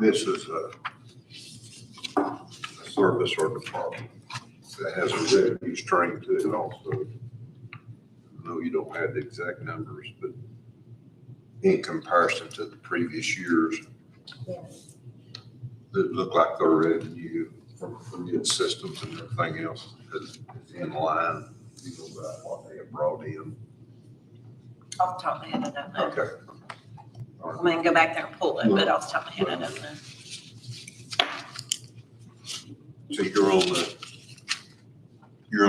C: This is a service or department that has a revenue stream to it also. I know you don't have the exact numbers, but in comparison to the previous years, it looked like their revenue from your systems and everything else is in line, you know, about what they have brought in.
D: Off the top of my head, I don't know.
C: Okay. All
D: I
C: right.
D: mean, go back there and pull it, but off the top of my head, I don't know.
C: So you're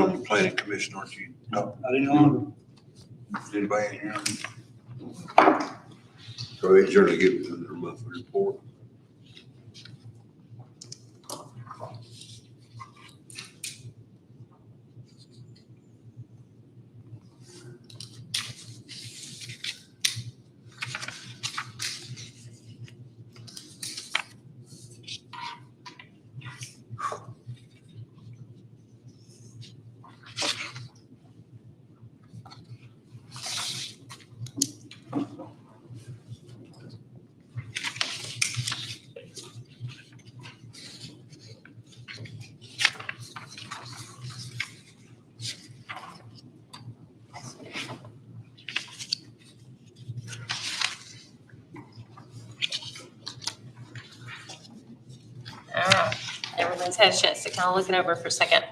C: on the planning commission, aren't you?
G: Not any longer.
C: Anybody in here? So they generally give them their monthly report.
A: All right, everyone's had a chance to kind of look it over for a second.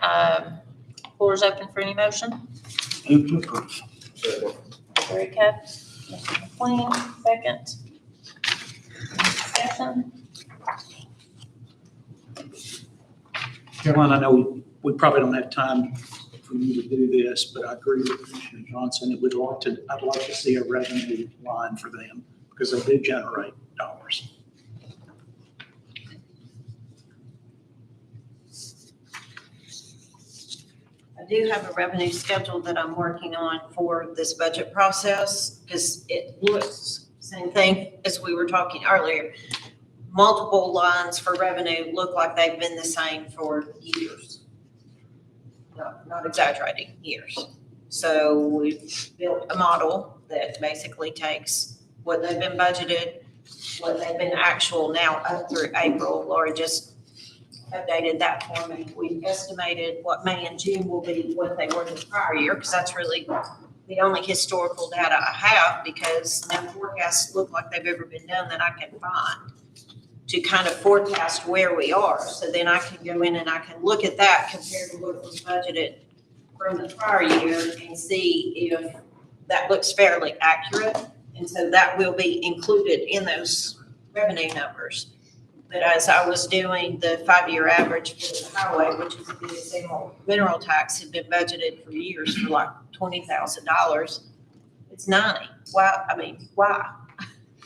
A: Floor is open for any motion.
G: Move to approve.
A: Erica, Mr. McLean, second. Discussion.
G: Caroline, I know we probably don't have time for you to do this, but I agree with Commissioner Johnson. I'd like to see a revenue line for them because they do generate dollars.
D: I do have a revenue schedule that I'm working on for this budget process, because it looks, same thing as we were talking earlier. Multiple lines for revenue look like they've been the same for years. No, not exaggerating, years. So we've built a model that basically takes what they've been budgeted, what they've been actual now up through April. Laura just updated that for me. We estimated what May and June will be what they were the prior year, because that's really the only historical data I have, because no forecasts look like they've ever been done that I can find to kind of forecast where we are. So then I can go in and I can look at that compared to what was budgeted from the prior year and see if that looks fairly accurate. And so that will be included in those revenue numbers. But as I was doing the 5-year average for the highway, which is a good example, mineral tax had been budgeted for years for like $20,000. It's 90. Why? I mean, why?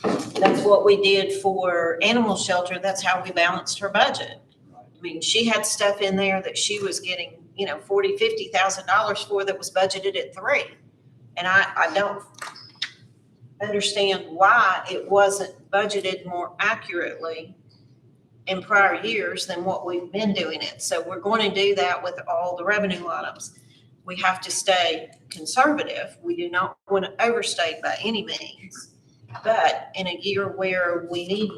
D: That's what we did for animal shelter. That's how we balanced her budget. I mean, she had stuff in there that she was getting, $40,000, $50,000 for that was budgeted at 3. And I don't understand why it wasn't budgeted more accurately in prior years than what we've been doing it. So we're going to do that with all the revenue items. We have to stay conservative. We do not want to overstate by any means. But in a year where we need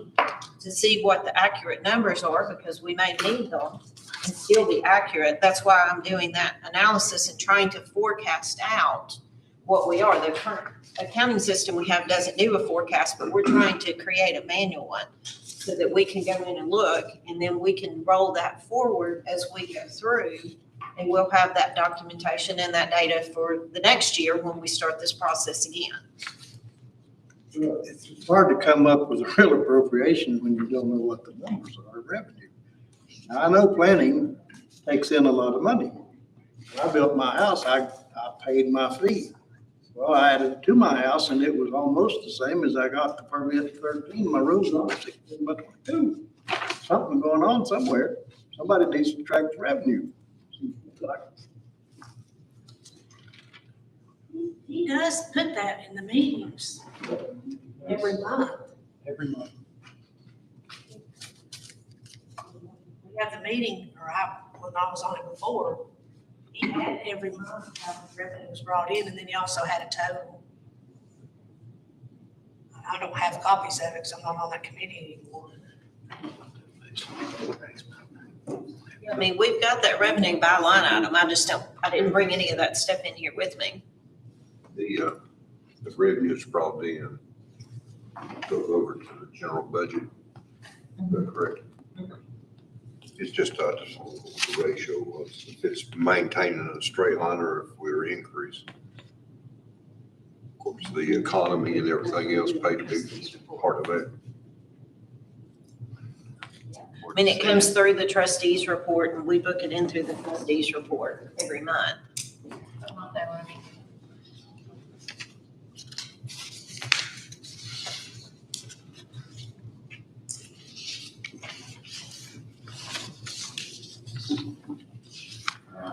D: to see what the accurate numbers are, because we may need them and still be accurate, that's why I'm doing that analysis and trying to forecast out what we are. The current accounting system we have doesn't do a forecast, but we're trying to create a manual one so that we can go in and look, and then we can roll that forward as we go through. And we'll have that documentation and that data for the next year when we start this process again.
M: It's hard to come up with a real appropriation when you don't know what the numbers are, revenue. Now, I know planning takes in a lot of money. When I built my house, I paid my fee. Well, I added it to my house and it was almost the same as I got the permit 13. My room's on 16 by 22. Something going on somewhere. Somebody needs to track the revenue.
I: He does put that in the meetings every month.
G: Every month.
I: We had the meeting, when I was on it before, he had every month how the revenue was brought in, and then he also had a total. I don't have copies of it because I'm not on that committee anymore.
D: I mean, we've got that revenue by line item. I didn't bring any of that stuff in here with me.
C: The revenue's brought in, goes over to the general budget. Is that correct? It's just the ratio was, if it's maintaining a straight line or if we're increasing. Of course, the economy and everything else played a big part of it.
D: I mean, it comes through the trustees report and we book it in through the trustees report every month.
A: I want that one.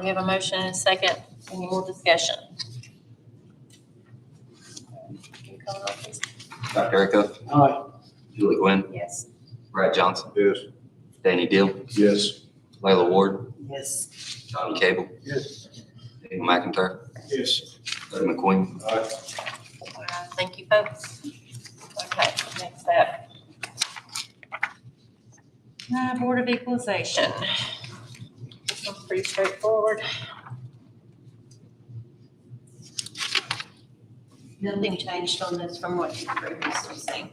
A: We have a motion and a second. Any more discussion? Can you call it off, please?
E: Dr. Acuff,
G: Aye.
E: Julie Gwynn,
A: Yes.
E: Brad Johnson,
C: Yes.
E: Danny Deal,
B: Yes.
E: Layla Ward,
D: Yes.
E: Johnny Cable,
M: Yes.
E: Daniel McIntyre,
G: Yes.
E: Doug McQueen.
A: Thank you, folks. Okay, next up. Board of Equalization. This one's pretty straightforward.
D: Nothing changed on this from what you previously seen.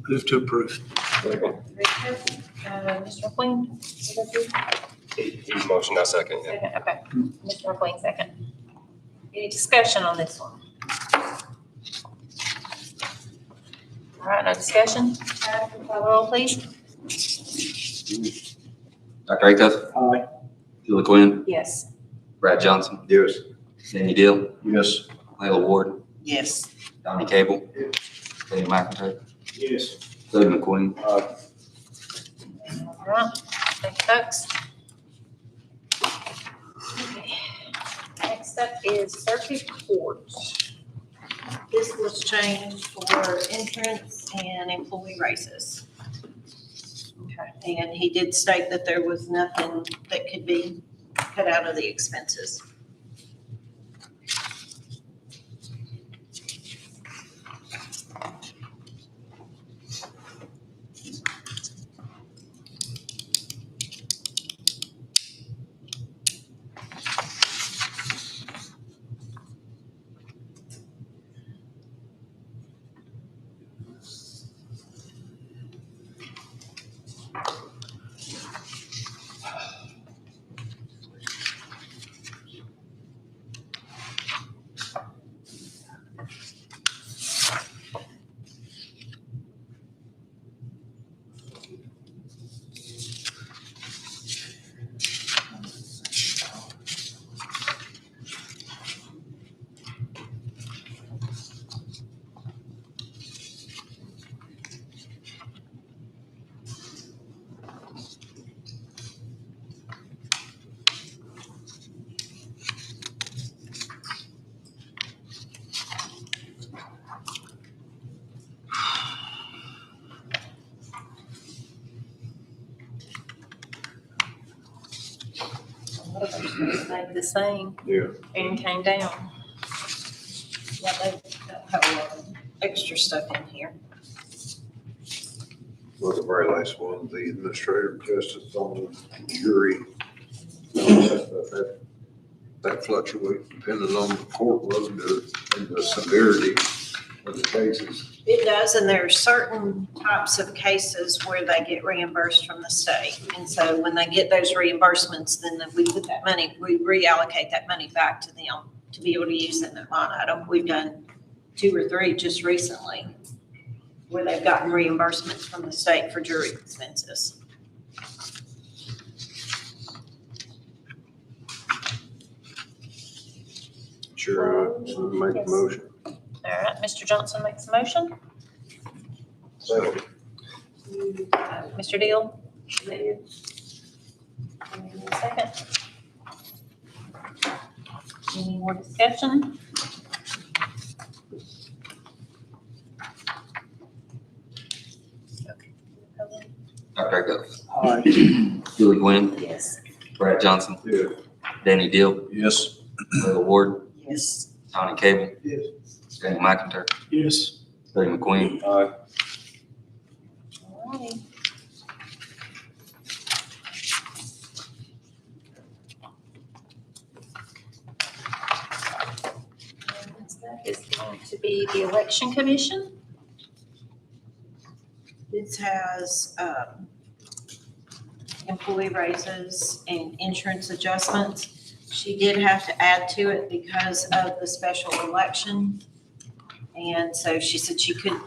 G: Move to approve.
A: Mr. McQueen? is that you?
H: He's motion, I second, yeah.
A: Second, okay. Mr. McQueen, second. Any discussion on this one? All right, no discussion? Call the roll, please.
E: Dr. Acuff,
G: Aye.
E: Julie Gwynn,
A: Yes.
E: Brad Johnson,
C: Yes.
E: Danny Deal,
B: Yes.
E: Layla Ward,
D: Yes.
E: Johnny Cable, Daniel McIntyre,
G: Yes.
E: Doug McQueen.
A: All right, thank you, folks. Okay. Next up is circuit court.
D: This was changed for entrance and employee raises. Okay. And he did state that there was nothing that could be cut out of the expenses.
A: Stayed the same
C: Yeah.
A: and came down.
D: Yeah, they have a lot of extra stuff in here.
C: Well, the very last one, the administrative justice on the jury. That fluctuates depending on the courtload and the severity of the cases.
D: It does, and there are certain types of cases where they get reimbursed from the state. And so when they get those reimbursements, then we put that money, we reallocate that money back to them to be able to use in that line item. We've done 2 or 3 just recently where they've gotten reimbursements from the state for jury expenses.
C: Sure, make the motion.
A: All right, Mr. Johnson makes a motion.
C: Second.
A: Mr. Deal? Second. Any more discussion?
E: Dr. Echo,
M: Aye.
E: Julie Gwynn,
A: Yes.
E: Brad Johnson,
C: Yeah.
E: Danny Deal,
B: Yes.
E: Layla Ward,
D: Yes.
E: Johnny Cable,
M: Yes.
E: Daniel McIntyre,
G: Yes.
E: Cody McQueen.
C: Aye.
A: Alrighty. And next up is going to be the election commission.
D: This has, employee raises and insurance adjustments. She did have to add to it because of the special election. And so she said she could,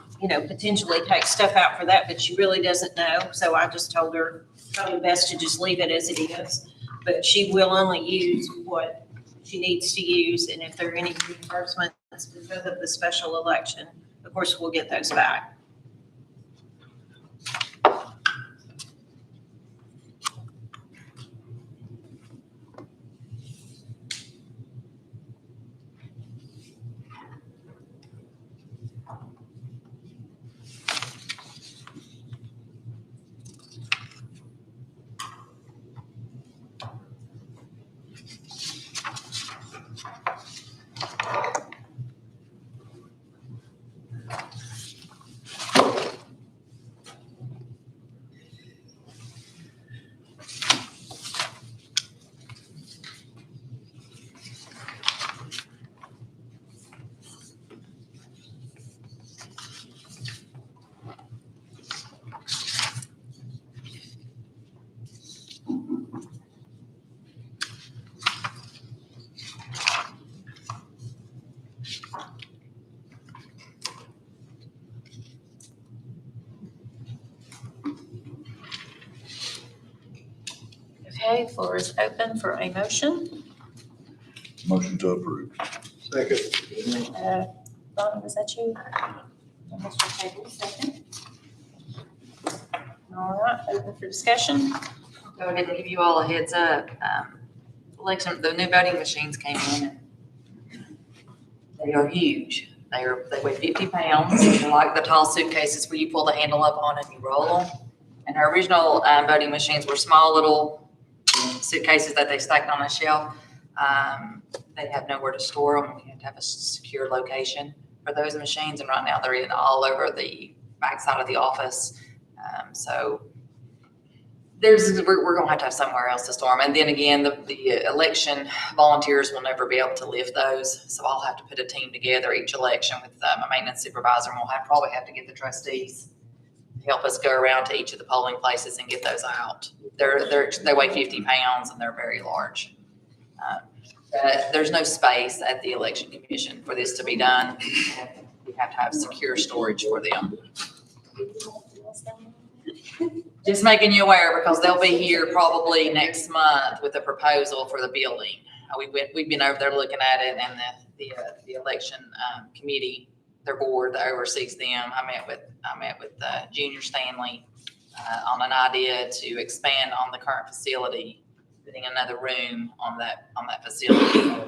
D: potentially take stuff out for that, but she really doesn't know. So I just told her probably best to just leave it as it is. But she will only use what she needs to use. And if there are any reimbursements because of the special election, of course, we'll get those back.
A: Okay, floor is open for a motion.
B: Motion to approve.
C: Second.
A: Donna, was that you? And Mr. Cable, second. All right, open for discussion.
F: Go ahead and give you all a heads up. Election, the new voting machines came in. They are huge. They weigh 50 pounds. They're like the tall suitcases where you pull the handle up on and you roll them. And our original voting machines were small little suitcases that they stacked on a shelf. They have nowhere to store them. You have to have a secure location for those machines. And right now they're in all over the backside of the office. So we're gonna have to have somewhere else to store them. And then again, the election volunteers will never be able to lift those. So I'll have to put a team together each election with my maintenance supervisor, and we'll probably have to get the trustees to help us go around to each of the polling places and get those out. They weigh 50 pounds and they're very large. But there's no space at the election commission for this to be done. We have to have secure storage for them. Just making you aware, because they'll be here probably next month with a proposal for the building. We've been over there looking at it, and the election committee, their board that oversees them. I met with Junior Stanley on an idea to expand on the current facility, putting another room on that facility.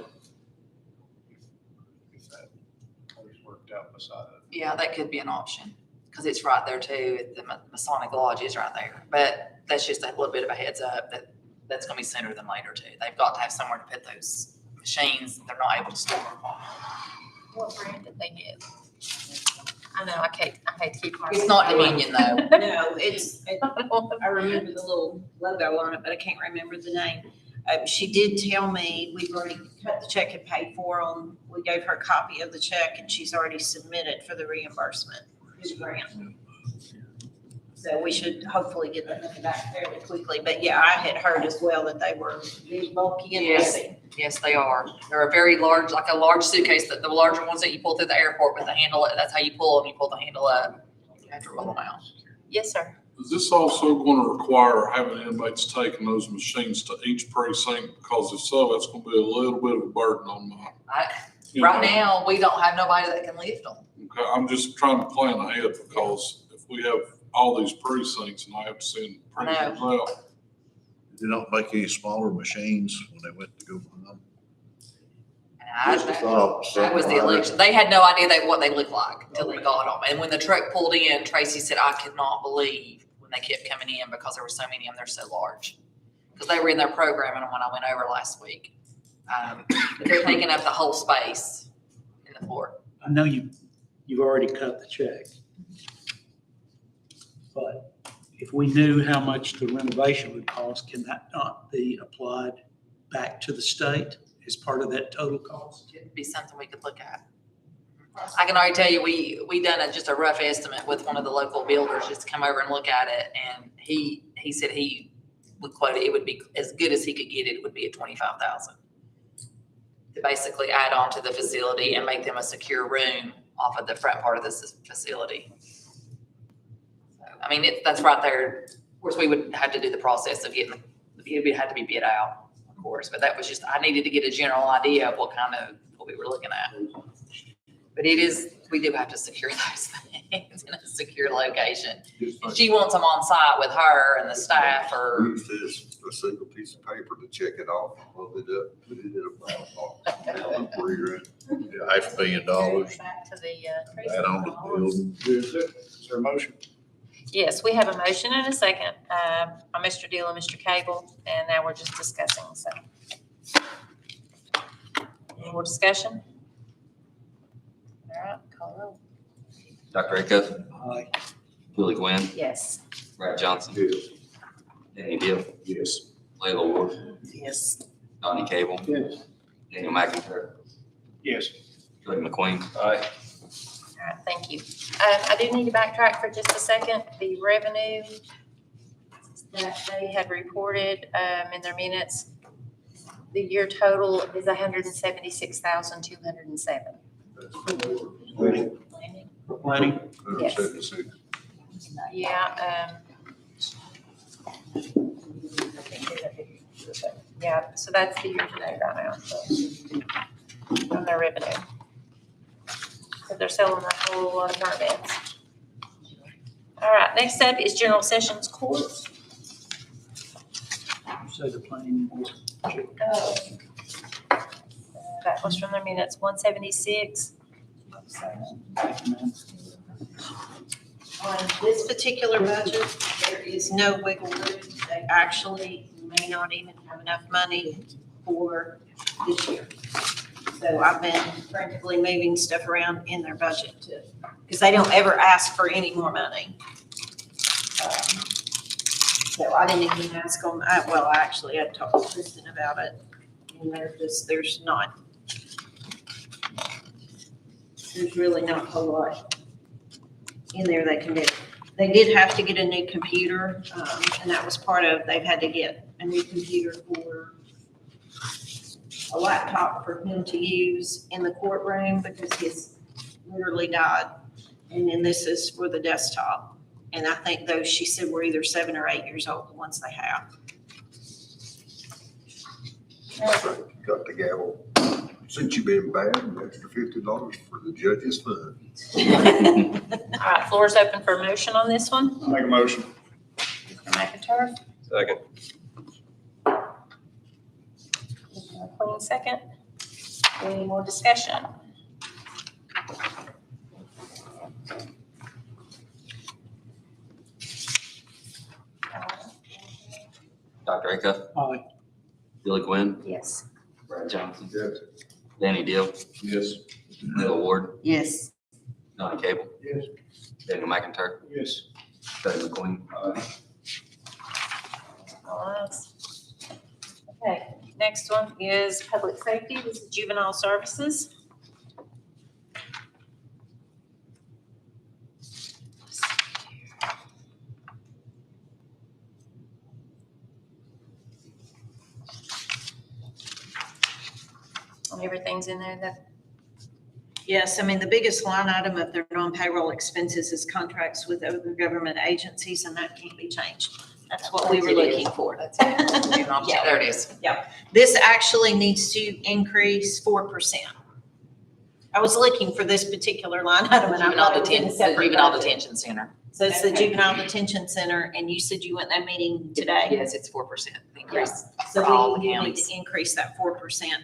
K: Worked out beside it.
F: Yeah, that could be an option, because it's right there too. The Masonic Lodge is right there. But that's just a little bit of a heads up that's going to be sooner than later too. They've got to have somewhere to put those machines. They're not able to store them.
A: What brand did they get? I know, I hate to keep my.
F: It's not Dominion though.
D: No, I remember the little logo on it, but I can't remember the name. She did tell me we've already cut the check and paid for them. We gave her a copy of the check and she's already submitted for the reimbursement, his grant. So we should hopefully get that money back fairly quickly. But yeah, I had heard as well that they were big, bulky and heavy.
F: Yes, they are. They're a very large, like a large suitcase, the larger ones that you pull through the airport with the handle. That's how you pull them. You pull the handle up. You have to roll them out.
A: Yes, sir.
N: Is this also going to require having inmates taking those machines to each precinct? Because if so, that's going to be a little bit of a burden on my. You
F: Right
N: know,
F: now, we don't have nobody that can lift them.
N: Okay, I'm just trying to plan ahead because if we have all these precincts and I have to send printers out,
B: They don't make any smaller machines when they went to go buy them.
F: And
C: Just a thought.
F: that was the election. They had no idea what they looked like until they got them. And when the truck pulled in, Tracy said, I could not believe when they kept coming in because there were so many of them, they're so large. Because they were in their programming when I went over last week. They're taking up the whole space in the floor.
G: I know you've already cut the check. But if we knew how much the renovation would cost, can that not be applied back to the state as part of that total cost?
F: It'd be something we could look at. I can already tell you, we done just a rough estimate with one of the local builders, just to come over and look at it, and he said he would quote it would be as good as he could get it would be at 25,000 to basically add on to the facility and make them a secure room off of the front part of this facility. So, I mean, that's right there. Of course, we would have to do the process of it would have to be bid out, of course, but that was just, I needed to get a general idea of what we were looking at. But we do have to secure those things in a secure location. She wants them on site with her and the staff or.
C: We used this, a single piece of paper to check it off, load it up, put it in a file.
B: Yeah, $500,000,
A: Back to the,
B: add on to the building.
K: Is there a motion?
A: Yes, we have a motion and a second, by Mr. Deal and Mr. Cable, and now we're just discussing, so. Any more discussion? All right, call roll.
E: Dr. Acuff,
G: Aye.
E: Billy Gwynn,
A: Yes.
E: Brad Johnson, Danny Deal,
B: Yes.
E: Layla Ward,
F: Yes.
E: Donnie Cable,
M: Yes.
E: Daniel McIntyre,
K: Yes.
E: Greg McQueen.
H: Aye.
A: All right, thank you. I do need to backtrack for just a second. The revenue that they had reported, in their minutes, the year total is 176,207.
B: Planning.
G: Planning?
A: Yes. Yeah, yeah, so that's the year to date right now, so, on their revenue. So they're selling a whole lot of burn beds. All right, next up is general sessions court.
G: So the planning was checked.
A: That was from their minutes, 176.
D: On this particular budget, there is no wiggle room. They actually may not even have enough money for this year. So I've been frantically moving stuff around in their budget too, because they don't ever ask for any more money. So I didn't even ask them, I actually had talked to Kristen about it, and there's really not a whole lot in there they can do. They did have to get a new computer, and that was part of, they've had to get a new computer for a laptop for him to use in the courtroom because his literally died. And then this is for the desktop. And I think those, she said, were either 7 or 8 years old, the ones they have.
C: Got the gavel. Since you've been bad, an extra $50 for the judge's fund.
A: All right, floor is open for a motion on this one.
K: I'll make a motion.
A: Mr. McIntyre,
H: Second.
A: Mr. McQueen, second. Any more discussion?
E: Dr. Acuff,
G: Aye.
E: Billy Gwynn,
A: Yes.
E: Brad Johnson,
C: Yes.
E: Danny Deal,
B: Yes.
E: Layla Ward,
F: Yes.
E: Donnie Cable,
K: Yes.
E: Daniel McIntyre,
K: Yes.
E: Greg McQueen.
A: All right. Okay, next one is public safety. This is juvenile services. And everything's in there that,
D: Yes, I mean, the biggest line item of their non-payroll expenses is contracts with other government agencies, and that can't be changed. That's what we were looking for.
F: That's it.
D: Yeah.
F: There it is.
D: This actually needs to increase 4%. I was looking for this particular line item and I
F: Juvenile
D: thought it was in a
F: detention,
D: separate
F: juvenile
D: budget.
F: detention center.
D: So it's the juvenile detention center, and you said you went that meeting today?
F: Yes, it's 4% increase
D: So
F: for all the
D: we need
F: counties.
D: to increase that 4%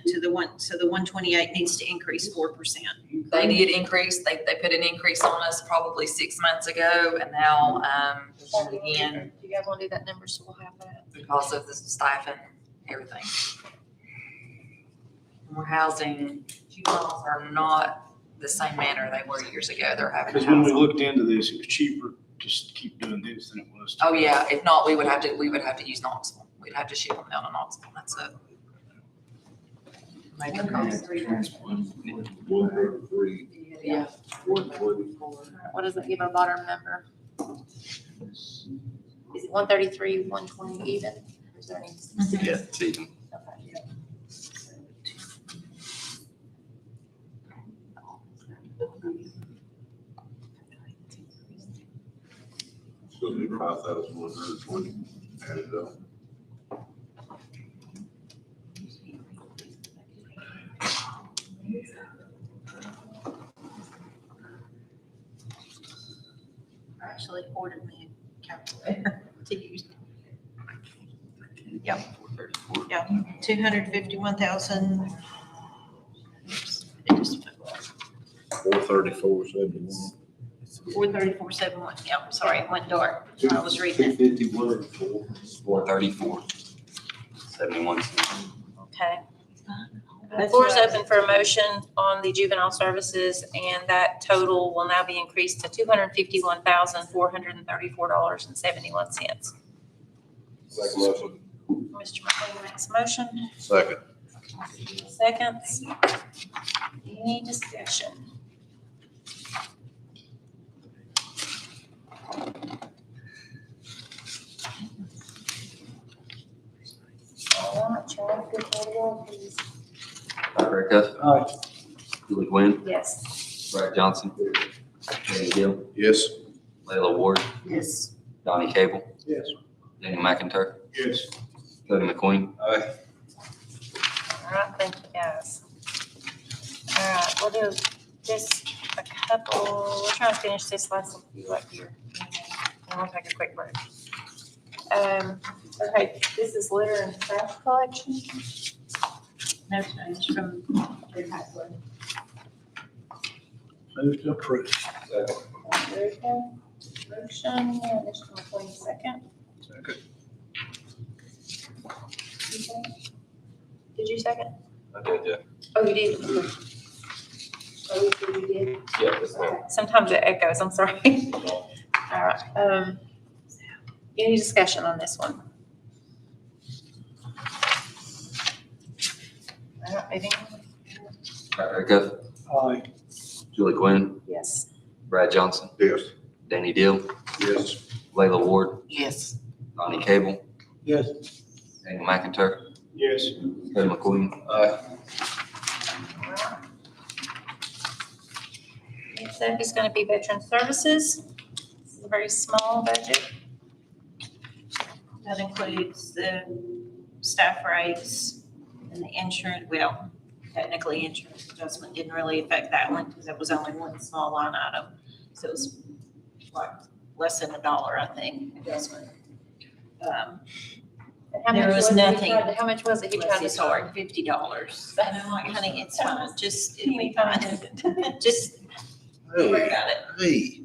D: to the one, so the 128 needs to increase 4%.
F: They did increase, they put an increase on us probably 6 months ago, and now, again,
A: Do you guys want to do that number so we'll have that?
F: because of the stipend, everything. We're housing, juveniles are not the same manner they were years ago. They're having to
K: Because when
F: house
K: we
F: them.
K: looked into this, it was cheaper just to keep doing this than it was. to-
F: Oh, yeah, if not, we would have to use Knoxville. We'd have to ship them down to Knoxville. That's a major cost.
B: 133,
F: Yeah.
B: 134.
A: What does it give our bottom number? Is it 133, 120 even? Or is there any specific?
E: Yeah, it's even.
A: Okay.
C: So it'd be 5,120 added up.
D: I actually ordered me a calculator to use. Yep. Yeah, 251,000. It just,
B: 434.71.
D: 434.71, yeah, sorry, it went dark. I was reading it.
E: 434, 71 cents.
A: Okay. The
D: That's
A: floor is
D: right.
A: open for a motion on the juvenile services, and that total will now be increased to $251,434.71.
H: Second motion.
A: Mr. McLean makes a motion.
B: Second.
A: Seconds. Any discussion? All right, Chad, good call to roll, please.
E: Brad Fairclough.
K: Aye.
E: Julie Gwynn.
A: Yes.
E: Brad Johnson. Danny Gill.
B: Yes.
E: Layla Ward.
D: Yes.
E: Donnie Cable.
K: Yes.
E: Daniel McIntyre.
K: Yes.
E: Cody McQueen.
A: All right, thank you, guys. All right, we'll do just a couple, we're trying to finish this last few up here. And we'll take a quick break. Okay, this is litter and trash collection.
D: No change from the pathway.
K: Move to approve.
A: Erica, motion, and Mr. McLean, second.
B: Second.
A: Did you second?
H: I did, yeah.
A: Oh, you did? Okay. Oh, you did?
H: Yeah, yes, ma'am.
A: Sometimes it echoes, I'm sorry. All right, any discussion on this one? All right, moving on.
E: Brad Fairclough.
K: Aye.
E: Julie Gwynn.
A: Yes.
E: Brad Johnson.
C: Yes.
E: Danny Deal.
C: Yes.
E: Layla Ward.
F: Yes.
E: Donnie Cable.
K: Yes.
E: Daniel McIntyre.
K: Yes.
E: Cody McQueen.
A: Next up is gonna be veteran services. This is a very small budget.
D: That includes the staff rates and the insurance, well, technically insurance adjustment didn't really affect that one because it was only one small line item. So it was like less than $1, I think, adjustment.
A: How
D: There
A: much
D: was
A: it he
D: nothing.
A: tried to- How much was it he tried
D: Bless
A: to
D: his
A: start?
D: heart, $50. And I'm like, honey, it's fine, just, it'll be fine. Just
B: Hey,
D: worry about it.
B: hey.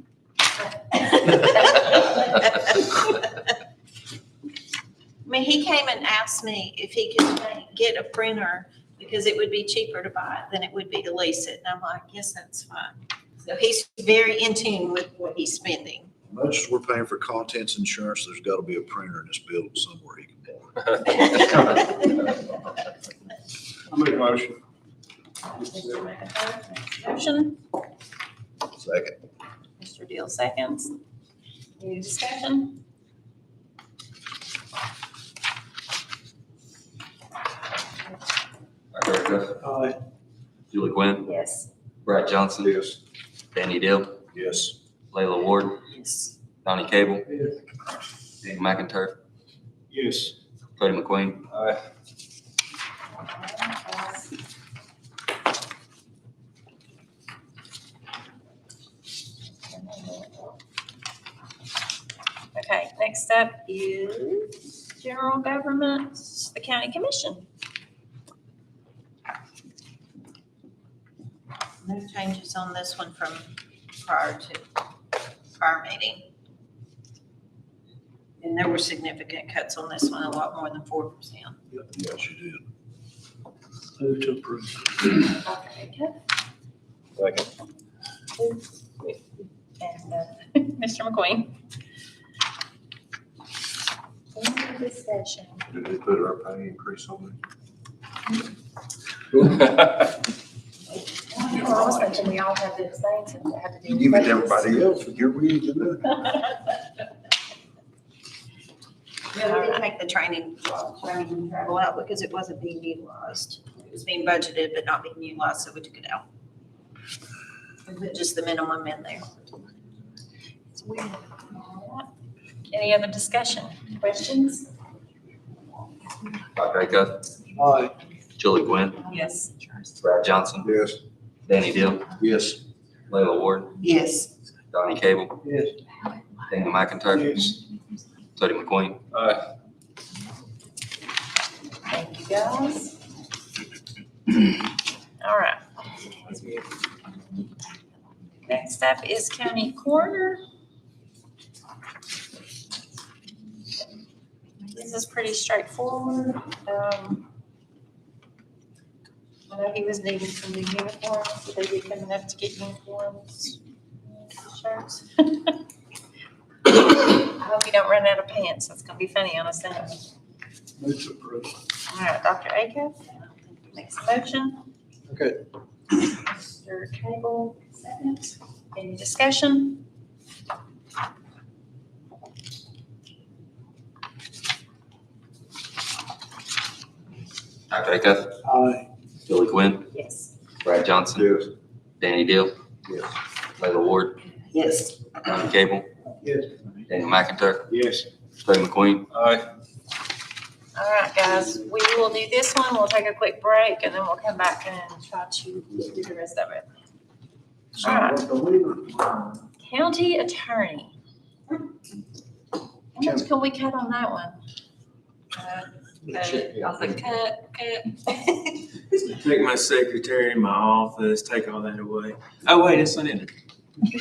D: I mean, he came and asked me if he could get a printer because it would be cheaper to buy it than it would be to lease it. And I'm like, yes, that's fine. So he's very in tune with what he's spending.
B: Much as we're paying for contents insurance, there's gotta be a printer in this building somewhere he can borrow.
K: I make a motion.
A: Mr. McIntyre makes a motion.
B: Second.
A: Mr. Deal seconds. Any discussion?
E: Brad Fairclough.
K: Aye.
E: Julie Gwynn.
A: Yes.
E: Brad Johnson.
C: Yes.
E: Danny Deal.
B: Yes.
E: Layla Ward.
D: Yes.
E: Donnie Cable.
K: Yes.
E: Daniel McIntyre.
K: Yes.
E: Cody McQueen.
A: Next up is general government, the county commission.
D: No changes on this one from prior to prior meeting. And there were significant cuts on this one, a lot more than 4%.
B: Yes, you did.
G: Move to approve.
A: Dr. Acuff
H: Second.
A: and Mr. McQueen. Any discussion?
C: Did they put our pay increase on
A: I was thinking we all have the same, so we have to
C: it?
A: do.
C: You give it to everybody else, and here we did it.
D: Yeah, we did take the training travel out because it wasn't being utilized. It was being budgeted but not being utilized, so we took it out. We put just the minimum in there.
A: It's weird. Any other discussion, questions?
E: Dr. Acuff,
G: Aye.
E: Julie Gwynn,
A: Yes.
E: Brad Johnson,
C: Yes.
E: Danny Deal,
B: Yes.
E: Layla Ward,
F: Yes.
E: Donnie Cable,
M: Yes.
E: Daniel McIntyre,
K: Yes.
E: Tony McQueen.
H: Aye.
A: Thank you, guys. All right. Next up is county coroner. This is pretty straightforward. I know he was needing some new uniforms, so they be coming up to get uniforms, shirts. I hope you don't run out of pants. That's gonna be funny on a Sunday.
G: Move to approve.
A: All right, Dr. Acuff, makes a motion.
M: Okay.
A: Mr. Cable, second. Any discussion?
E: Dr. Acuff,
G: Aye.
E: Julie Gwynn,
A: Yes.
E: Brad Johnson,
C: Yes.
E: Danny Deal,
C: Yes.
E: Layla Ward,
D: Yes.
E: Donnie Cable,
M: Yes.
E: Daniel McIntyre,
K: Yes.
E: Tony McQueen.
H: Aye.
A: All right, guys, we will do this one. We'll take a quick break and then we'll come back and try to do the rest of it. All right. County attorney. How much can we cut on that one?
F: I was like, cut.
O: Take my secretary, my office, take all that away. Oh, wait, it's not in it.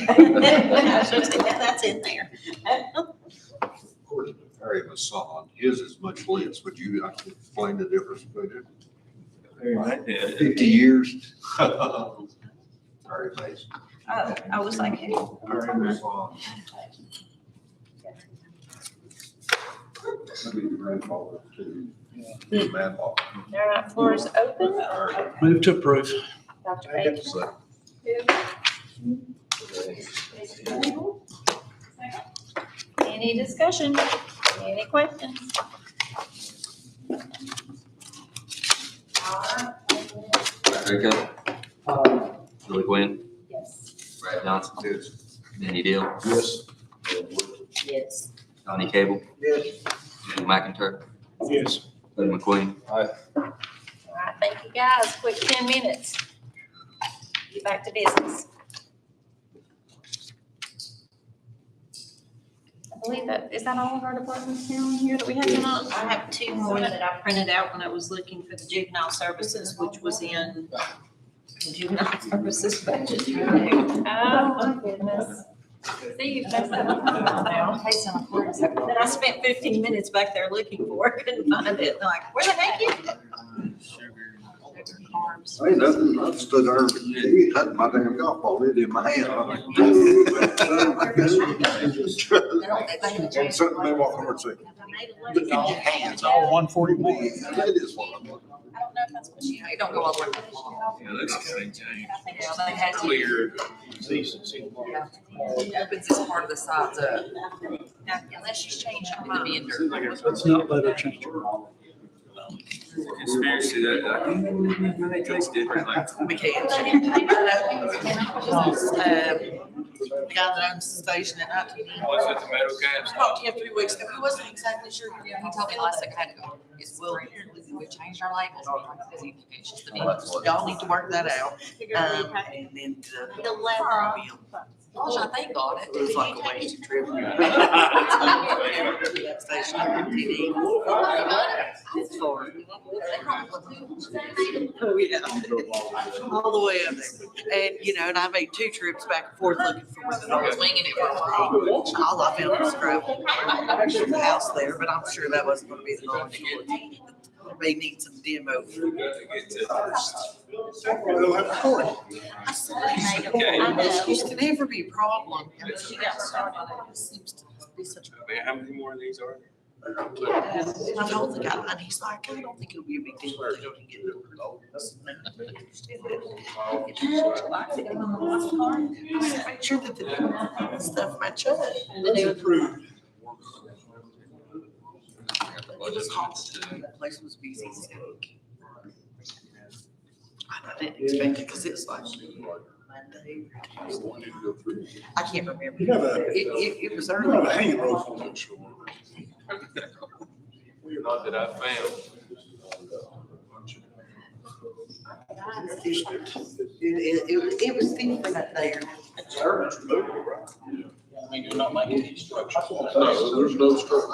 D: That's in there.
C: According to Perry Masson, his is much less. Would you like to explain the difference between it? 50 years? Perry Mason.
D: Oh, I was like, hey.
C: Perry Masson. Maybe the grandfather to Matt Law.
A: All right, floor is open.
G: Move to approve.
A: Dr. Acuff.
B: So,
A: Any discussion? Any questions?
E: Dr. Acuff, Julie Gwynn,
A: Yes.
E: Brad Johnson, Danny Deal,
B: yes.
E: Layla Ward,
D: Yes.
E: Donnie Cable,
M: Yes.
E: Daniel McIntyre,
K: Yes.
E: Tony McQueen.
A: All right, thank you, guys. Quick 10 minutes. Get back to business. I believe that, is that all of our departments down here that we have tonight?
D: I have two more that I printed out when I was looking for the juvenile services, which was in the juvenile services budget.
A: Oh, my goodness. See, you've messed that up now.
D: Then I spent 15 minutes back there looking for it, couldn't find it, like, where the heck is it?
C: Ain't nothing, I stood there, he had my damn golf ball, it in my hand. I'm like, One second, they walk over and say, look at your hands,
G: All 141.
C: that is what I'm looking for.
A: I don't know if that's what she.
F: Yeah, it don't go all the way to the wall.
O: Yeah, that's kind of changed.
F: Yeah, they had to.
O: Clear.
F: Yeah. It opens this part of the sides up. Unless she's changed her mind.
G: Let's not let her change her mind.
O: Conspiracy that, they taste different, like.
F: We can't. The guy that owns the station at 19.
O: Was it the metal caps?
F: Talked to him 3 weeks ago. He wasn't exactly sure. He told me last week I had to go. We changed our labels. It's just the difference. Y'all need to work that out. And then
D: The level.
F: Gosh, I think on it.
P: It was like a wasted trip. It's far. Oh, yeah. All the way up there. And, you know, and I made 2 trips back and forth looking for one.
F: I was winging it.
P: All I found was scrub. There's a house there, but I'm sure that wasn't gonna be the one. May need some demo. I used to never be a problem. And she got started, it just seems to be such a.
O: Man, how many more of these are there?
P: I told the guy, and he's like, I don't think it'll be a big deal. If they don't get it. Make sure that the stuff match up.
L: Approved.
P: It was hot. That place was busy. I didn't expect it because it was like Monday or Tuesday. I can't remember.
L: You have a-
P: It was
L: You have
P: early.
L: a hanging rope on that shore.
O: Not that I found.
P: It was thin for that day.
K: I mean, you're not making any structure.
N: No, there's no structure.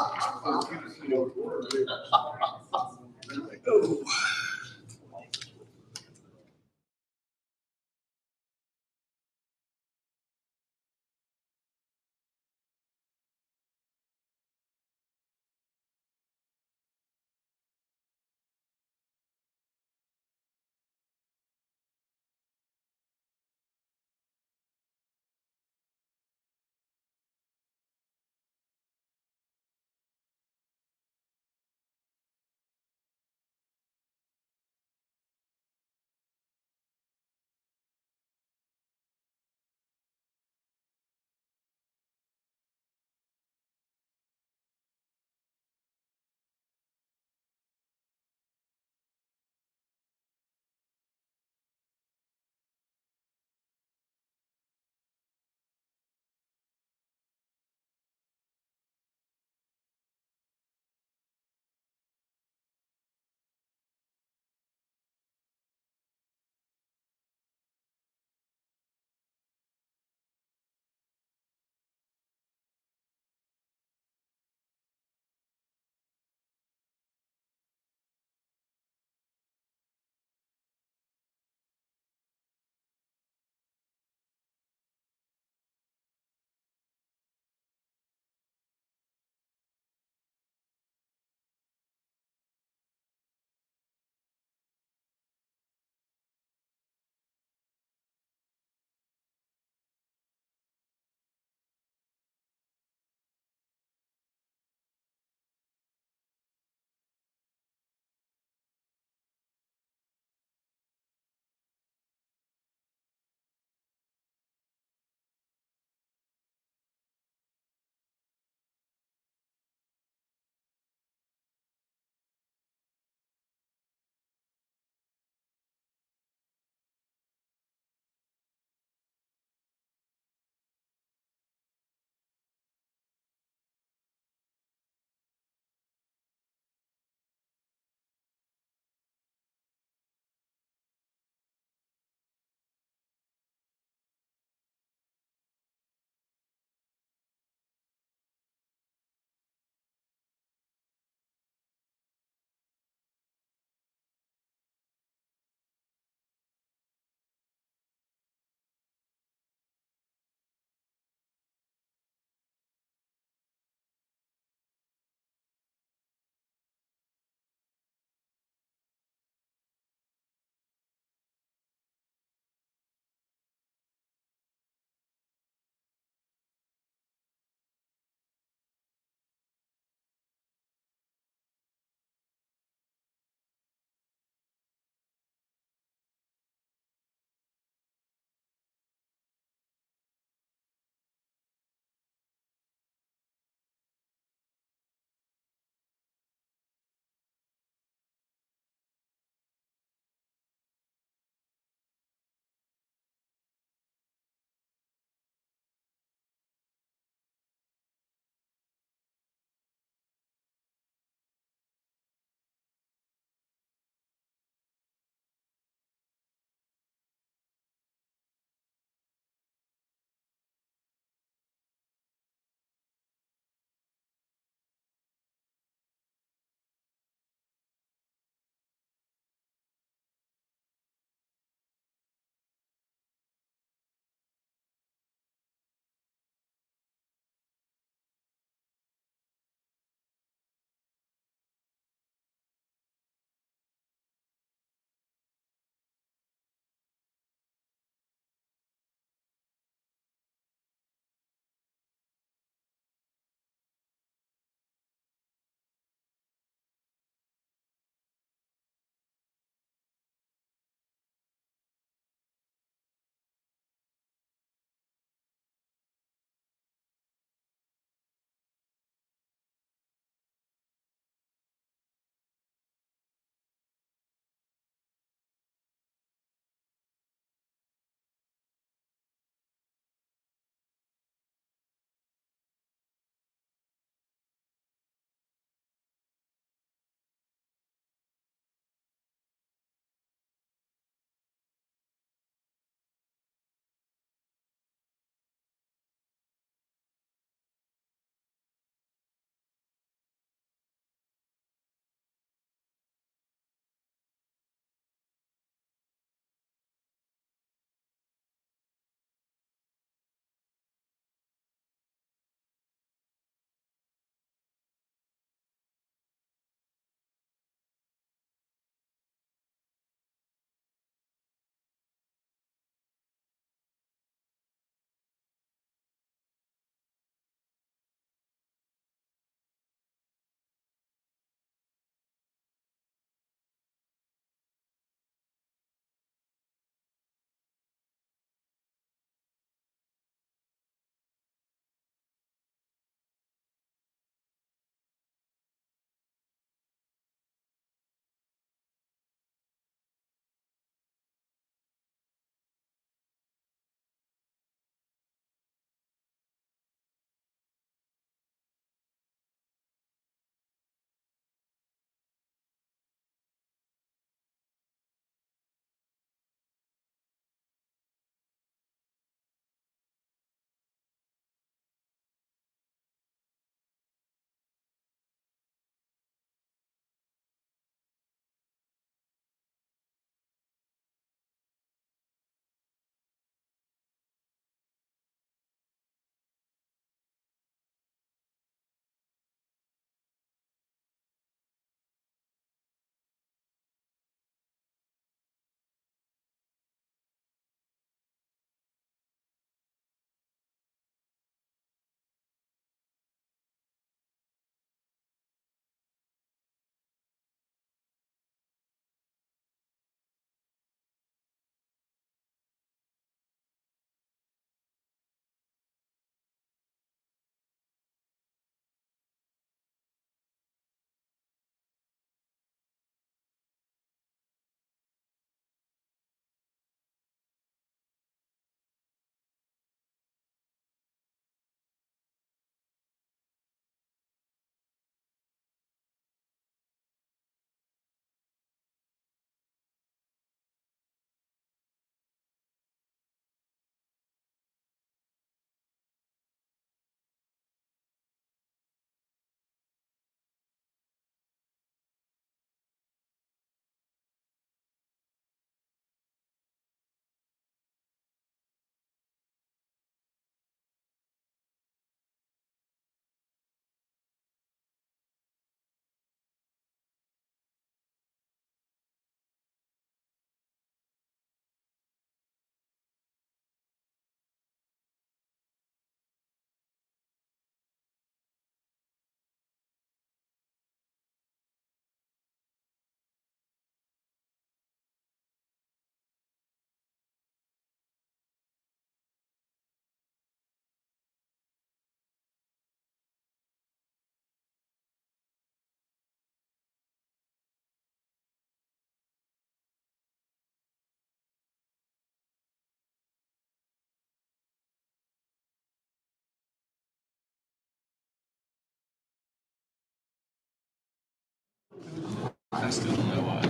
H: I still don't know why.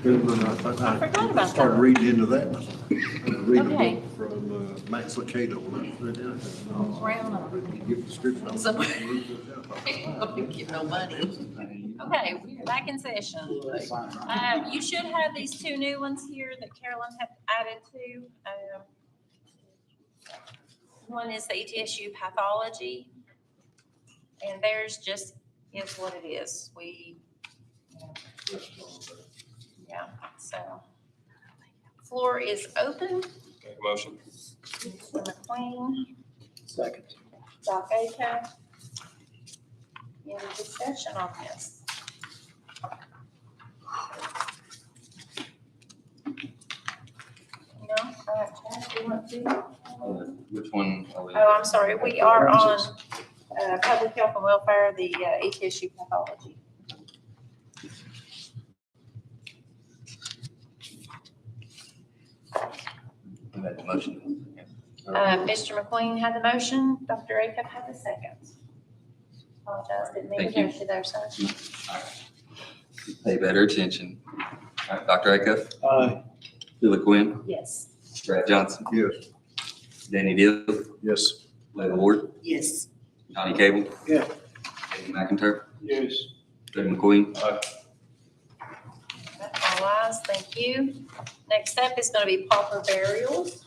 A: I forgot about
C: Started
A: that.
C: reading into that. Reading
A: Okay.
C: a book from Max Lucado. Give description on
F: Somebody-
C: it.
F: Don't give no money.
A: Okay, we're back in session. You should have these two new ones here that Carolyn had added to. One is the ETSU pathology, and theirs just is what it is. Yeah, so. Floor is open.
H: Make a motion.
A: Mr. McQueen,
M: Second.
A: Doc Acuff. Any discussion on this? No, Chad, do you want to?
E: Which one are we?
A: Oh, I'm sorry, we are on, public health and welfare, the, ETSU pathology.
E: Make a motion.
A: Mr. McQueen had the motion, Dr. Acuff had the second. Apologize, didn't mean
E: Thank
A: to
E: you.
A: rush you there, sir.
E: Pay better attention. All right, Dr. Acuff,
M: Aye.
E: Sheila Quinn,
A: Yes.
E: Brad Johnson,
C: Yes.
E: Danny Deal,
B: Yes.
E: Layla Ward,
P: Yes.
E: Johnny Cable.
M: Yeah.
E: Eddie McIntyre,
M: Yes.
E: Freddie McQueen.
A: All ayes, thank you. Next up is gonna be pauper burials.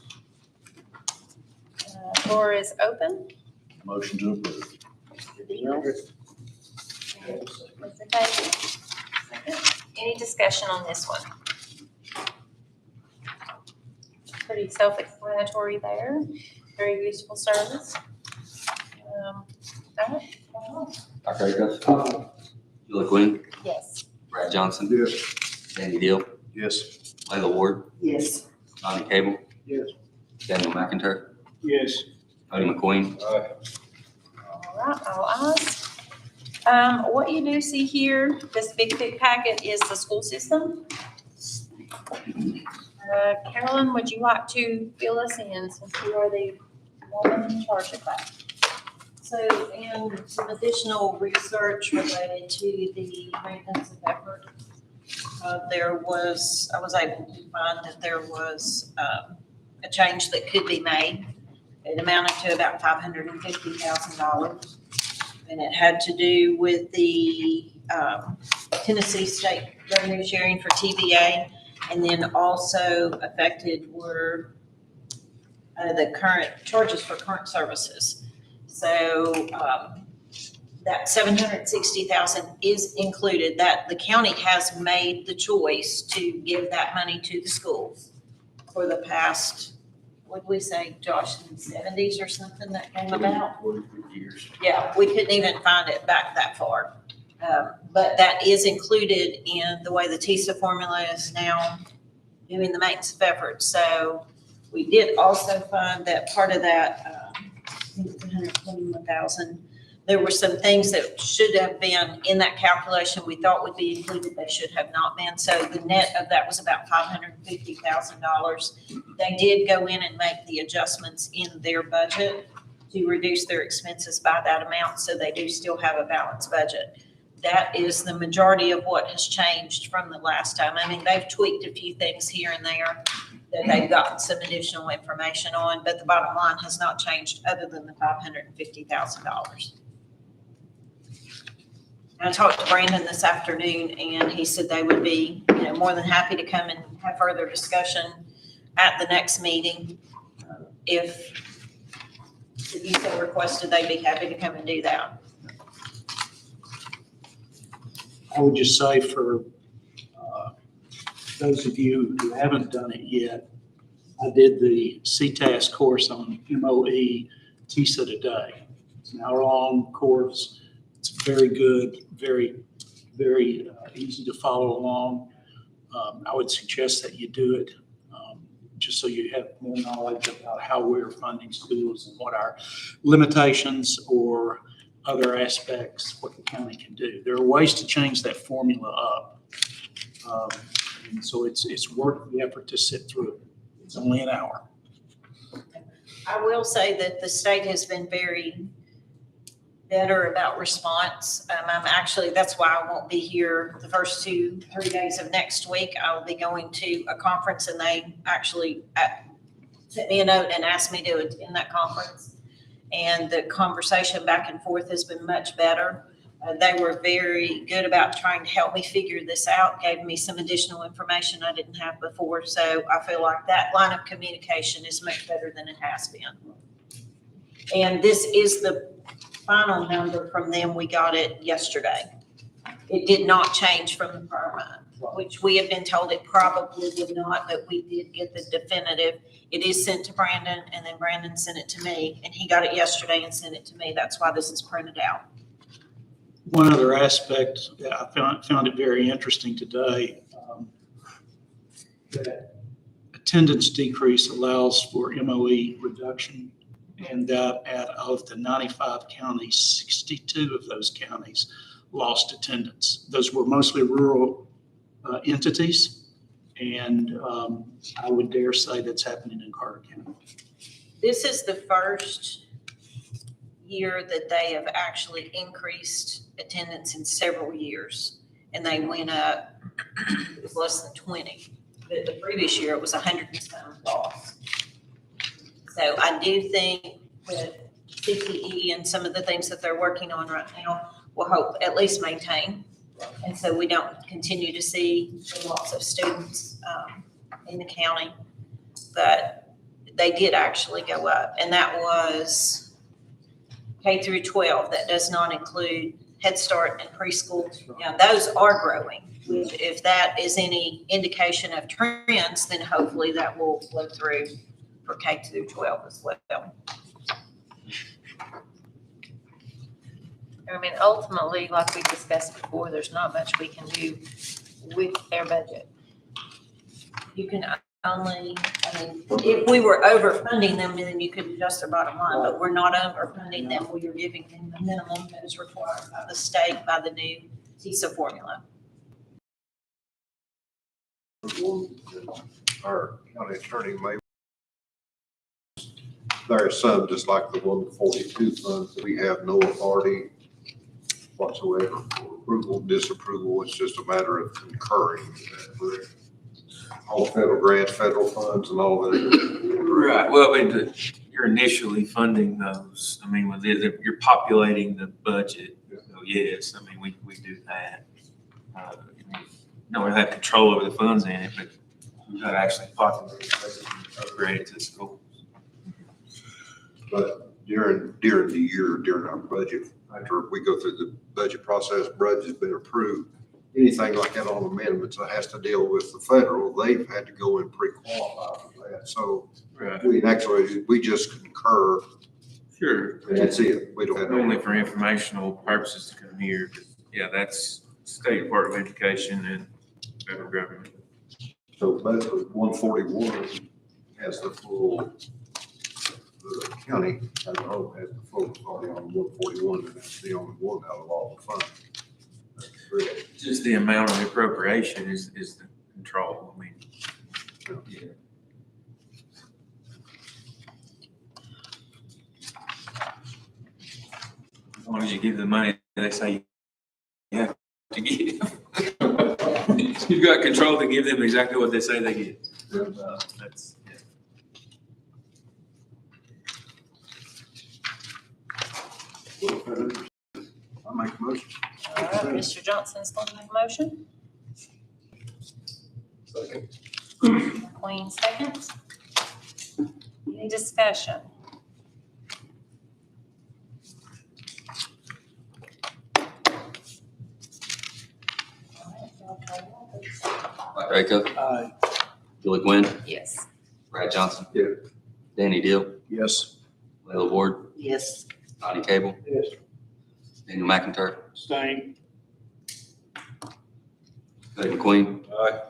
A: Floor is open.
B: Motion to approve.
A: Mr. Deal. Mr. Taylor. Second. Any discussion on this one? Pretty self-explanatory there. Very useful service. All right.
E: Dr. Acuff, Sheila Quinn,
A: Yes.
E: Brad Johnson,
C: Yes.
E: Danny Deal,
B: Yes.
E: Layla Ward,
P: Yes.
E: Johnny Cable.
M: Yes.
E: Daniel McIntyre,
M: Yes.
E: Cody McQueen.
A: All right, all ayes. What you do see here, this big thick packet is the school system. Carolyn, would you like to fill us in since you are the woman in charge of that?
D: So, and some additional research related to the maintenance of effort. I was able to find that there was, a change that could be made. It amounted to about $550,000. And it had to do with the, Tennessee State Revenue Sharing for TVA. And then also affected were, the current charges for current services. So, that $760,000 is included, that the county has made the choice to give that money to the schools for the past, what'd we say, Josh, in the 70s or something that came about?
E: Years.
D: Yeah, we couldn't even find it back that far. But that is included in the way the TISA formula is now doing the maintenance of effort. So we did also find that part of that, I think it's 121,000. There were some things that should have been in that calculation we thought would be included, they should have not been. So the net of that was about $550,000. They did go in and make the adjustments in their budget to reduce their expenses by that amount, so they do still have a balanced budget. That is the majority of what has changed from the last time. I mean, they've tweaked a few things here and there that they've gotten some additional information on, but the bottom line has not changed other than the $550,000. I talked to Brandon this afternoon, and he said they would be, more than happy to come and have further discussion at the next meeting. If you so requested, they'd be happy to come and do that.
G: I would just say for those of you who haven't done it yet, I did the CTAS course on MOE TISA today. It's an hour-long course. It's very good, very, very easy to follow along. I would suggest that you do it just so you have more knowledge about how we're funding schools and what our limitations or other aspects, what the county can do. There are ways to change that formula up. And so it's worth the effort to sit through it. It's only an hour.
D: I will say that the state has been very better about response. That's why I won't be here the first 2-3 days of next week. I will be going to a conference, and they actually sent me a note and asked me to attend that conference. And the conversation back and forth has been much better. They were very good about trying to help me figure this out, gave me some additional information I didn't have before. So I feel like that line of communication is much better than it has been. And this is the final number from them. We got it yesterday. It did not change from the prior month, which we had been told it probably would not, but we did get the definitive. It is sent to Brandon, and then Brandon sent it to me, and he got it yesterday and sent it to me. That's why this is printed out.
G: One other aspect that I found it very interesting today, that attendance decrease allows for MOE reduction, and that out of the 95 counties, 62 of those counties lost attendance. Those were mostly rural entities, and I would dare say that's happening in Carter County.
D: This is the first year that they have actually increased attendance in several years. And they went up, it was less than 20. But the previous year, it was 100 and some lost. So I do think with CTE and some of the things that they're working on right now, we'll hope at least maintain. And so we don't continue to see lots of students in the county. But they did actually go up. And that was K through 12. That does not include Head Start and preschool. Now, those are growing. If that is any indication of trends, then hopefully that will flow through for K through 12 as well.
A: I mean, ultimately, like we discussed before, there's not much we can do with their budget.
D: You can only, if we were overfunding them, then you could adjust their bottom line, but we're not overfunding them. We are giving them the minimum that is required by the state, by the new TISA formula.
C: Our county attorney may. There are some, just like the 142 funds, that we have no authority whatsoever for approval, disapproval. It's just a matter of concurring. Is that correct? All federal grants, federal funds and all that.
O: Right, well, I mean, you're initially funding those. I mean, when you're populating the budget, so yes, I mean, we do that. No, we have control over the funds in it, but we've got to actually populate it, upgrade it to the schools.
C: But during the year, during our budget, after we go through the budget process, budget's been approved, anything like that on amendments that has to deal with the federal, they've had to go and pre-qualify for that. So
O: Right.
C: we just concur.
O: Sure.
C: And that's it. We don't have.
O: Only for informational purposes to come here. But yeah, that's State Department of Education and federal government.
C: So basically, 141 has the full, the county as a whole has the full authority on 141, and that's the only one out of all the funds. That's correct.
O: Just the amount of the appropriation is the control. I mean, yeah. As long as you give the money, they say you have to give. You've got control to give them exactly what they say they get. That's, yeah.
C: I make a motion.
A: All right, Mr. Johnson's going to make a motion.
H: Second.
A: Queen seconds. Any discussion?
E: Mike Rayco, Julie Gwynn,
A: Yes.
E: Brad Johnson.
C: Yeah.
E: Danny Deal,
B: Yes.
E: Layla Ward,
P: Yes.
E: Donnie Cable,
M: Yes.
E: Daniel McIntyre,
G: Same.
E: Craig McQueen.
H: Aye.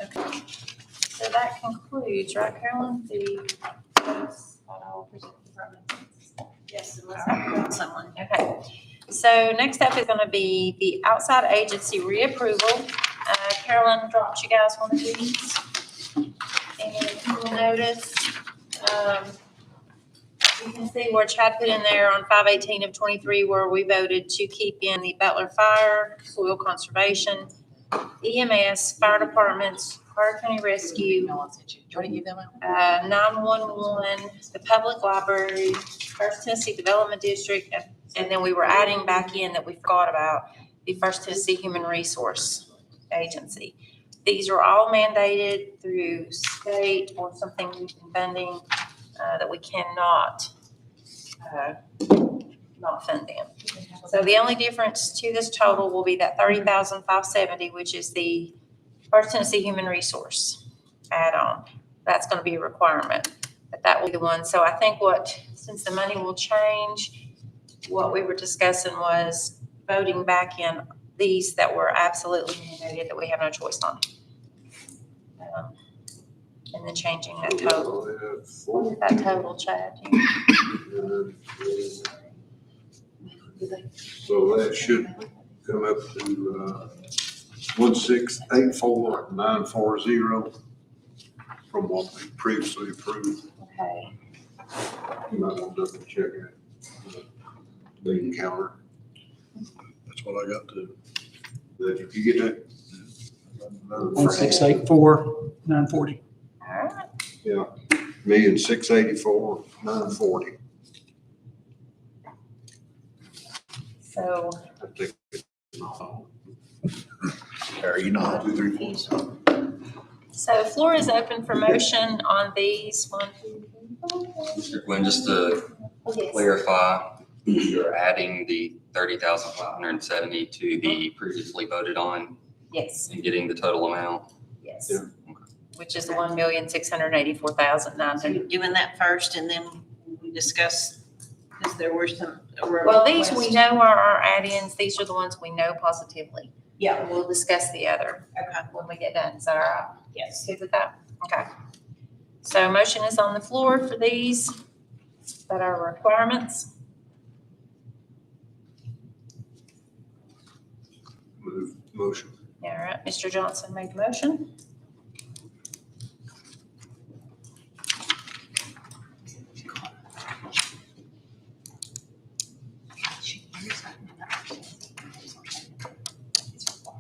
A: Okay. So that concludes, right, Carolyn,
D: Yes, unless I forgot someone.
A: Okay, so next up is gonna be the outside agency reapproval. Carolyn dropped you guys one of these. on the notice. You can see where Chad put in there on 5/18 of 23 where we voted to keep in the Butler Fire, Soil Conservation, EMS, Fire Departments, Carter County Rescue,
F: No, I sent you. Do you want to give them out?
A: 911, the Public Library, First Tennessee Development District, and then we were adding back in that we forgot about the First Tennessee Human Resource Agency. These are all mandated through state or something we've been funding that we cannot not fund them. So the only difference to this total will be that 30,570, which is the First Tennessee Human Resource add-on. That's gonna be a requirement, but that will be the one. So I think since the money will change, what we were discussing was voting back in these that were absolutely mandated that we have no choice on. And then changing that total. What is that total, Chad?
C: So that should come up to 1,684,940 from what we previously approved.
A: Okay.
C: You might want to double check it. Being counter.
B: That's what I got to.
C: Did you get that?
G: 1,684,940.
A: All right.
C: Yeah, 1,684,940.
A: So
C: I think it's
B: Harry, you know, 1, 2, 3, 4.
A: So floor is open for motion on these. 1, 2, 3, 4.
E: Mr. Quinn, just to
A: Yes.
E: clarify, you're adding the 30,570 to the previously voted on
A: Yes,
E: and getting the total amount?
A: yes.
C: Yeah.
A: Which is the 1,684,900.
D: Doing that first and then we discuss, because there were some.
A: Well, these we know are our add-ins. These are the ones we know positively.
D: Yeah.
A: We'll discuss the other
D: Okay,
A: when we get done. Is that all right?
D: yes.
A: Good with that? Okay. So motion is on the floor for these that are requirements.
C: Move motion.
A: All right, Mr. Johnson made the motion.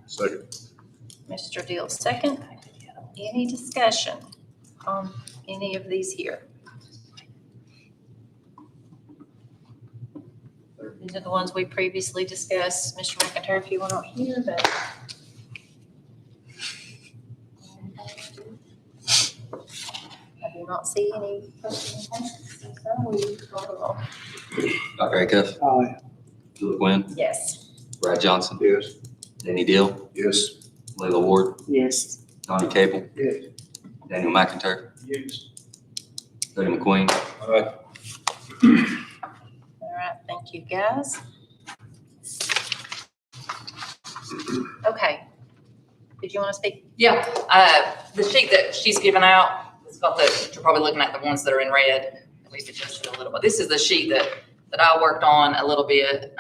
B: Second.
A: Mr. Deal second. Any discussion on any of these here? These are the ones we previously discussed. Mr. McIntyre, if you were not here, but. I do not see any questions. So we call
E: Dr. Acuff?
G: Aye.
E: Mr. Quinn?
A: yes.
E: Brad Johnson?
C: Yes.
E: Danny Deal?
B: Yes.
E: Layla Ward?
G: Yes.
E: Donnie Cable?
M: Yes.
E: Daniel McIntyre?
G: Yes.
E: Cody McQueen?
A: All right, thank you, guys. Okay. Did you want to speak?
F: Yeah, the sheet that she's given out, it's got you're probably looking at the ones that are in red, at least adjusted a little bit. This is the sheet that I worked on a little bit.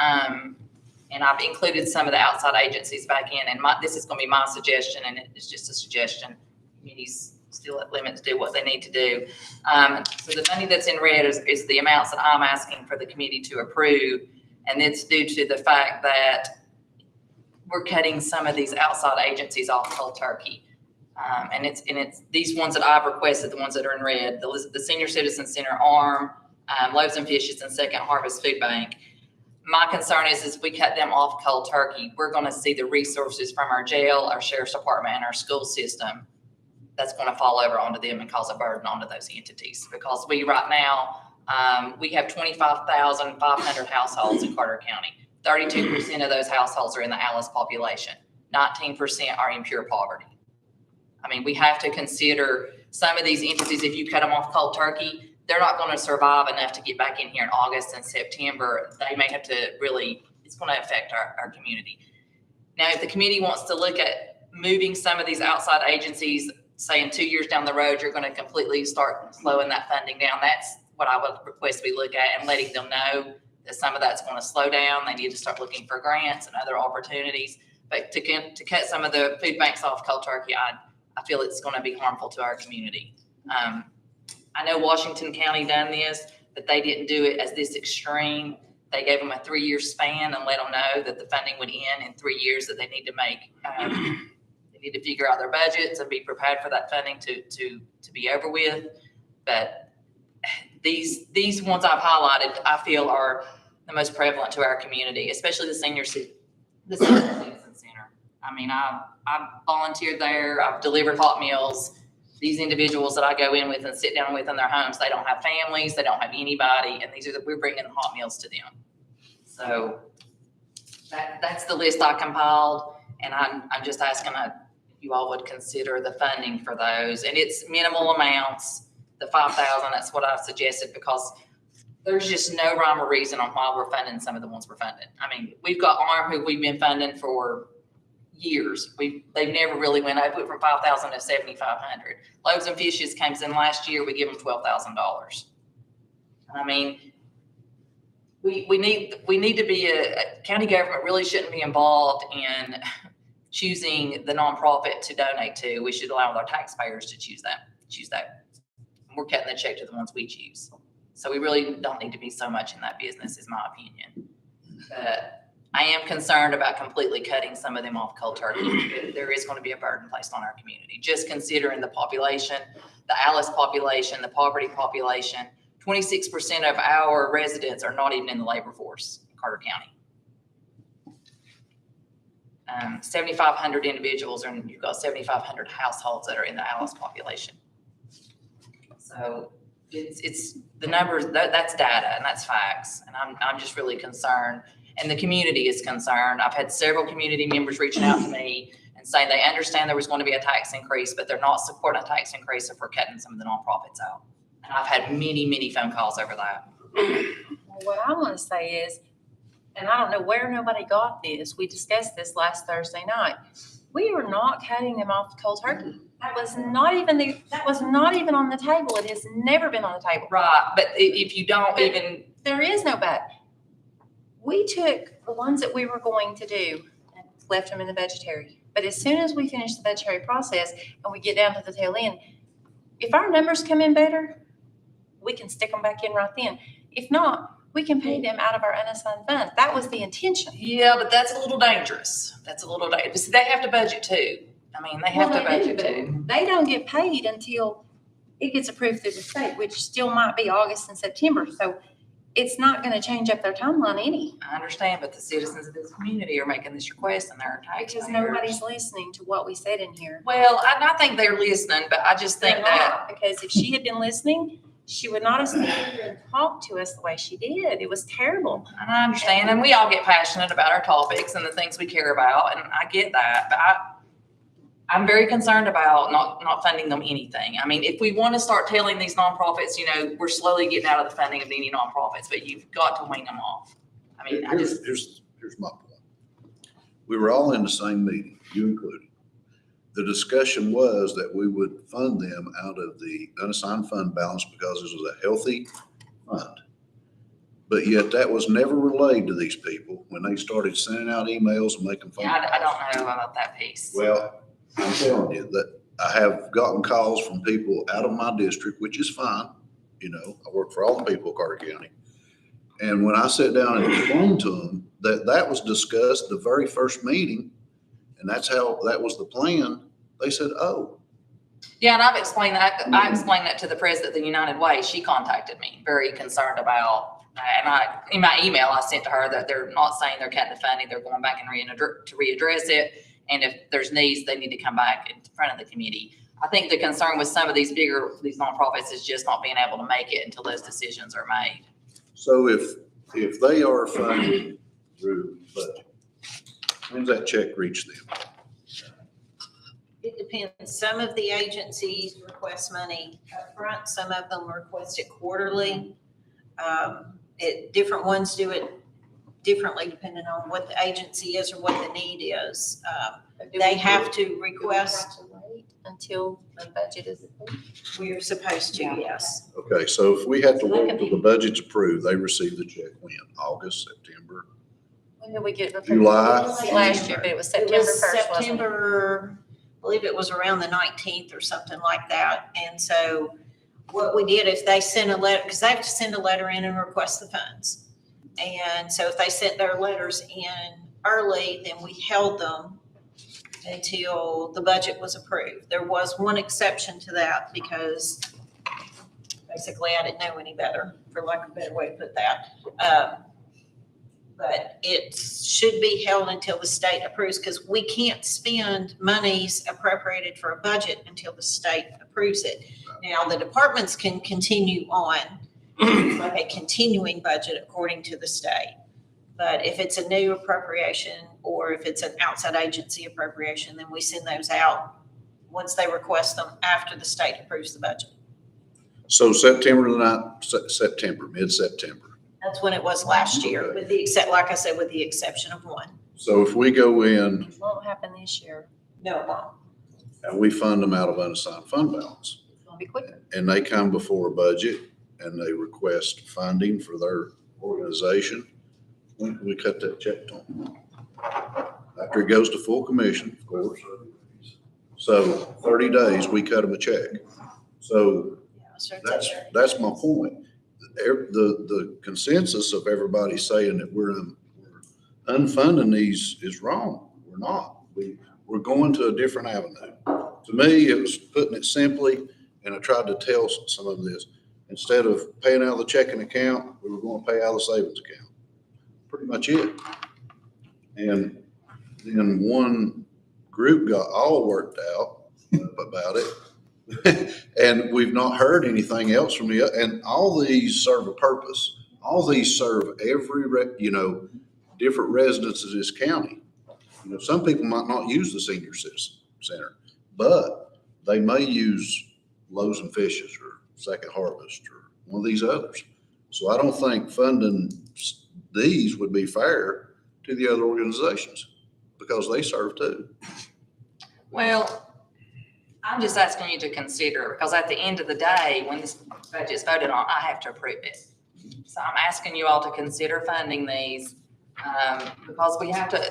F: And I've included some of the outside agencies back in, and this is gonna be my suggestion, and it's just a suggestion. Communities still at limit to do what they need to do. So the money that's in red is the amounts that I'm asking for the committee to approve. And it's due to the fact that we're cutting some of these outside agencies off cold turkey. And it's these ones that I've requested, the ones that are in red, the Senior Citizen Center, ARM, Loaves and Fishes, and Second Harvest Food Bank. My concern is we cut them off cold turkey, we're gonna see the resources from our jail, our sheriff's department, and our school system that's gonna fall over onto them and cause a burden onto those entities. Because right now, we have 25,500 households in Carter County. 32% of those households are in the Alice population. 19% are in pure poverty. I mean, we have to consider some of these entities, if you cut them off cold turkey, they're not gonna survive enough to get back in here in August and September. They may have to it's gonna affect our community. Now, if the committee wants to look at moving some of these outside agencies, say in 2 years down the road, you're gonna completely start slowing that funding down. That's what I would request we look at, and letting them know that some of that's gonna slow down. They need to start looking for grants and other opportunities. But to cut some of the food banks off cold turkey, I feel it's gonna be harmful to our community. I know Washington County done this, but they didn't do it as this extreme. They gave them a 3-year span and let them know that the funding would end in 3 years, that they need to make, they need to figure out their budgets and be prepared for that funding to be over with. But these ones I've highlighted, I feel are the most prevalent to our community, especially the senior citizen center. I mean, I've volunteered there. I've delivered hot meals. These individuals that I go in with and sit down with in their homes, they don't have families, they don't have anybody, and we're bringing hot meals to them. So that's the list I compiled, and I'm just asking if you all would consider the funding for those, and it's minimal amounts. The 5,000, that's what I've suggested, because there's just no rhyme or reason on why we're funding some of the ones we're funding. I mean, we've got ARM, who we've been funding for years. They've never really went up. Went from 5,000 to 7,500. Loaves and Fishes comes in last year. We give them $12,000. I mean, we need to be a county government really shouldn't be involved in choosing the nonprofit to donate to. We should allow our taxpayers to choose that. We're cutting the check to the ones we choose. So we really don't need to be so much in that business, is my opinion. But I am concerned about completely cutting some of them off cold turkey. There is going to be a burden placed on our community. Just considering the population, the Alice population, the poverty population, 26% of our residents are not even in the labor force in Carter County. 7,500 individuals, and you've got 7,500 households that are in the Alice population. So it's the numbers, that's data and that's facts. And I'm just really concerned. And the community is concerned. I've had several community members reaching out to me and saying they understand there was going to be a tax increase, but they're not supporting a tax increase if we're cutting some of the nonprofits out. And I've had many, many phone calls over that.
A: Well, what I want to say is, and I don't know where nobody got this, we discussed this last Thursday night. We are not cutting them off cold turkey. That was not even on the table. It has never been on the table.
F: Right, but if you don't even.
A: There is no but. We took the ones that we were going to do and left them in the budgetary. But as soon as we finish the budgetary process and we get down to the tail end, if our numbers come in better, we can stick them back in right then. If not, we can pay them out of our unassigned funds. That was the intention.
F: Yeah, but that's a little dangerous. They have to budget too. I mean, they have to budget too.
A: They don't get paid until it gets approved through the state, which still might be August and September. So it's not going to change up their timeline any.
F: I understand, but the citizens of this community are making this request and they're taxpayers.
A: Because nobody's listening to what we said in here.
F: Well, I think they're listening, but I just think that.
A: Because if she had been listening, she would not have stayed here and talked to us the way she did. It was terrible.
F: And I understand, and we all get passionate about our topics and the things we care about, and I get that, but I'm very concerned about not funding them anything. I mean, if we want to start telling these nonprofits, we're slowly getting out of the funding of any nonprofits, but you've got to wean them off. I mean,
B: Here's my point. We were all in the same meeting, you included. The discussion was that we would fund them out of the unassigned fund balance because this was a healthy fund. But yet that was never relayed to these people when they started sending out emails and making phone calls.
F: I don't know about that piece.
B: Well, I'm telling you that I have gotten calls from people out of my district, which is fine. I work for all the people of Carter County. And when I sat down and explained to them that was discussed the very first meeting, and that was the plan, they said, oh.
F: Yeah, and I've explained that. I explained that to the president of the United Way. She contacted me, very concerned about, and in my email I sent to her that they're not saying they're cutting the funding, they're going back and to readdress it. And if there's needs, they need to come back in front of the committee. I think the concern with some of these nonprofits is just not being able to make it until those decisions are made.
B: So if they are funded through budget, when does that check reach them?
D: It depends. Some of the agencies request money upfront. Some of them request it quarterly. Different ones do it differently depending on what the agency is or what the need is. They have to request.
A: Wait until the budget is approved.
D: We're supposed to, yes.
B: Okay, so if we have to wait until the budget's approved, they receive the check when? August, September?
A: When did we get it?
B: July?
A: Last year, but it was
D: It
A: September
D: was
A: 1st, wasn't it?
D: September, I believe it was around the 19th or something like that. And so what we did, if they sent a letter, because they have to send a letter in and request the funds. And so if they sent their letters in early, then we held them until the budget was approved. There was one exception to that because basically I didn't know any better, for lack of a better way to put that. But it should be held until the state approves, because we can't spend monies appropriated for a budget until the state approves it. Now, the departments can continue on, like a continuing budget according to the state. But if it's a new appropriation or if it's an outside agency appropriation, then we send those out once they request them after the state approves the budget.
B: So September the 9th, September, mid-September.
D: That's when it was last year, with the like I said, with the exception of one.
B: So if we go in
A: It won't happen this year.
D: No, it won't.
B: and we fund them out of unassigned fund balance,
A: It's gonna be quicker.
B: and they come before a budget and they request funding for their organization, when can we cut that check to them? After it goes to full commission, of course. So 30 days, we cut them a check. So that's my point. The consensus of everybody saying that we're unfunding these is wrong. We're not. We're going to a different avenue. To me, it was putting it simply, and I tried to tell some of this. Instead of paying out of the checking account, we were going to pay out of the savings account. Pretty much it. And then one group got all worked out about it. And we've not heard anything else from the, and all these serve a purpose. All these serve every, different residents of this county. Some people might not use the senior citizen center, but they may use Loaves and Fishes or Second Harvest or one of these others. So I don't think funding these would be fair to the other organizations because they serve too.
F: Well, I'm just asking you to consider, because at the end of the day, when this budget's voted on, I have to approve it. So I'm asking you all to consider funding these, because we have to,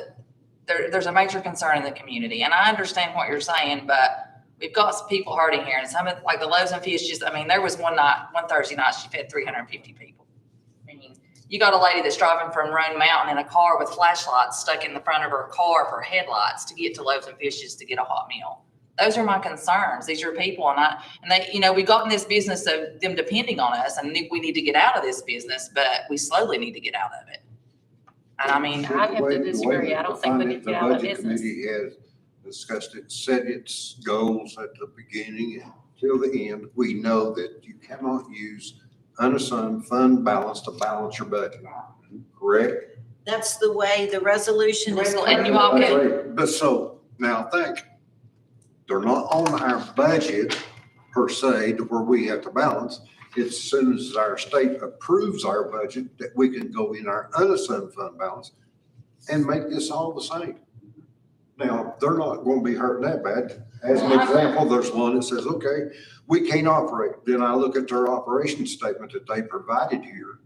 F: there's a major concern in the community. And I understand what you're saying, but we've got some people hurting here, and some of, like the Loaves and Fishes, there was one Thursday night, she fed 350 people. I mean, you got a lady that's driving from Roan Mountain in a car with flashlights stuck in the front of her car for headlights to get to Loaves and Fishes to get a hot meal. Those are my concerns. These are people, and they, we got in this business of them depending on us, and we need to get out of this business, but we slowly need to get out of it. And
A: I have to disagree. I don't think we need to get out of
C: The
A: business.
C: budget committee has discussed it, set its goals at the beginning until the end. We know that you cannot use unassigned fund balance to balance your budget, correct?
D: That's the way the resolution is.
F: And you all can.
C: But so, now think, they're not on our budget per se to where we have to balance. It's as soon as our state approves our budget that we can go in our unassigned fund balance and make this all the same. Now, they're not going to be hurting that bad. As an example, there's one that says, okay, we can't operate. Then I look at their operation statement that they provided here,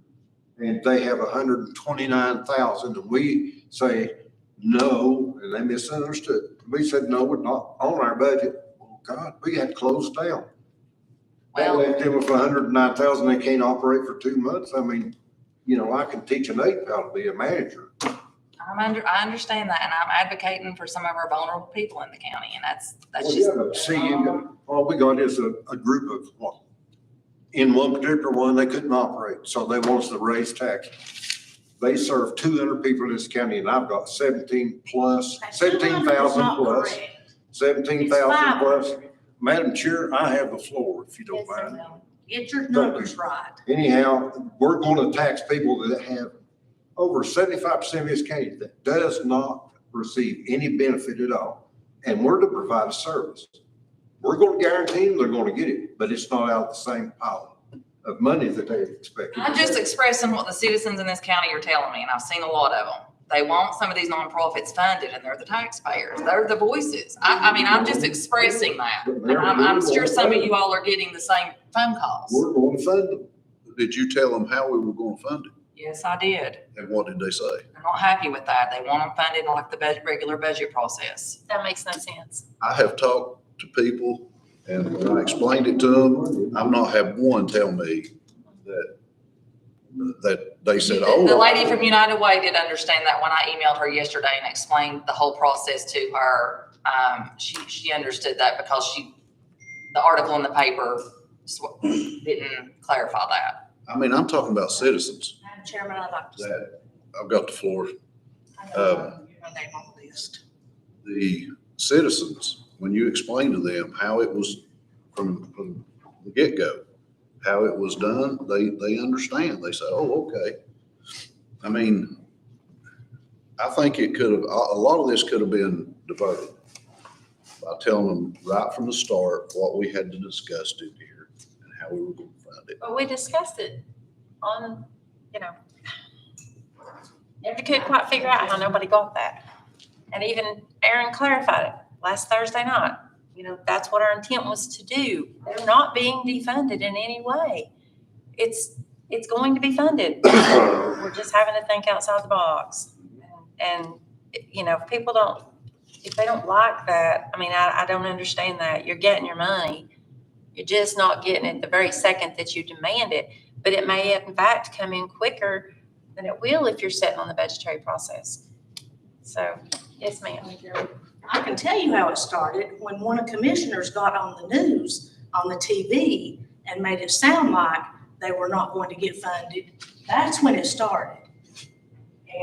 C: and they have 129,000, and we say, no, and they misunderstood. We said, no, we're not on our budget. Oh, God, we had to close it down. That
F: Well,
C: left them with 109,000, they can't operate for 2 months. I mean, I can teach an ape how to be a manager.
F: I understand that, and I'm advocating for some of our vulnerable people in the county, and that's
C: Well,
F: just.
C: yeah, but see, all we got is a group of what? In one particular one, they couldn't operate, so they want us to raise taxes. They serve 200 people in this county, and I've got 17,000 plus. 17,000 plus. Madam Chair, I have the floor, if you don't mind.
I: Get your numbers right.
C: Anyhow, we're going to tax people that have over 75% of this county that does not receive any benefit at all. And we're to provide a service. We're going to guarantee them they're going to get it, but it's not out of the same pile of money that they expect.
F: I'm just expressing what the citizens in this county are telling me, and I've seen a lot of them. They want some of these nonprofits funded, and they're the taxpayers. They're the voices. I'm just expressing that. And I'm sure some of you all are getting the same phone calls.
C: We're going to fund them.
B: Did you tell them how we were going to fund it?
F: Yes, I did.
B: And what did they say?
F: They're not happy with that. They want them funded like the regular budget process.
A: That makes no sense.
B: I have talked to people And when I explained it to them, I've not had one tell me that they said, oh.
F: The lady from United Way did understand that when I emailed her yesterday and explained the whole process to her. She understood that because the article in the paper didn't clarify that.
B: I mean, I'm talking about citizens.
I: Madam Chairman, I'd like to say,
B: That, I've got the floor.
I: I know your name on the list.
B: The citizens, when you explain to them how it was from the get-go, how it was done, they understand. They say, oh, okay. I mean, I think it could have, a lot of this could have been diverted by telling them right from the start what we had to discuss in here and how we were going to fund it.
A: But we discussed it on, never could quite figure out how nobody got that. And even Aaron clarified it last Thursday night. That's what our intent was to do. They're not being defunded in any way. It's going to be funded. We're just having to think outside the box. And, if they don't like that, I don't understand that. You're getting your money. You're just not getting it the very second that you demand it. But it may in fact come in quicker than it will if you're sitting on the budgetary process. So, yes, ma'am.
I: I can tell you how it started when one of the commissioners got on the news, on the TV, and made it sound like they were not going to get funded. That's when it started.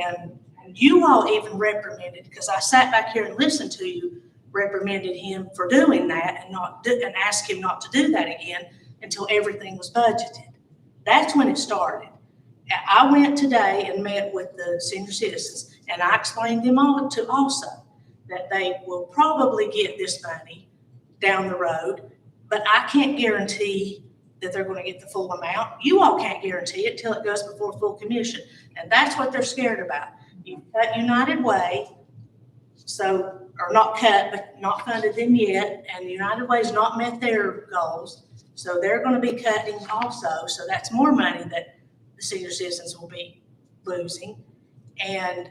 I: And you all even reprimanded, because I sat back here and listened to you, reprimanded him for doing that and asked him not to do that again until everything was budgeted. That's when it started. I went today and met with the senior citizens, and I explained them all to also that they will probably get this money down the road, but I can't guarantee that they're going to get the full amount. You all can't guarantee it till it goes before full commission, and that's what they're scared about. You cut United Way, or not cut, but not funded them yet, and United Way's not met their goals, so they're going to be cutting also, so that's more money that the senior citizens will be losing. And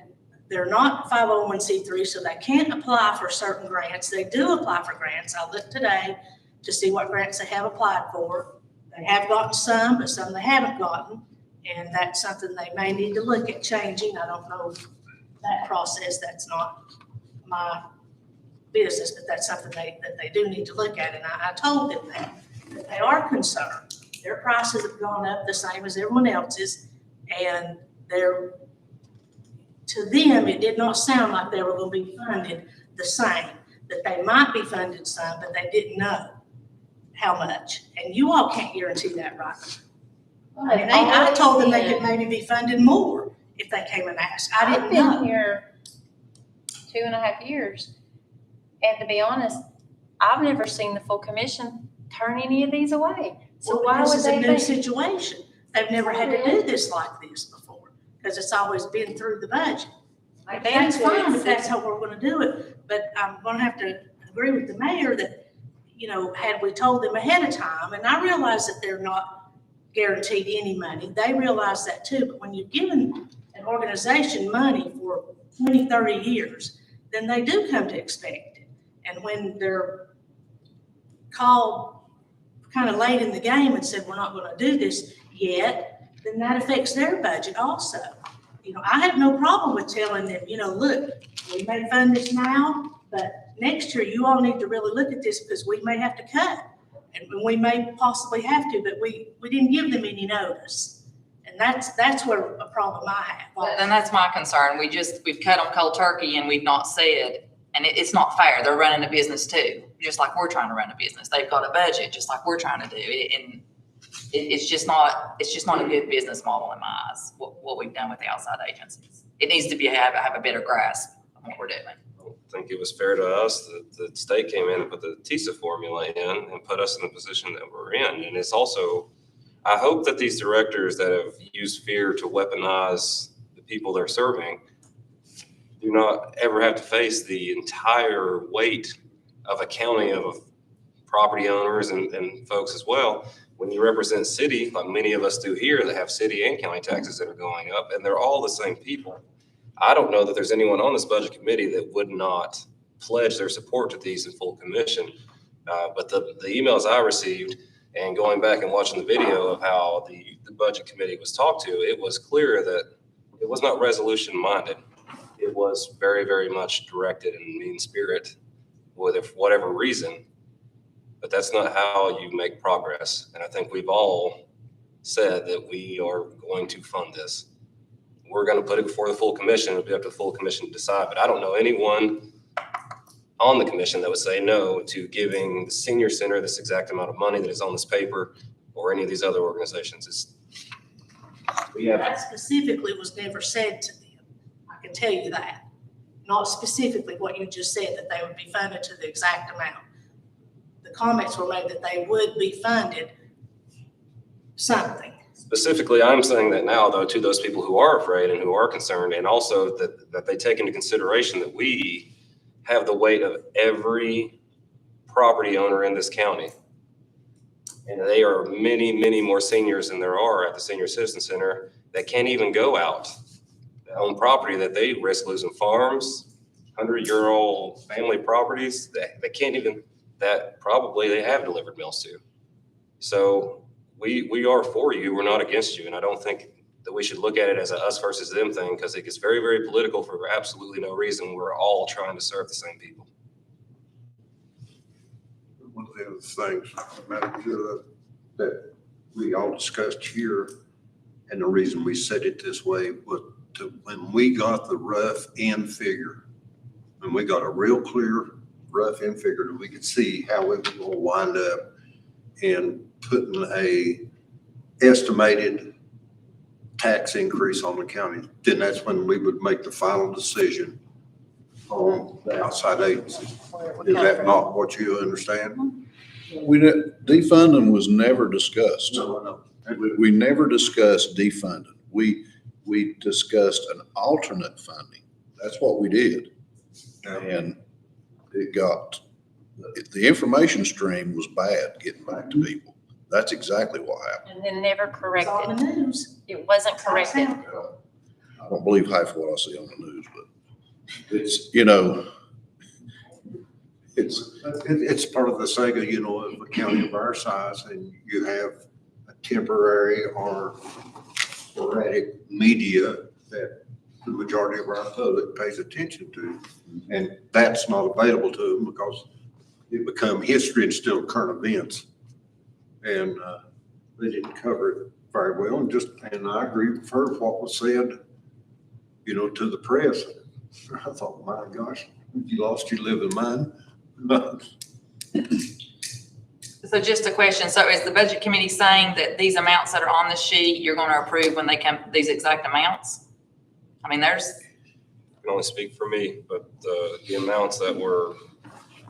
I: they're not 501c3, so they can't apply for certain grants. They do apply for grants. I looked today to see what grants they have applied for. They have gotten some, but some they haven't gotten. And that's something they may need to look at changing. I don't know that process. That's not my business, but that's something that they do need to look at. And I told them that they are concerned. Their prices have gone up the same as everyone else's, and to them, it did not sound like they were going to be funded the same, that they might be funded some, but they didn't know how much. And you all can't guarantee that right now. I told them they could maybe be funded more if they came and asked. I didn't know.
A: I've been here 2.5 years, and to be honest, I've never seen the full commission turn any of these away. So why would
I: This is a
A: they
I: new
A: think?
I: situation. They've never had to do this like this before, because it's always been through the budget.
A: Like,
I: That's
A: they
I: fine
A: could
I: if that's how we're gonna do it, but I'm gonna have to agree with the mayor that, had we told them ahead of time, and I realize that they're not guaranteed any money, they realize that too, but when you've given an organization money for 20, 30 years, then they do come to expect it. And when they're called kind of late in the game and said, we're not gonna do this yet, then that affects their budget also. I have no problem with telling them, look, we may fund this now, but next year you all need to really look at this because we may have to cut. And we may possibly have to, but we didn't give them any notice. And that's where a problem I have.
F: And that's my concern. We've cut them cold turkey and we've not said, and it's not fair. They're running a business too, just like we're trying to run a business. They've got a budget, just like we're trying to do. And it's just not a good business model in my eyes, what we've done with the outside agencies. It needs to have a better grasp of what we're doing.
H: I don't think it was fair to us that the state came in and put the TISA formula in and put us in the position that we're in. And it's also, I hope that these directors that have used fear to weaponize the people they're serving do not ever have to face the entire weight of accounting of property owners and folks as well. When you represent city, like many of us do here, that have city and county taxes that are going up, and they're all the same people. I don't know that there's anyone on this budget committee that would not pledge their support to these in full commission. But the emails I received and going back and watching the video of how the budget committee was talked to, it was clear that it was not resolution minded. It was very, very much directed and mean spirit with whatever reason. But that's not how you make progress. And I think we've all said that we are going to fund this. We're going to put it before the full commission. It'll be up to the full commission to decide. But I don't know anyone on the commission that would say no to giving the senior center this exact amount of money that is on this paper or any of these other organizations.
I: That specifically was never said to them. I can tell you that. Not specifically what you just said, that they would be funded to the exact amount. The comments were made that they would be funded something.
H: Specifically, I'm saying that now, though, to those people who are afraid and who are concerned, and also that they take into consideration that we have the weight of every property owner in this county. And they are many, many more seniors than there are at the Senior Citizen Center that can't even go out. They own property that they risk losing, farms, 100-year-old family properties that can't even, that probably they have delivered meals to. So we are for you, we're not against you. And I don't think that we should look at it as a us versus them thing, because it gets very, very political for absolutely no reason. We're all trying to serve the same people.
C: One of the other things, Madam Chair, that we all discussed here, and the reason we said it this way was when we got the rough end figure, when we got a real clear rough end figure that we could see how it was going to wind up and putting a estimated tax increase on the county, then that's when we would make the final decision on the outside agency. Is that not what you understand?
B: Defunding was never discussed.
C: No.
B: We never discussed defunding. We discussed an alternate funding. That's what we did. And it got, the information stream was bad getting back to people. That's exactly what happened.
A: And then never
I: It's on the
A: corrected.
I: news.
A: It wasn't corrected.
B: I don't believe half of what I see on the news, but it's, you know,
C: It's part of the saga, you know, of a county of our size, and you have a temporary or sporadic media that the majority of our public pays attention to. And that's not available to them because it become history instead of current events. And they didn't cover it very well, and I agree with her, what was said, you know, to the press. I thought, my gosh, you lost your living mind.
F: So just a question, so is the budget committee saying that these amounts that are on the sheet, you're gonna approve when they come, these exact amounts? I mean, there's,
H: I can only speak for me, but the amounts that were,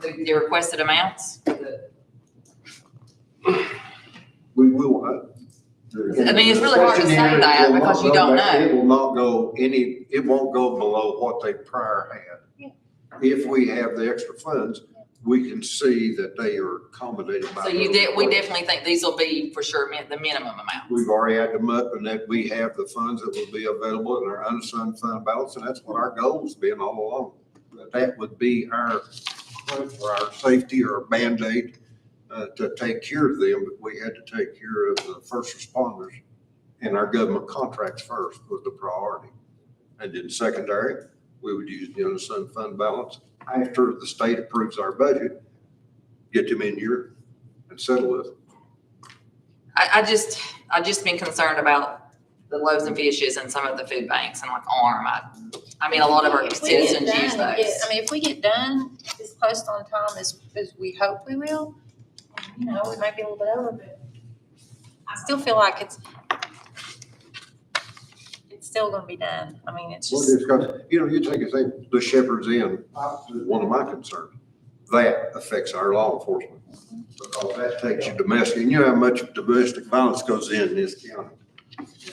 F: the requested amounts?
C: We will.
F: I mean, it's really hard to say that because you don't know.
C: It will not go it won't go below what they prior had. If we have the extra funds, we can see that they are accommodated by.
F: So we definitely think these will be for sure the minimum amount.
C: We've already added them up, and that we have the funds that will be available in our unassigned fund balance, and that's what our goal has been all along. That would be for our safety or Band-Aid to take care of them, but we had to take care of the first responders, and our government contracts first was the priority. And then secondary, we would use the unassigned fund balance after the state approves our budget, get them in here and settle with them.
F: I just been concerned about the loaves and fishes and some of the food banks and like ARM. I mean, a lot of our
A: If we get
F: citizens
A: done
F: use
A: and
F: those.
A: get- I mean, if we get done as close on time as we hope we will, you know, we might be a little bit over, but I still feel like it's still gonna be done. I mean, it's
C: Well,
A: just,
C: it's got, you know, you take a thing, the Shepherd's Inn is one of my concerns. That affects our law enforcement. Because that takes you domestic, and you know how much domestic violence goes in this county.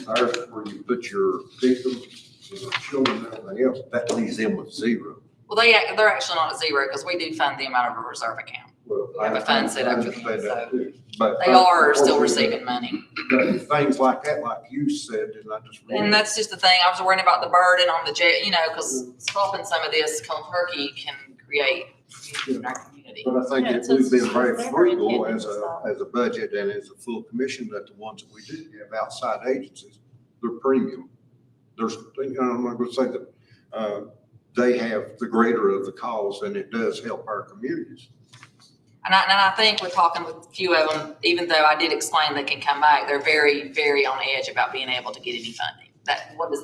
C: Ours, where you put your victims, your children, and everything else, that leaves them with zero.
F: Well, they're actually not at zero because we do fund them out of a reserve account.
C: Well,
F: We have a fund set up for
C: I
F: them,
C: understand that
F: so
C: too, but
F: they are still receiving money.
C: but things like that, like you said, and I just.
F: And that's just the thing, I was worrying about the burden on the jail, you know, because stopping some of this cold turkey can create in our community.
C: But I think
A: Yeah,
C: if
A: it's a-
C: we've been very
A: never
C: frugal
A: intended
C: as
A: to stop.
C: a budget and as a full commission, that the ones that we do have outside agencies, they're premium. There's, I'm not gonna say that, they have the greater of the cause, and it does help our communities.
F: And I think we're talking with a few of them, even though I did explain they can come back, they're very, very on edge about being able to get any funding.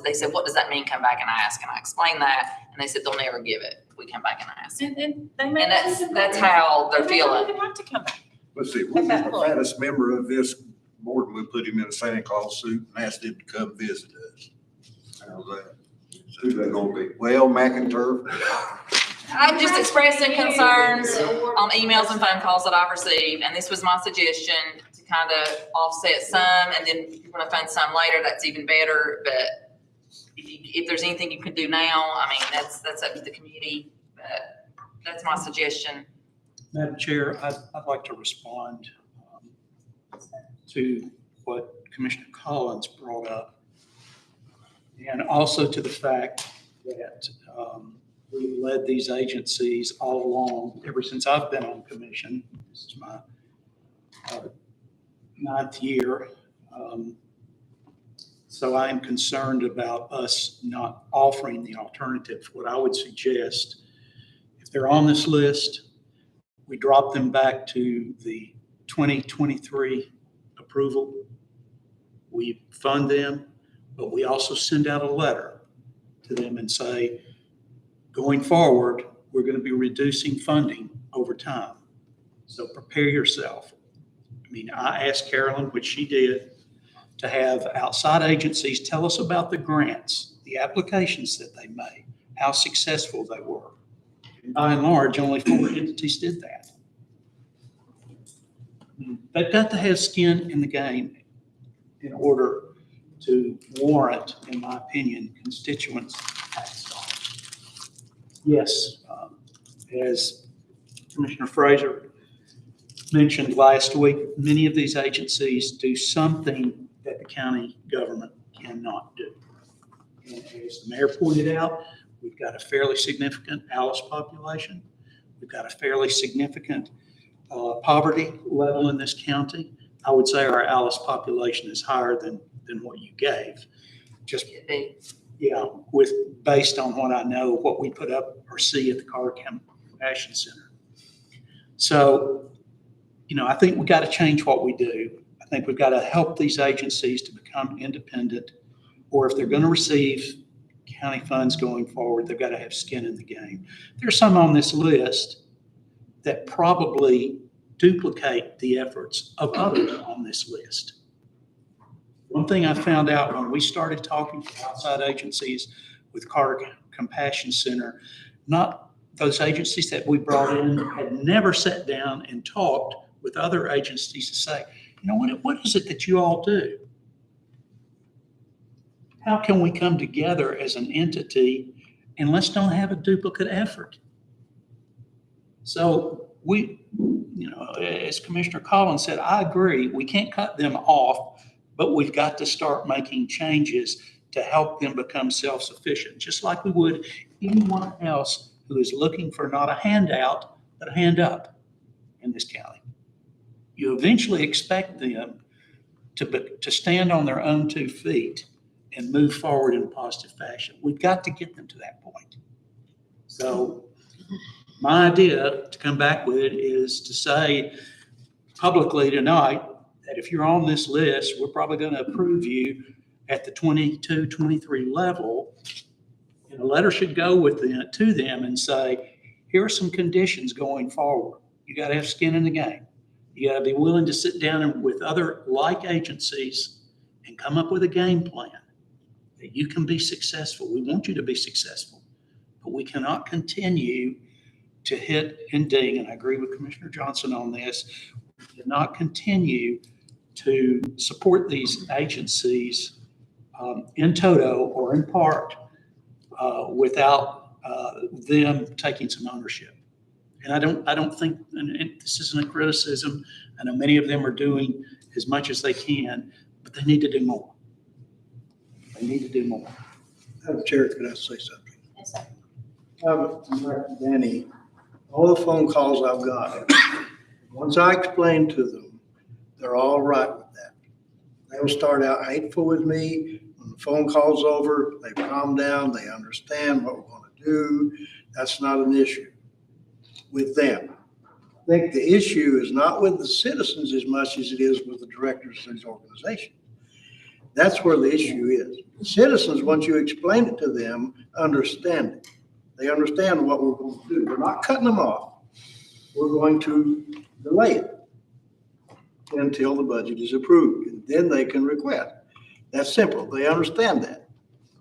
F: They said, what does that mean, come back and ask? And I explained that, and they said they'll never give it if we come back and ask.
A: And they may.
F: And
A: not even
F: that's
A: have
F: how they're
A: it. They may not
F: feeling.
A: even have to come back.
C: Let's see, we'll
A: At
C: get
A: that
C: the
A: point.
C: fattest member of this board, we'll put him in a Santa Claus suit and ask him to come visit us. How's that? Who's that gonna be? Well, McIntyre.
F: I'm just expressing concerns on emails and phone calls that I've received, and this was my suggestion to kind of offset some, and then if you're gonna fund some later, that's even better, but if there's anything you can do now, I mean, that's up to the committee, but that's my suggestion.
G: Madam Chair, I'd like to respond to what Commissioner Collins brought up, and also to the fact that we led these agencies all along, ever since I've been on commission. This is my 9th year. So I am concerned about us not offering the alternative. What I would suggest, if they're on this list, we drop them back to the 2023 approval. We fund them, but we also send out a letter to them and say, going forward, we're going to be reducing funding over time. So prepare yourself. I mean, I asked Carolyn, which she did, to have outside agencies tell us about the grants, the applications that they made, how successful they were. And by and large, only 4 entities did that. I mean, they've got to have skin in the game in order to warrant, in my opinion, constituents' tax dollars. Yes, as Commissioner Fraser mentioned last week, many of these agencies do something that the county government cannot do. And as the mayor pointed out, we've got a fairly significant Alice population. We've got a fairly significant poverty level in this county. I would say our Alice population is higher than what you gave. Just, yeah, based on what I know, what we put up or see at the Carter Compassion Center. So, I think we've got to change what we do. I think we've got to help these agencies to become independent, or if they're going to receive county funds going forward, they've got to have skin in the game. There's some on this list that probably duplicate the efforts of others on this list. One thing I found out when we started talking to outside agencies with Carter Compassion Center, not those agencies that we brought in had never sat down and talked with other agencies to say, what is it that you all do? How can we come together as an entity and let's don't have a duplicate effort? So as Commissioner Collins said, I agree, we can't cut them off, but we've got to start making changes to help them become self-sufficient, just like we would anyone else who is looking for not a handout, but a hand up in this county. You eventually expect them to stand on their own 2 feet and move forward in a positive fashion. We've got to get them to that point. So my idea to come back with is to say publicly tonight that if you're on this list, we're probably going to approve you at the 22, 23 level. And a letter should go to them and say, here are some conditions going forward. You got to have skin in the game. You got to be willing to sit down with other like agencies and come up with a game plan that you can be successful. We want you to be successful, but we cannot continue to hit and ding. And I agree with Commissioner Johnson on this. We cannot continue to support these agencies in toto or in part without them taking some ownership. And I don't think, and this isn't a criticism, I know many of them are doing as much as they can, but they need to do more. They need to do more.
M: Madam Chair, could I say something?
A: Yes, sir.
M: Like Danny, all the phone calls I've got. Once I explain to them, they're all right with that. They'll start out hateful with me. When the phone call's over, they calm down, they understand what we're gonna do. That's not an issue with them. I think the issue is not with the citizens as much as it is with the directors of these organizations. That's where the issue is. The citizens, once you explain it to them, understand it. They understand what we're going to do. We're not cutting them off. We're going to delay it until the budget is approved, and then they can request. That's simple. They understand that.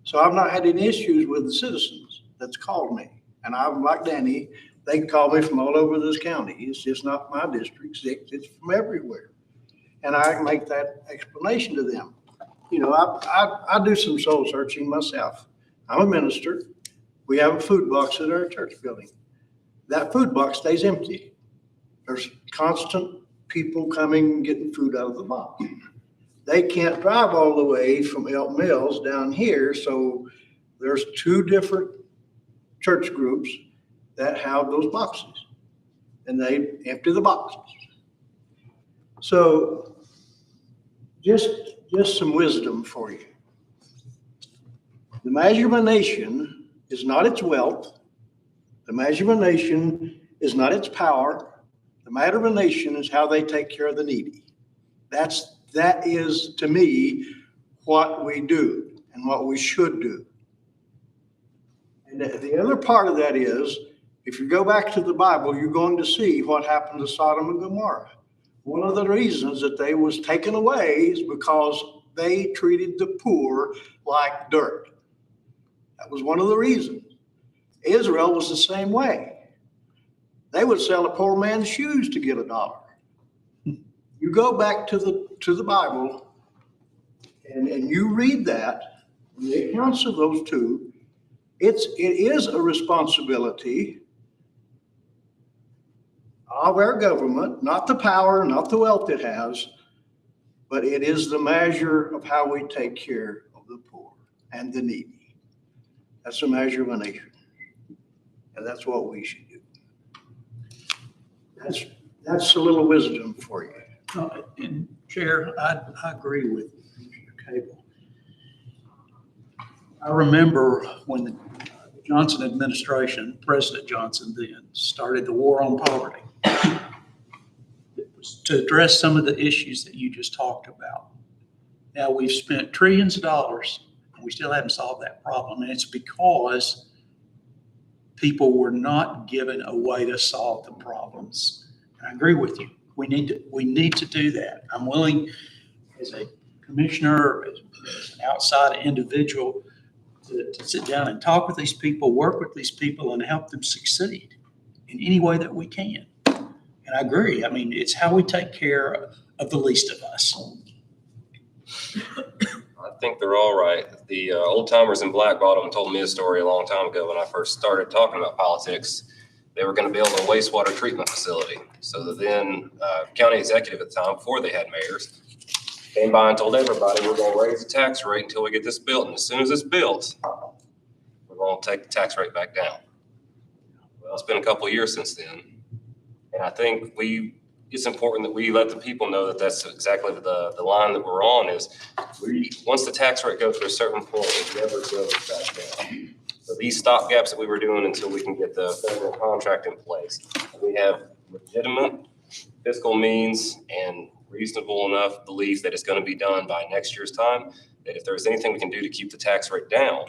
M: So I've not had any issues with the citizens that's called me. And I'm like Danny, they call me from all over this county. It's just not my district, it's from everywhere. And I make that explanation to them. You know, I do some soul searching myself. I'm a minister. We have a food box at our church building. That food box stays empty. There's constant people coming and getting food out of the box. They can't drive all the way from Elk Mills down here, so there's two different church groups that have those boxes, and they empty the boxes. So just some wisdom for you. The measure of a nation is not its wealth. The measure of a nation is not its power. The matter of a nation is how they take care of the needy. That is, to me, what we do and what we should do. And the other part of that is, if you go back to the Bible, you're going to see what happened to Sodom and Gomorrah. One of the reasons that they was taken away is because they treated the poor like dirt. That was one of the reasons. Israel was the same way. They would sell a poor man's shoes to get $1. You go back to the Bible and you read that, the accounts of those two, it is a responsibility of our government, not the power, not the wealth it has, but it is the measure of how we take care of the poor and the needy. That's a measure of a nation. And that's what we should do. That's a little wisdom for you.
G: And Chair, I agree with Mr. Cable. I remember when the Johnson administration, President Johnson then, started the war on poverty. It was to address some of the issues that you just talked about. Now, we've spent trillions of dollars and we still haven't solved that problem. And it's because people were not given a way to solve the problems. And I agree with you. We need to do that. I'm willing, as a commissioner, as an outside individual, to sit down and talk with these people, work with these people, and help them succeed in any way that we can. And I agree. I mean, it's how we take care of the least of us.
H: I think they're all right. The old timers in Black Bottom told me a story a long time ago when I first started talking about politics. They were going to build a wastewater treatment facility. So the then county executive at the time, before they had mayors, came by and told everybody, we're going to raise the tax rate until we get this built. And as soon as it's built, we're going to take the tax rate back down. Well, it's been a couple of years since then. And I think it's important that we let the people know that that's exactly the line that we're on is once the tax rate goes to a certain point, it never goes back down. So these stop gaps that we were doing until we can get the federal contract in place, we have legitimate fiscal means and reasonable enough belief that it's going to be done by next year's time, that if there's anything we can do to keep the tax rate down,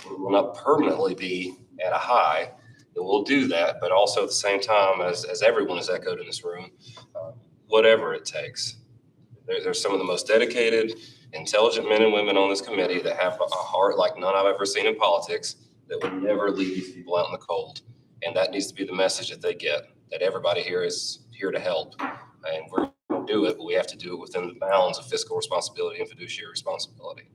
H: we will not permanently be at a high, then we'll do that. But also at the same time, as everyone has echoed in this room, whatever it takes. There's some of the most dedicated, intelligent men and women on this committee that have a heart like none I've ever seen in politics that would never leave these people out in the cold. And that needs to be the message that they get, that everybody here is here to help. And we're going to do it, but we have to do it within the bounds of fiscal responsibility and fiduciary responsibility.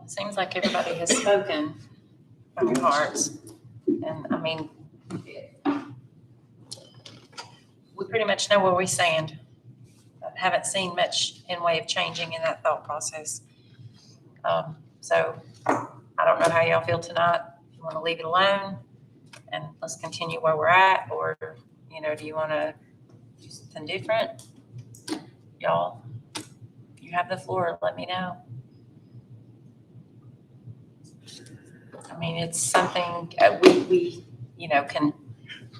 A: Seems like everybody has spoken from your hearts. And I mean, we pretty much know where we stand. I haven't seen much in way of changing in that thought process. So I don't know how y'all feel tonight. If you want to leave it alone and let's continue where we're at, or, do you want to do something different? Y'all, you have the floor. Let me know. I mean, it's something we can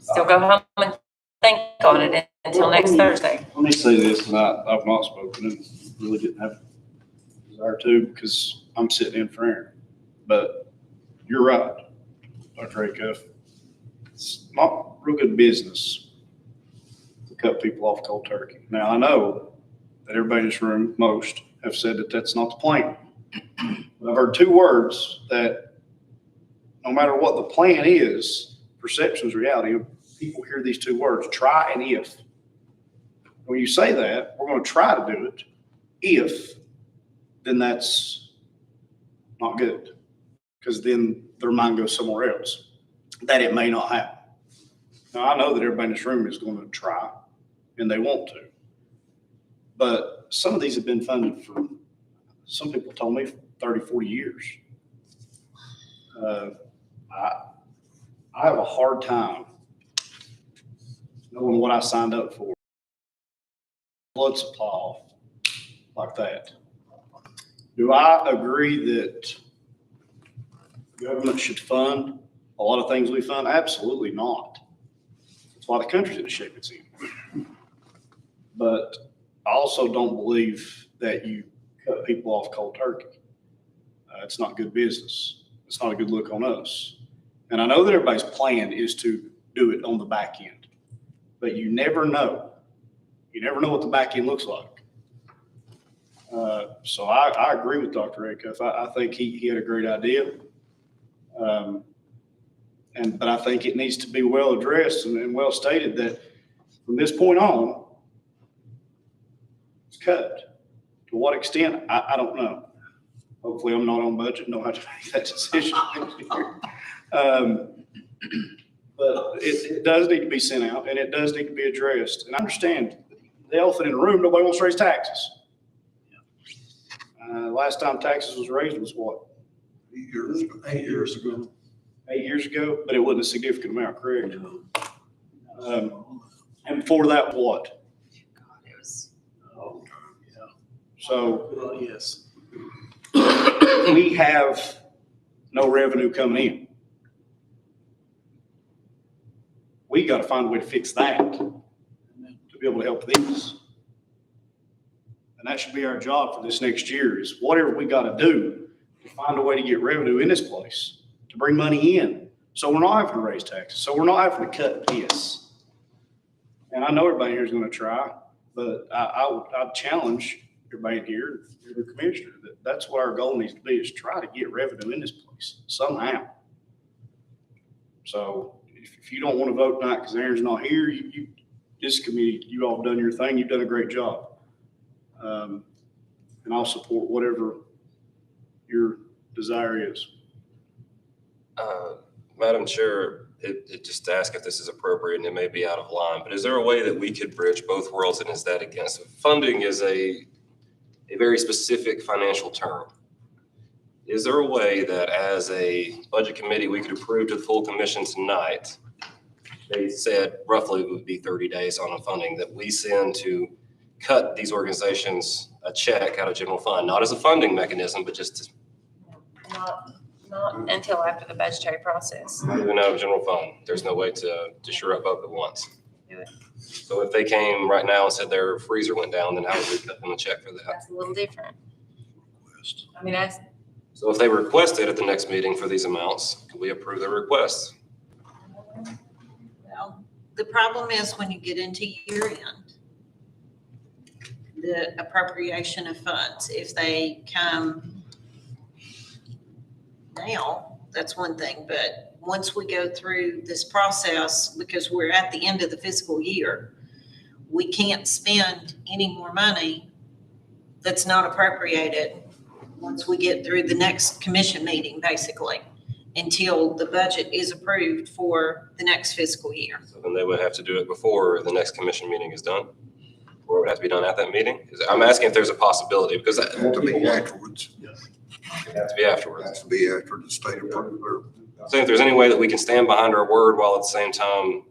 A: still go home and think on it until next Thursday.
K: Let me say this, and I've not spoken and really didn't have a desire to because I'm sitting in for Aaron. But you're right, Dr. Acuff. It's not real good business to cut people off cold turkey. Now, I know that everybody in this room, most, have said that that's not the plan. But I've heard two words that no matter what the plan is, perception is reality. People hear these two words, try and if. When you say that, we're going to try to do it. If, then that's not good. Because then their mind goes somewhere else. That it may not happen. Now, I know that everybody in this room is going to try, and they want to. But some of these have been funded for, some people told me, 30, 40 years. I have a hard time knowing what I signed up for. Blood supply off like that. Do I agree that government should fund a lot of things we fund? Absolutely not. That's why the country's in the shape it's in. But I also don't believe that you cut people off cold turkey. It's not good business. It's not a good look on us. And I know that everybody's plan is to do it on the back end, but you never know. You never know what the back end looks like. So I agree with Dr. Acuff. I think he had a great idea. But I think it needs to be well addressed and well stated that from this point on, it's cut. To what extent, I don't know. Hopefully I'm not on budget and don't have to make that decision. But it does need to be sent out and it does need to be addressed. And I understand the elephant in the room, nobody wants to raise taxes. Last time taxes was raised was what?
C: 8 years ago. 8 years ago.
K: 8 years ago, but it wasn't a significant amount, correct? And before that, what?
F: It was.
K: Oh, yeah. So
G: Yes.
K: we have no revenue coming in. We got to find a way to fix that to be able to help these. And that should be our job for this next year is whatever we got to do to find a way to get revenue in this place, to bring money in. So we're not having to raise taxes. So we're not having to cut this. And I know everybody here is going to try, but I challenge everybody in here, every commissioner, that's what our goal needs to be is try to get revenue in this place somehow. So if you don't want to vote tonight because Aaron's not here, this committee, you all have done your thing. You've done a great job. And I'll support whatever your desire is.
H: Madam Chair, it just to ask if this is appropriate and it may be out of line, but is there a way that we could bridge both worlds and is that against? Funding is a very specific financial term. Is there a way that as a budget committee, we could approve to the full commission tonight? They said roughly it would be 30 days on the funding that we send to cut these organizations a check out of general fund, not as a funding mechanism, but just to
A: Not until after the budgetary process.
H: not even out of general fund. There's no way to shore up both at once.
A: Do it.
H: So if they came right now and said their freezer went down, then how would we cut them a check for that?
A: That's a little different. I mean, that's,
H: So if they requested at the next meeting for these amounts, could we approve their requests?
D: Well, the problem is when you get into year end, the appropriation of funds, if they come now, that's one thing, but once we go through this process, because we're at the end of the fiscal year, we can't spend any more money that's not appropriated once we get through the next commission meeting, basically. until the budget is approved for the next fiscal year.
H: So then they would have to do it before the next commission meeting is done? Or it would have to be done at that meeting? I'm asking if there's a possibility, because that.
C: It has to be afterwards.
H: It has to be afterwards.
C: It has to be after the state approved or.
H: So if there's any way that we can stand behind our word while at the same time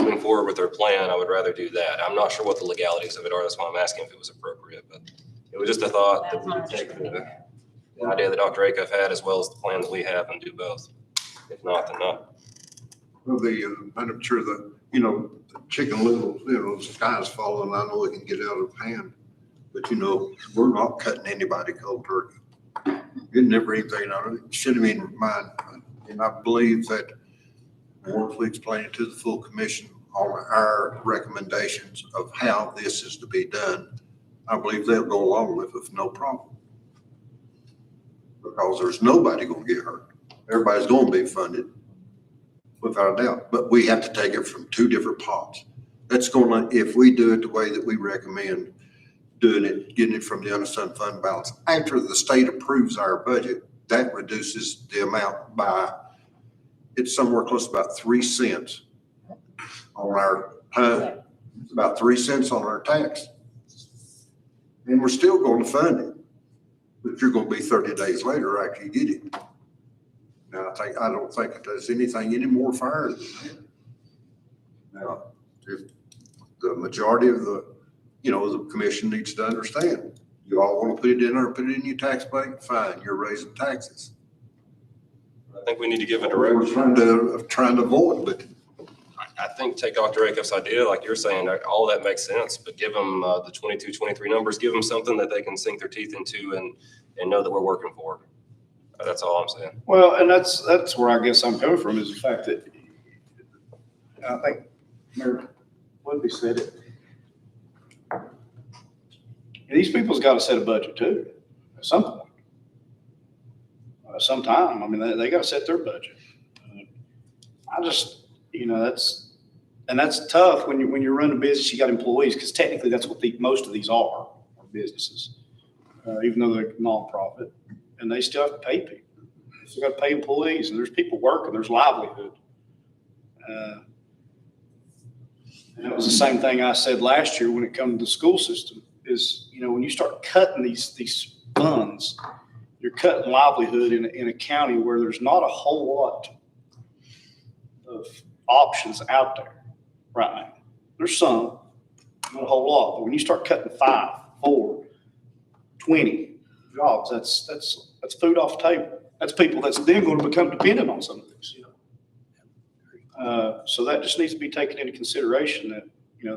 H: moving forward with our plan, I would rather do that. I'm not sure what the legalities of it are. That's why I'm asking if it was appropriate, but it was just a thought that we could take the idea that Dr. Acuff had as well as the plan that we have and do both. If not, then not.
C: Well, I'm sure the Chicken Little, the sky's falling. I know it can get out of hand, but we're not cutting anybody cold turkey. It never even, it shouldn't even mind. And I believe that once we explain it to the full commission on our recommendations of how this is to be done, I believe they'll go along with it, no problem. Because there's nobody gonna get hurt. Everybody's gonna be funded, without a doubt, but we have to take it from two different pots. That's gonna, if we do it the way that we recommend doing it, getting it from the unassigned fund balance, after the state approves our budget, that reduces the amount by, it's somewhere close to about 3 cents on our, about 3 cents on our tax. And we're still going to fund it, but you're going to be 30 days later after you get it. Now, I don't think it does anything any more fair than that. Now, if the majority of the commission needs to understand, you all want to put it in or put it in your tax bank, fine, you're raising taxes.
H: I think we need to give a
C: We're
H: direction.
C: trying to avoid, but
H: I think take Dr. Acuff's idea, like you're saying, all that makes sense, but give them the 22, 23 numbers, give them something that they can sink their teeth into and know that we're working for. That's all I'm saying.
K: Well, and that's where I guess I'm coming from, is the fact that I think Mayor Woodby said it. These people's got to set a budget too, at some point. Sometime, I mean, they got to set their budget. I just, that's tough when you're running a business, you got employees, because technically that's what most of these are businesses, even though they're nonprofit, and they still have to pay people. They still got to pay employees, and there's people working, there's livelihood. And it was the same thing I said last year when it comes to the school system, is, when you start cutting these funds, you're cutting livelihood in a county where there's not a whole lot of options out there right now. There's some, not a whole lot, but when you start cutting 5, 4, 20 jobs, that's food off the table. That's people that's then going to become dependent on some of this. So that just needs to be taken into consideration, that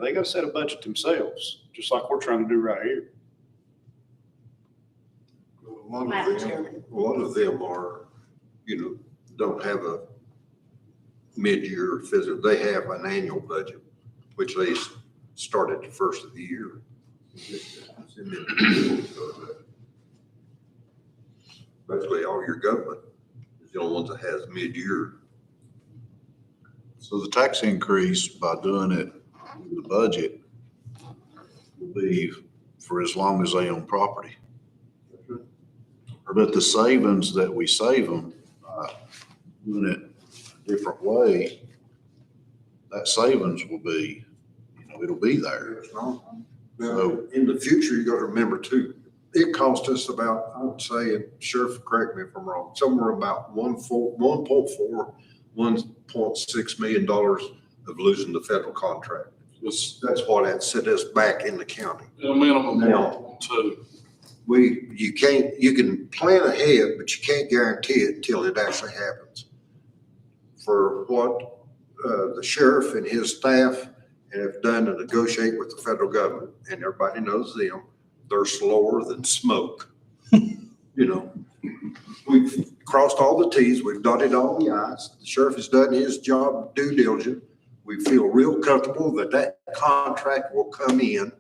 K: they got to set a budget themselves, just like we're trying to do right here.
C: a lot of them are, don't have a mid-year fiscal. They have an annual budget, which they start at the first of the year. Basically, all your government is the only ones that has mid-year.
B: So the tax increase by doing it with the budget will be for as long as they own property. But the savings that we save them, doing it a different way, that savings will be, it'll be there.
C: Now, in the future, you got to remember too, it cost us about, I would say, and Sheriff, correct me if I'm wrong, somewhere about $1.6 million of losing the federal contract. That's what that set us back in the county.
N: A minimum
C: Now,
N: of 2.
C: you can plan ahead, but you can't guarantee it until it actually happens. For what the sheriff and his staff have done to negotiate with the federal government, and everybody knows them, they're slower than smoke. We've crossed all the T's, we've dotted all the I's. The sheriff has done his job due diligence. We feel real comfortable that contract will come in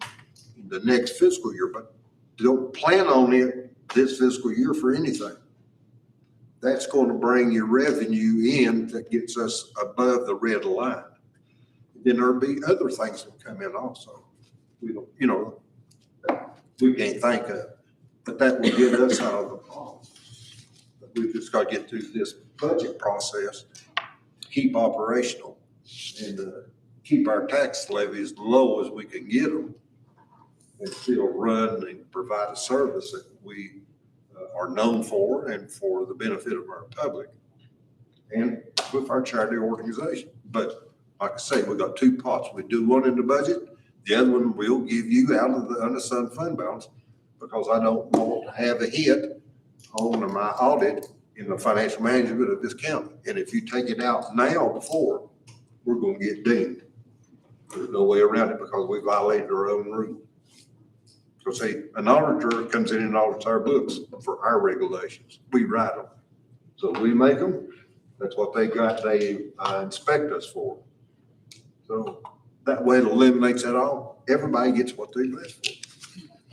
C: the next fiscal year, but don't plan on it this fiscal year for anything. That's going to bring your revenue in that gets us above the red line. Then there'll be other things that come in also. We don't, we can't think of, but that will get us out of the problem. but we've just got to get through this budget process, keep operational, and keep our tax levies low as we can get them, and still run and provide a service that we are known for and for the benefit of our public and with our charity organization. But like I say, we got two pots. We do one in the budget. The other one we'll give you out of the unassigned fund balance, because I don't want to have a hit on my audit in the financial management of this county. And if you take it out now before, we're going to get dinged. There's no way around it because we violated our own rule. So say an auditor comes in and audits our books for our regulations. We write them. So we make them. That's what they inspect us for. So that way it eliminates it all. Everybody gets what they asked for.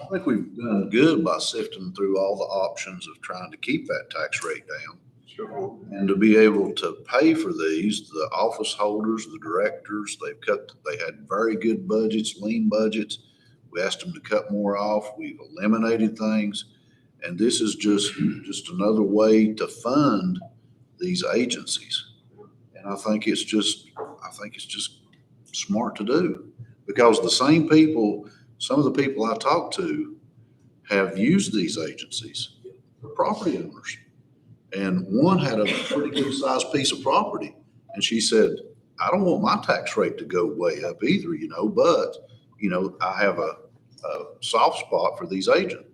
B: I think we've done good by sifting through all the options of trying to keep that tax rate down.
C: Sure.
B: And to be able to pay for these, the office holders, the directors, they had very good budgets, lean budgets. We asked them to cut more off. We've eliminated things. And this is just another way to fund these agencies. And I think it's just smart to do, because the same people, some of the people I talked to have used these agencies for property owners. And one had a pretty good sized piece of property. And she said, I don't want my tax rate to go way up either, but, I have a soft spot for these agents,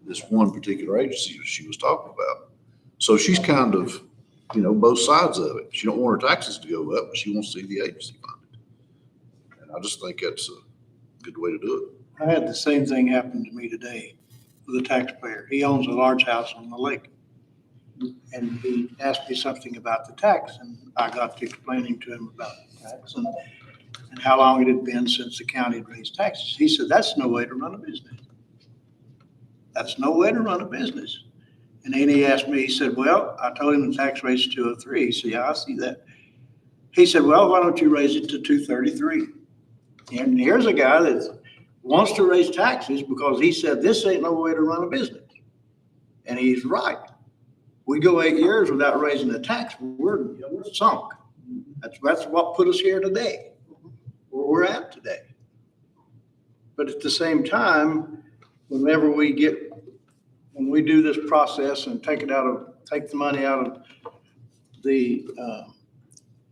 B: this one particular agency she was talking about. So she's kind of, both sides of it. She don't want her taxes to go up, but she wants to see the agency funded. And I just think that's a good way to do it.
M: I had the same thing happen to me today with a taxpayer. He owns a large house on the lake. And he asked me something about the tax, and I got to explaining to him about the tax and how long it had been since the county had raised taxes. He said, that's no way to run a business. That's no way to run a business. And then he asked me, he said, well, I told him the tax rate's 203. He said, yeah, I see that. He said, well, why don't you raise it to 233? And here's a guy that wants to raise taxes because he said, this ain't no way to run a business. And he's right. We go 8 years without raising the tax, we're sunk. That's what put us here today, where we're at today. But at the same time, when we do this process and take the money out of the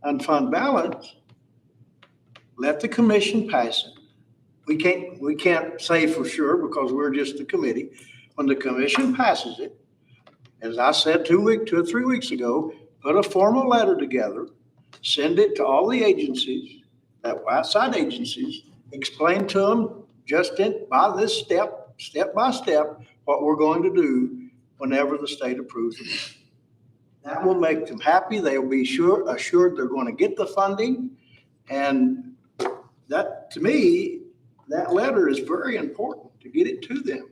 M: unfunded balance, let the commission pass it. We can't say for sure because we're just the committee. When the commission passes it, as I said 2 or 3 weeks ago, put a formal letter together, send it to all the agencies, that outside agencies, explain to them by this step by step, what we're going to do whenever the state approves it. That will make them happy. They will be assured they're going to get the funding. And that, to me, that letter is very important to get it to them.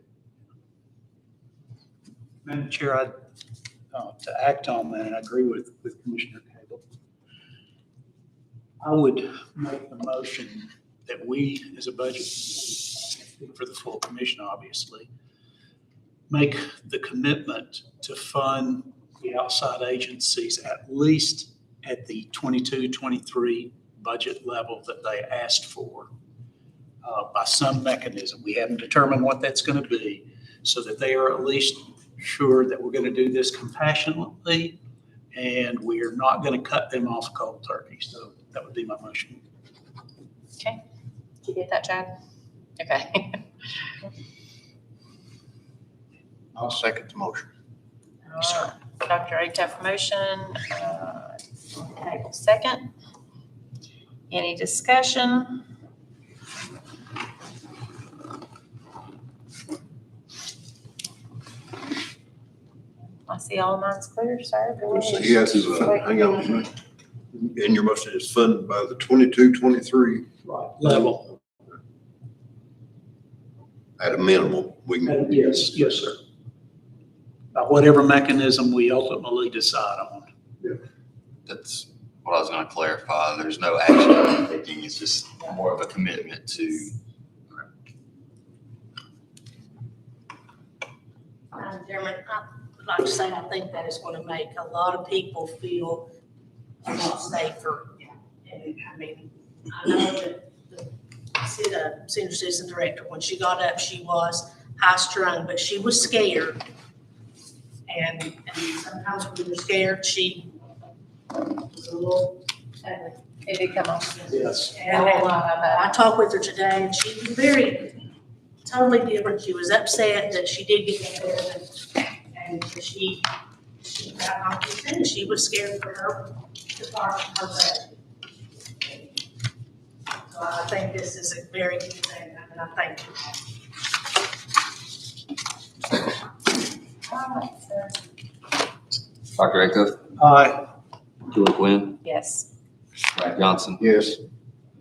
G: Madam Chair, to act on that, and I agree with Commissioner Cable. I would make the motion that we, as a budget, for the full commission, obviously, make the commitment to fund the outside agencies at least at the 22-23 budget level that they asked for by some mechanism. We haven't determined what that's going to be, so that they are at least sure that we're going to do this compassionately and we are not going to cut them off cold turkey. So that would be my motion.
A: Okay. Did you get that, Chad? Okay.
M: I'll second the motion.
A: All right. Dr. Acuff motion, Cable second. Any discussion? I see all mine's clear, sir. Go ahead.
C: Yes, hang on a minute. And your motion is funded by the 22-23
G: Level.
C: at a minimum. We can.
G: Yes, sir. By whatever mechanism we ultimately decide on.
E: That's what I was going to clarify. There's no action I'm taking. It's just more of a commitment to.
I: Madam Chairman, like I say, I think that is gonna make a lot of people feel a lot safer. And I mean, I know that the senior citizen director, when she got up, she was high strung, but she was scared. And sometimes when you're scared, she was a little ugly.
A: It did come off.
K: Yes.
I: And I talked with her today, and she was totally different. She was upset that she did get there, and she got off, and she was scared for her department, her budget. So I think this is a very good thing, and I thank you.
E: Dr. Acuff,
K: Aye.
E: Julie Quinn,
A: Yes.
E: Brad Johnson,
C: Yes.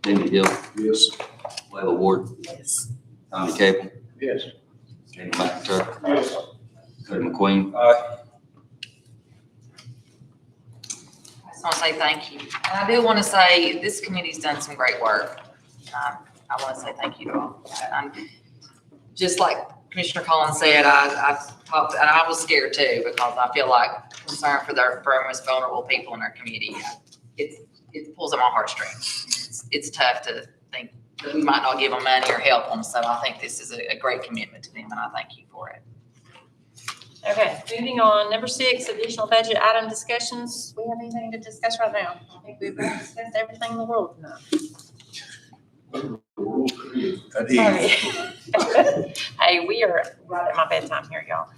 E: Cindy Hill,
B: Yes.
E: Layla Ward,
I: Yes.
E: Tommy Cable,
M: Yes.
E: Danny McIntyre,
K: Yes.
E: Cody McQueen.
H: Aye.
F: I just want to say thank you. And I do want to say, this committee's done some great work. I want to say thank you to all. Just like Commissioner Collins said, I talked, and I was scared too, because I feel like concern for the most vulnerable people in our community. It pulls at my heartstrings. It's tough to think that we might not give them money or help them, so I think this is a great commitment to them, and I thank you for it.
A: Okay, moving on. Number 6, additional budget item discussions. We have anything to discuss right now? I think we've discussed everything in the world tonight.
B: At ease.
A: Sorry. Hey, we are right at my bedtime here, y'all.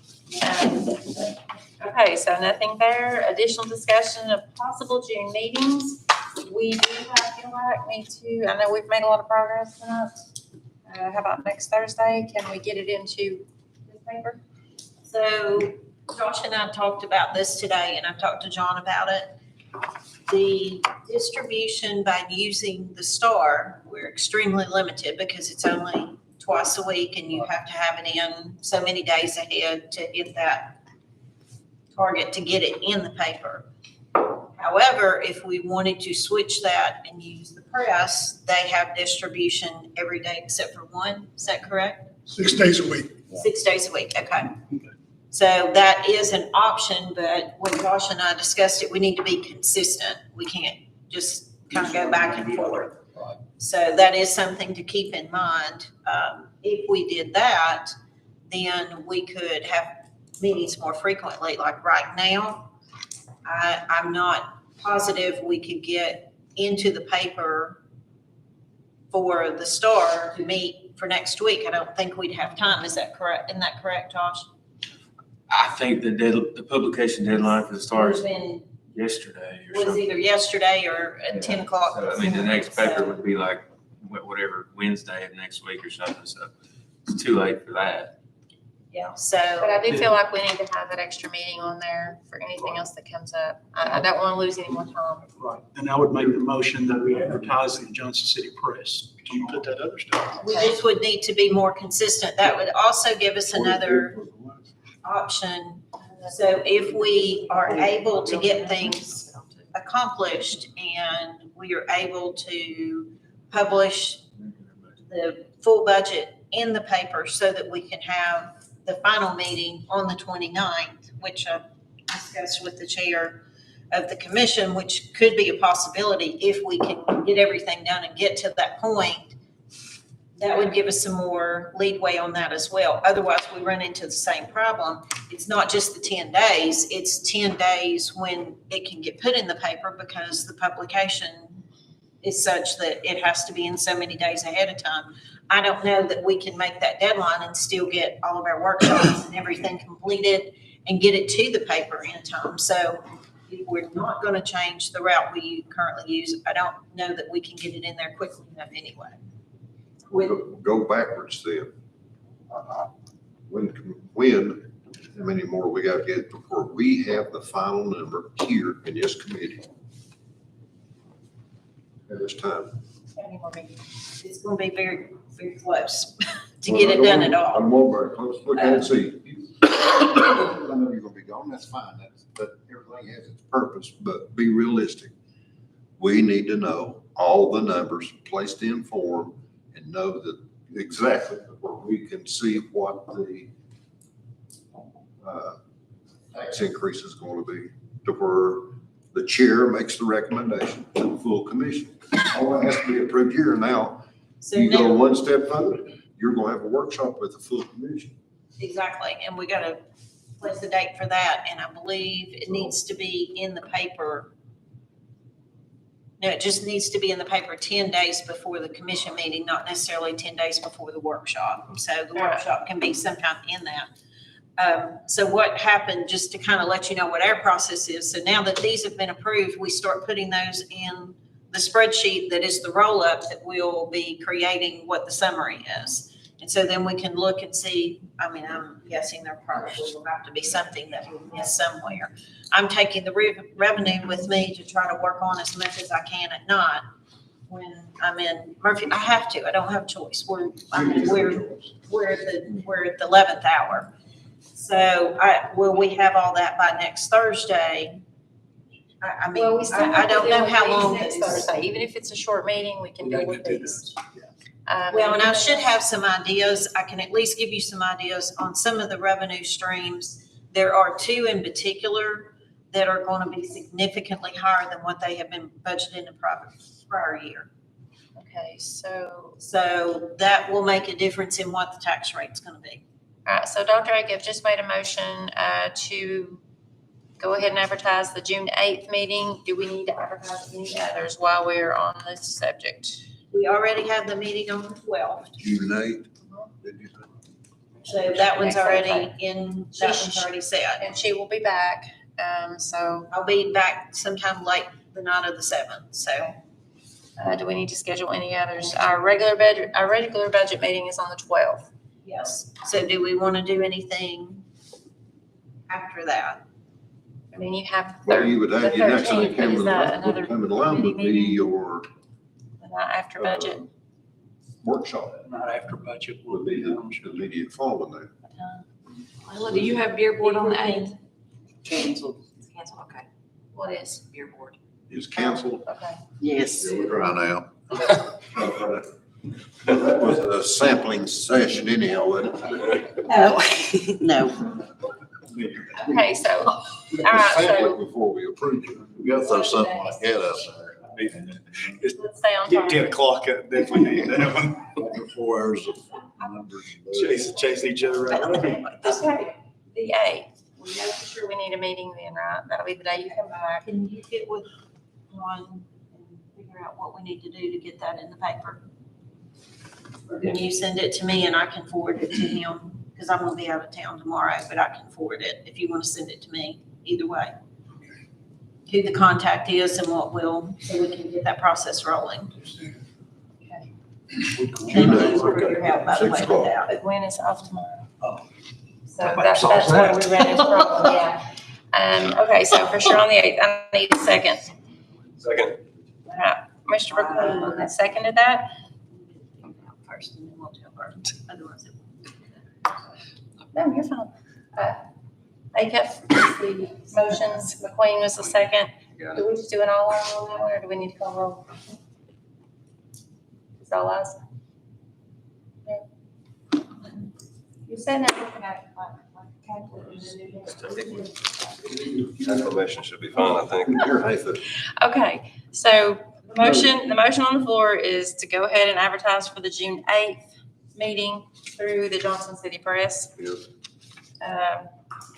A: Okay, so nothing there. Additional discussion of possible June meetings. We do, I feel like, need to, I know we've made a lot of progress tonight. How about next Thursday? Can we get it into the paper?
D: So Josh and I talked about this today, and I talked to John about it. The distribution by using the STAR, we're extremely limited because it's only twice a week and you have to have it in so many days ahead to hit that target to get it in the paper. However, if we wanted to switch that and use the press, they have distribution every day except for one. Is that correct?
L: 6 days a week.
D: 6 days a week, okay. So that is an option, but when Josh and I discussed it, we need to be consistent. We can't just kind of go back and forth. So that is something to keep in mind. If we did that, then we could have meetings more frequently. Like right now, I'm not positive we could get into the paper for the STAR to meet for next week. I don't think we'd have time. Is that correct? Isn't that correct, Josh?
O: I think the publication deadline for the STAR
D: It's
O: is
D: been,
O: yesterday or
D: was
O: something.
D: either yesterday or at 10 o'clock.
O: So, I mean, the next paper would be like whatever, Wednesday of next week or something, so it's too late for that.
D: Yeah,
A: But
D: so,
A: I do feel like we need to have that extra meeting on there for anything else that comes up. I don't want to lose any more time.
G: Right. And I would make the motion that we advertise in the Johnson City Press. Can you put that other stuff?
D: we just would need to be more consistent. That would also give us another option. So if we are able to get things accomplished and we are able to publish the full budget in the paper so that we can have the final meeting on the 29th, which I discussed with the chair of the commission, which could be a possibility if we can get everything done and get to that point. That would give us some more leeway on that as well. Otherwise, we run into the same problem. It's not just the 10 days, it's 10 days when it can get put in the paper because the publication is such that it has to be in so many days ahead of time. I don't know that we can make that deadline and still get all of our workshops and everything completed and get it to the paper in time. So if we're not going to change the route we currently use, I don't know that we can get it in there quickly enough anyway.
C: Go backwards then. When, how many more we gotta get before we have the final number here in this committee? At this time.
A: Any more meetings?
D: It's going to be very, very close to get it done at all.
C: I'm more very close, look and see. I know you're gonna be gone, that's fine, but everything has its purpose, but be realistic. We need to know all the numbers placed in form and know that exactly where we can see what the tax increase is gonna be, to where the chair makes the recommendation to the full commission. All that has to be approved here. Now,
D: So
C: you go
D: now,
C: one step further, you're gonna have a workshop with the full commission.
D: exactly, and we gotta place a date for that, and I believe it needs to be in the paper. No, it just needs to be in the paper 10 days before the commission meeting, not necessarily 10 days before the workshop. So the workshop can be sometime in that. So what happened, just to kind of let you know what our process is, so now that these have been approved, we start putting those in the spreadsheet that is the roll-up that we'll be creating what the summary is. And so then we can look and see, I mean, I'm guessing there probably will have to be something that we miss somewhere. I'm taking the revenue with me to try to work on as much as I can at night. When I'm in Murphy, I have to, I don't have a choice. We're at the 11th hour. So will we have all that by next Thursday? I mean,
A: Well, we still
D: I
A: have to
D: don't
A: deal
D: know
A: with
D: how
A: these
D: long
A: next
D: this.
A: Thursday, even if it's a short meeting, we can deal with these.
D: Well, and I should have some ideas. I can at least give you some ideas on some of the revenue streams. There are two in particular that are going to be significantly higher than what they have been budgeted in the prior year.
A: Okay, so,
D: So that will make a difference in what the tax rate's going to be.
A: all right, so Dr. Acuff just made a motion to go ahead and advertise the June 8th meeting. Do we need to advertise any others while we're on this subject?
D: We already have the meeting on the 12th.
C: June 8th, did you say?
D: So that one's already in, that one's already set.
A: And she will be back, so,
D: I'll be back sometime late the night of the 7th, so.
A: do we need to schedule any others? Our regular budget meeting is on the 12th.
D: Yes. So do we want to do anything after that?
A: I mean, you have
C: Well, you would have,
A: the
C: your next
A: 13th,
C: thing
A: is that
C: would
A: another
C: come in line would be
A: meeting?
C: your
A: the night after budget.
C: workshop,
G: Not after budget.
C: would be the immediate following that.
F: Well, do you have beer board on the 8th?
P: Canceled.
F: It's canceled, okay.
A: What is?
F: Beer board.
C: Is canceled.
A: Okay.
P: Yes.
B: Yeah, we're trying now.
C: That was a sampling session anyhow, wasn't it?
P: Oh, no.
A: Okay, so, all right, so
C: Sample it before we approve it.
B: We gotta throw something like that out there.
A: let's stay on
K: Get
A: target.
K: 10 o'clock, definitely need that one.
B: 4 hours of numbers.
K: Chase each other around.
A: Okay, the 8th, we know for sure we need a meeting then, right? That'll be the day you come back.
D: Can you get with Ron and figure out what we need to do to get that in the paper? Or can you send it to me and I can forward it to him? Because I'm gonna be out of town tomorrow, but I can forward it if you want to send it to me, either way. Who the contact is and what will, so we can get that process rolling. Thank you for your help, by the way, with that.
A: But Gwen is off tomorrow.
G: Oh.
A: So that's where we ran into problem, yeah. Okay, so for sure on the 8th, I need a second.
H: Second.
A: All right, Mr. Brookman seconded that.
D: First, and then we'll tell her, otherwise it won't.
A: No, you're fine. Acuff, the motions, McQueen was the second.
E: Got it.
A: Do we just do an all eyes on that one, or do we need to call roll? Is all eyes? Yeah. You said that looking at
H: Acclamation should be fine, I think.
C: Here, Nathan.
A: Okay, so the motion on the floor is to go ahead and advertise for the June 8th meeting through the Johnson City Press.
C: Yes.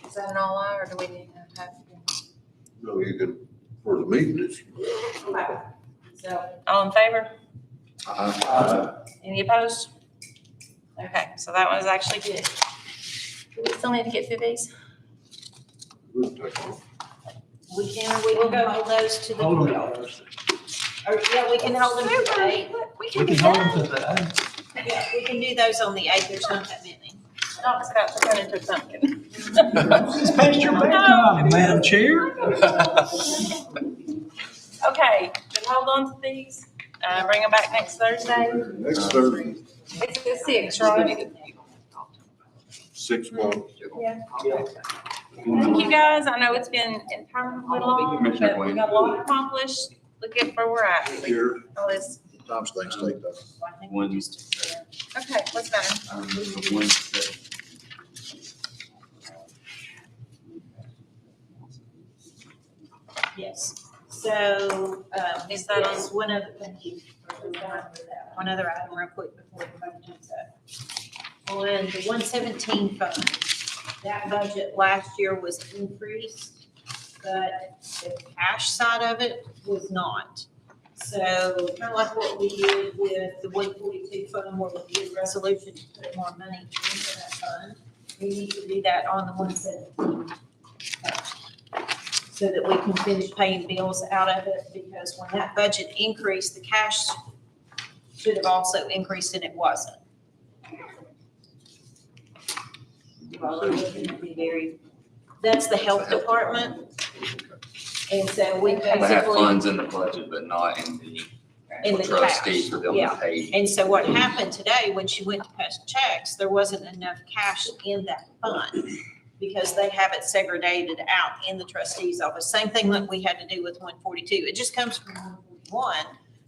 A: Is that an all eye, or do we need to have?
C: No, you can, for the meeting, it's.
A: So, all in favor? Any opposed? Okay, so that one is actually good. Do we still need to get through these?
D: We can, we will go hold those to the.
G: Hold on.
D: Or, yeah, we can hold them to the 8th.
A: We
G: We can hold them to the
D: Yeah, we can do those on the 8th, there's not that many.
A: Doc's got to turn into a pumpkin.
G: It's past your bedtime, Madam Chair.
A: Okay, then hold on to these, bring them back next Thursday.
C: Next Thursday,
A: It's the 6th, right?
C: 6 o'clock.
A: Yeah. Thank you, guys. I know it's been interminably long, but we got a lot accomplished. Look at where we're at.
C: Here.
A: All this.
B: Sometimes things take that.
A: Okay, what's better?
D: Yes. So,
A: Is that on-
D: yes, one other, thank you. One other item real quick before the budget jumps up. On the 117 fund, that budget last year was increased, but the cash side of it was not. So kind of like what we did with the 142 fund, where we did a resolution to put more money into that fund, we need to do that on the 117 so that we can finish paying bills out of it, because when that budget increased, the cash should have also increased and it wasn't. That's the health department. And so we
E: They have
D: basically,
E: funds in the budget, but not in the
D: In the
E: actual trustee
D: cash,
E: for them
D: yeah.
E: to pay.
D: and so what happened today, when she went to pass checks, there wasn't enough cash in that fund because they have it segregated out in the trustee's office. Same thing that we had to do with 142. It just comes from 141,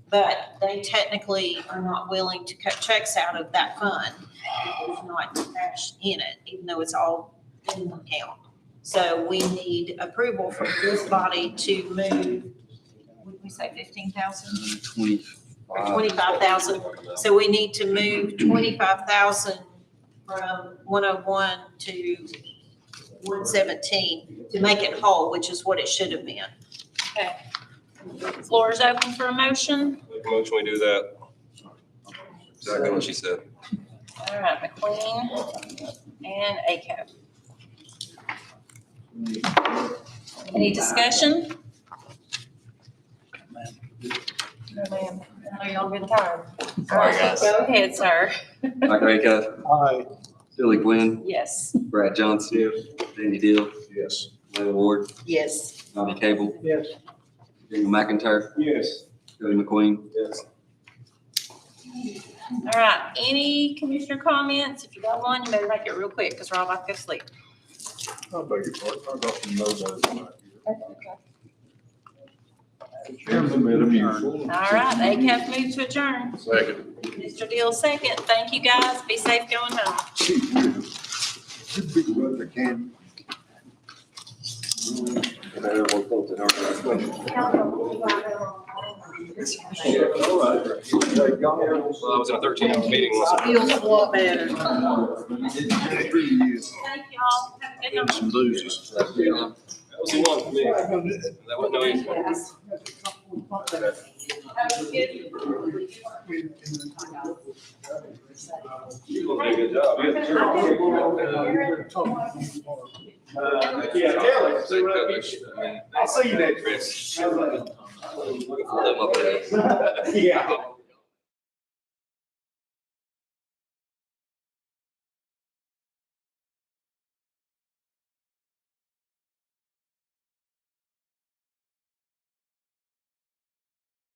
D: but they technically are not willing to cut checks out of that fund. There's not cash in it, even though it's all in one account. So we need approval from this body to move, what did we say, 15,000? 25,000. So we need to move 25,000 from 101 to 117 to make it whole, which is what it should have been.
A: Okay. Floor is open for a motion.
H: Make a motion, we do that.
E: Exactly what she said.
A: All right, McLean and ACAP. Any discussion? No, ma'am. I know y'all getting tired.
E: Sorry, guys.
A: Go ahead, sir.
E: Dr. Acuff,
G: Aye.
E: Billy Quinn,
A: Yes.
E: Brad Johnson, Danny Deal,
B: Yes.
E: Layla Ward,
P: Yes.
E: Bobby Cable,
M: Yes.
E: Daniel McIntyre,
K: Yes.
E: Cody McQueen.
K: Yes.
A: All right, any commissioner comments? If you got one, you better make it real quick, because Rob, I have to go sleep.
C: I beg your pardon, I got some no-nos back here.
A: All right, ACAP moves to adjourn.
B: Second.
A: Mr. Deal second. Thank you, guys. Be safe going home.
C: You big brother can.
H: Well, I was in a 13-hour meeting.
P: Feels a lot better.
A: Thank y'all. Have a good night.
B: Some loses.
H: That was the one for me. That wasn't no easy one. You're gonna do a good job. You have to
K: Yeah, tell him. See what I mean?
H: I mean,
K: I'll see you next
H: Chris.
K: week.
E: Them up there.
K: Yeah.